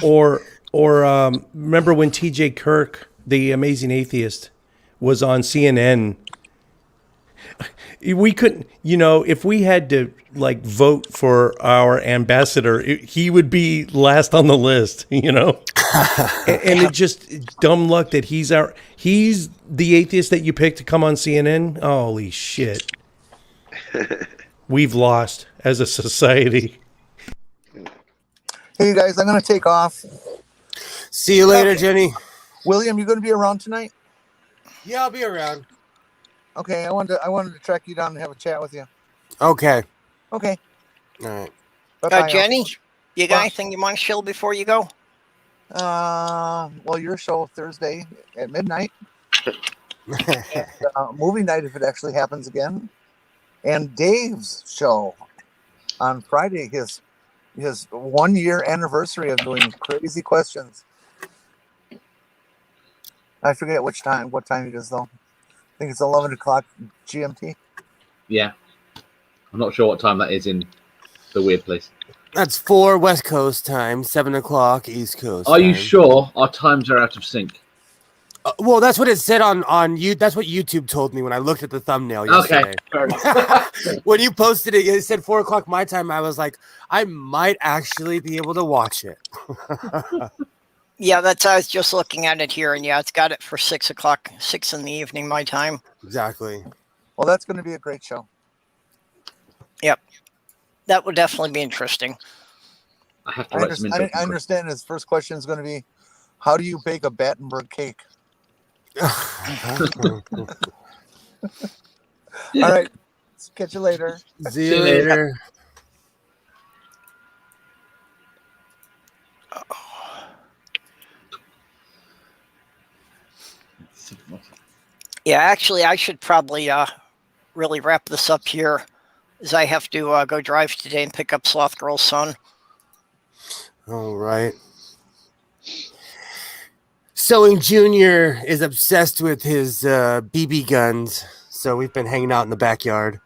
or remember when T.J. Kirk, the Amazing Atheist, was on CNN? We couldn't, if we had to vote for our ambassador, he would be last on the list, and it just dumb luck that he's the atheist that you picked to come on CNN. Holy shit. We've lost as a society. Hey guys, I'm going to take off. See you later, Jenny. William, you going to be around tonight? Yeah, I'll be around. Okay, I wanted to track you down and have a chat with you. Okay. Okay. All right. Bye-bye. Jenny, you got anything you want to chill before you go? Well, your show Thursday at midnight. And, movie night if it actually happens again. And Dave's show on Friday, his 1 year anniversary of doing Crazy Questions. I forget what time it is though. I think it's 11 o'clock GMT. Yeah. I'm not sure what time that is in the weird place. That's 4 West Coast time, 7 o'clock East Coast Are time. you sure our times are out of sync? Well, that's what it said on you. That's what YouTube told me when I looked at the thumbnail yesterday. Okay. When you posted it, it said 4 o'clock my time. I was like, I might actually be able to watch it. Yeah, I was just looking at it here, and yeah, it's got it for 6 o'clock, 6 in the evening, my time. Exactly. Well, that's going to be a great show. Yep. That would definitely be interesting. I understand his first question is going to be, how do you bake a Battenberg cake? All right. Catch you later. See you later. Yeah, actually, I should probably really wrap this up here, as I have to go drive today and pick up Sloth Girl's son. All right. Sewing Junior is obsessed with his BB guns, so we've been hanging out in the backyard.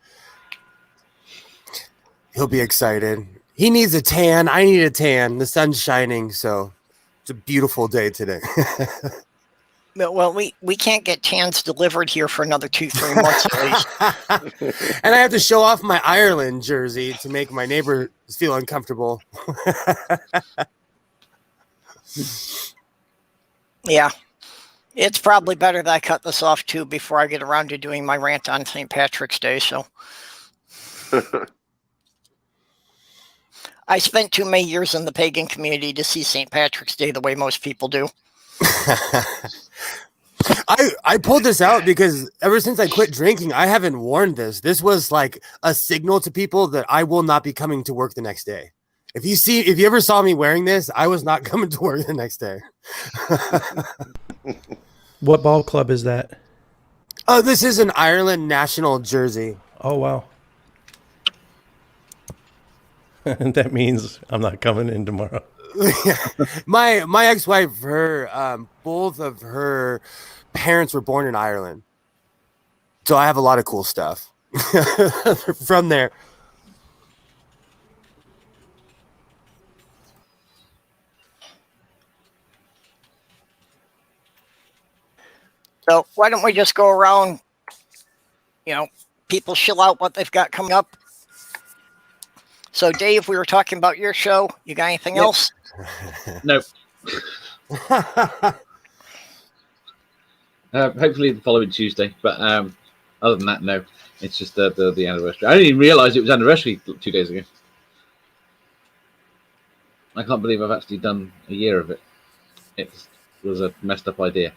He'll be excited. He needs a tan. I need a tan. The sun's shining, so it's a beautiful day today. Well, we can't get tans delivered here for another 2-3 months at least. And I have to show off my Ireland jersey to make my neighbors feel uncomfortable. Yeah. It's probably better that I cut this off too before I get around to doing my rant on St. Patrick's Day, so. I spent too many years in the pagan community to see St. Patrick's Day the way most people do. I pulled this out because ever since I quit drinking, I haven't worn this. This was like a signal to people that I will not be coming to work the next day. If you ever saw me wearing this, I was not coming to work the next day. What ball club is that? Oh, this is an Ireland national jersey. Oh, wow. That means I'm not coming in tomorrow. My ex-wife, both of her parents were born in Ireland, so I have a lot of cool stuff from there. So why don't we just go around, people shill out what they've got coming up. So, Dave, we were talking about your show. You got anything else? No. Hopefully the following Tuesday. But other than that, no. It's just the anniversary. I didn't even realise it was anniversary 2 days ago. I can't believe I've actually done a year of it. It was a messed up idea.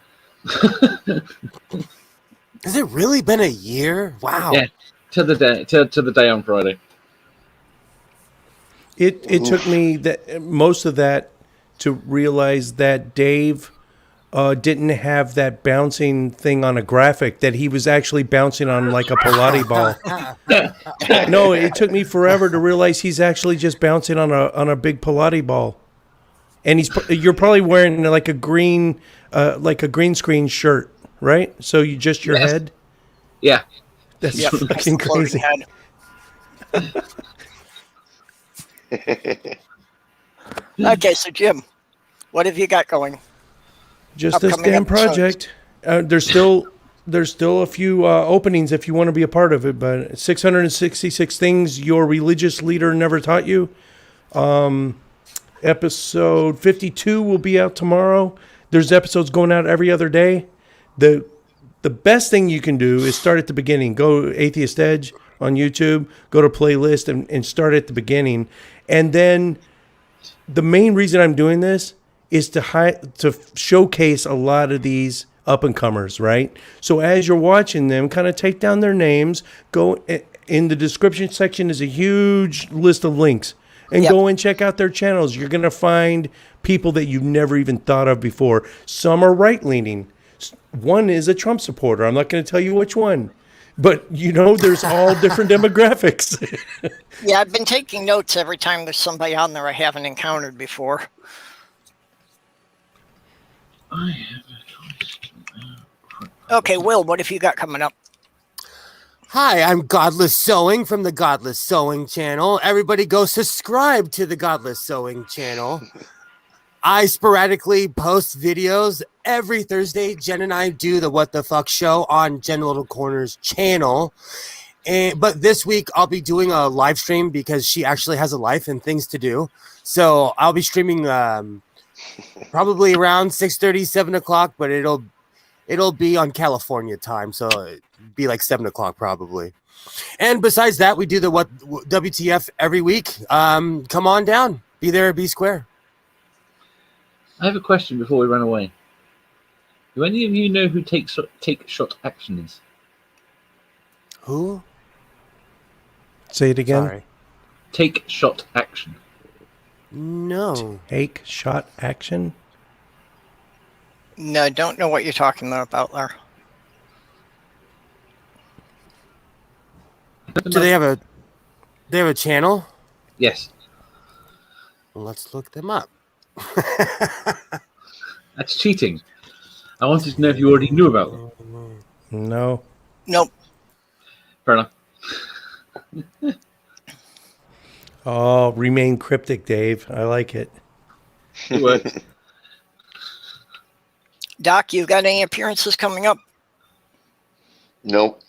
Has it really been a year? Wow. Yeah, to the day on Friday. It took me most of that to realize that Dave didn't have that bouncing thing on a graphic, that he was actually bouncing on like a Pilates ball. No, it took me forever to realize he's actually just bouncing on a big Pilates ball. And you're probably wearing like a green screen shirt, right? So you just your head? Yeah. That's fucking crazy. Okay, so Jim, what have you got going? Just this damn project. There's still a few openings if you want to be a part of it, but 666 things your religious leader never taught you. Episode 52 will be out tomorrow. There's episodes going out every other day. The best thing you can do is start at the beginning. Go Atheist Edge on YouTube, go to playlist and start at the beginning. And then the main reason I'm doing this is to showcase a lot of these up-and-comers, right? So as you're watching them, kind of take down their names. Go in the description section is a huge list of links. And go and check out their channels. You're going to find people that you've never even thought of before. Some are right-leaning. One is a Trump supporter. I'm not going to tell you which one. But, there's all different demographics. Yeah, I've been taking notes every time there's somebody on there I haven't encountered before. I have a choice. Okay, Will, what have you got coming up? Hi, I'm Godless Sewing from the Godless Sewing channel. Everybody go subscribe to the Godless Sewing channel. I sporadically post videos every Thursday. Jen and I do the What the Fuck show on Jen Little Corner's channel. But this week I'll be doing a live stream because she actually has a life and things to do. So I'll be streaming probably around 6:30, 7 o'clock, but it'll be on California time. So it'd be like 7 o'clock probably. And besides that, we do the WTF every week. Come on down. Be there, be square. I have a question before we run away. Do any of you know who Take Shot Action is? Who? Say it again. Sorry. Take Shot Action. No. Take Shot Action? No, I don't know what you're talking about there. Do they have a channel? Yes. Well, let's look them up. That's cheating. I wanted to know if you already knew about them. No. Nope. Fair enough. Oh, remain cryptic, Dave. I like it. It works. Doc, you got any appearances coming up? Nope.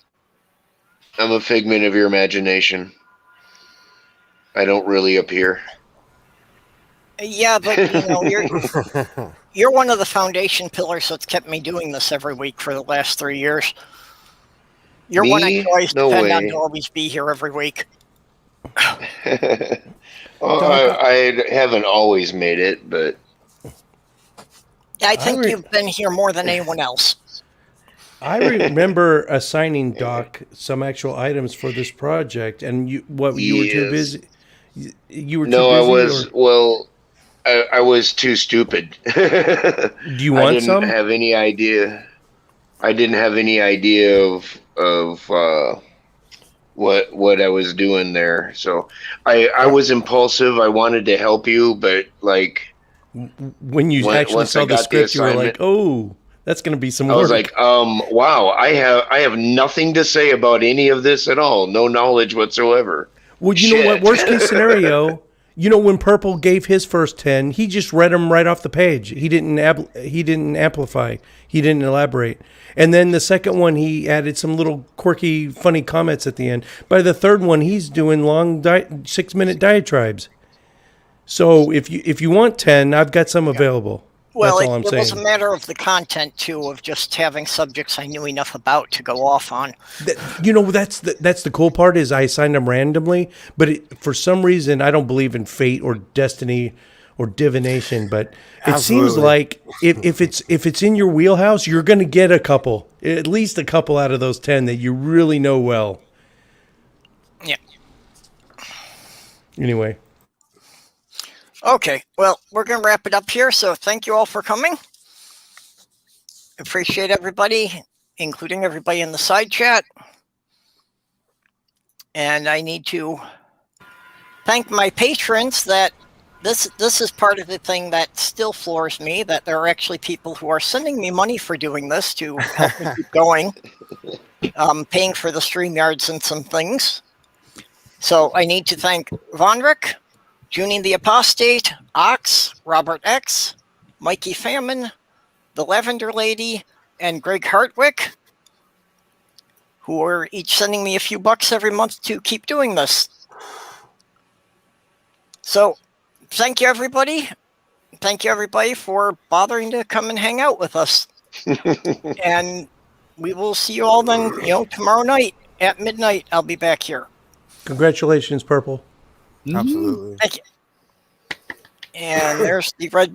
I'm a figment of your imagination. I don't really appear. Yeah, but you're one of the foundation pillars that's kept me doing this every week for the last 3 years. You're one I can always depend on to always be here every week. Well, I haven't always made it, but I think you've been here more than anyone else. I remember assigning Doc some actual items for this project, and you were too busy. You were too busy. I was. Well, I was too stupid. Do you want some? I didn't have any idea. I didn't have any idea of what I was doing there. So I was impulsive. I wanted to help you, but like when you actually saw the script, you were like, "Oh, that's going to be some work." I was like, wow, I have nothing to say about any of this at all. No knowledge whatsoever. Well, you know what? Worst case scenario, when Purple gave his first 10, he just read them right off the page. He didn't amplify. He didn't elaborate. And then the second one, he added some little quirky, funny comments at the end. By the third one, he's doing long 6-minute diatribes. So if you want 10, I've got some available. Well, that's all I'm saying. It was a matter of the content too, of just having subjects I knew enough about to go off on. That's the cool part is I assigned them randomly, but for some reason I don't believe in fate or destiny or divination. But it seems like if it's in your wheelhouse, you're going to get at least a couple out of those 10 that you really know well. Yeah. Anyway. Okay, well, we're going to wrap it up here, so thank you all for coming. appreciate everybody, including everybody in the side chat. And I need to thank my patrons. That this is part of the thing that still floors me, that there are actually people who are sending me money for doing this to help me keep going, paying for the StreamYards and some things. So I need to thank Vonric, Junie the Apostate, Ox, Robert X, Mikey Famine, the Lavender Lady, and Greg Hartwick, who are each sending me a few bucks every month to keep doing this. So thank you, everybody. Thank you, everybody, for bothering to come and hang out with us. And we will see you all then, tomorrow night at midnight. I'll be back here. Congratulations, Purple. Absolutely. Thank you. And there's the red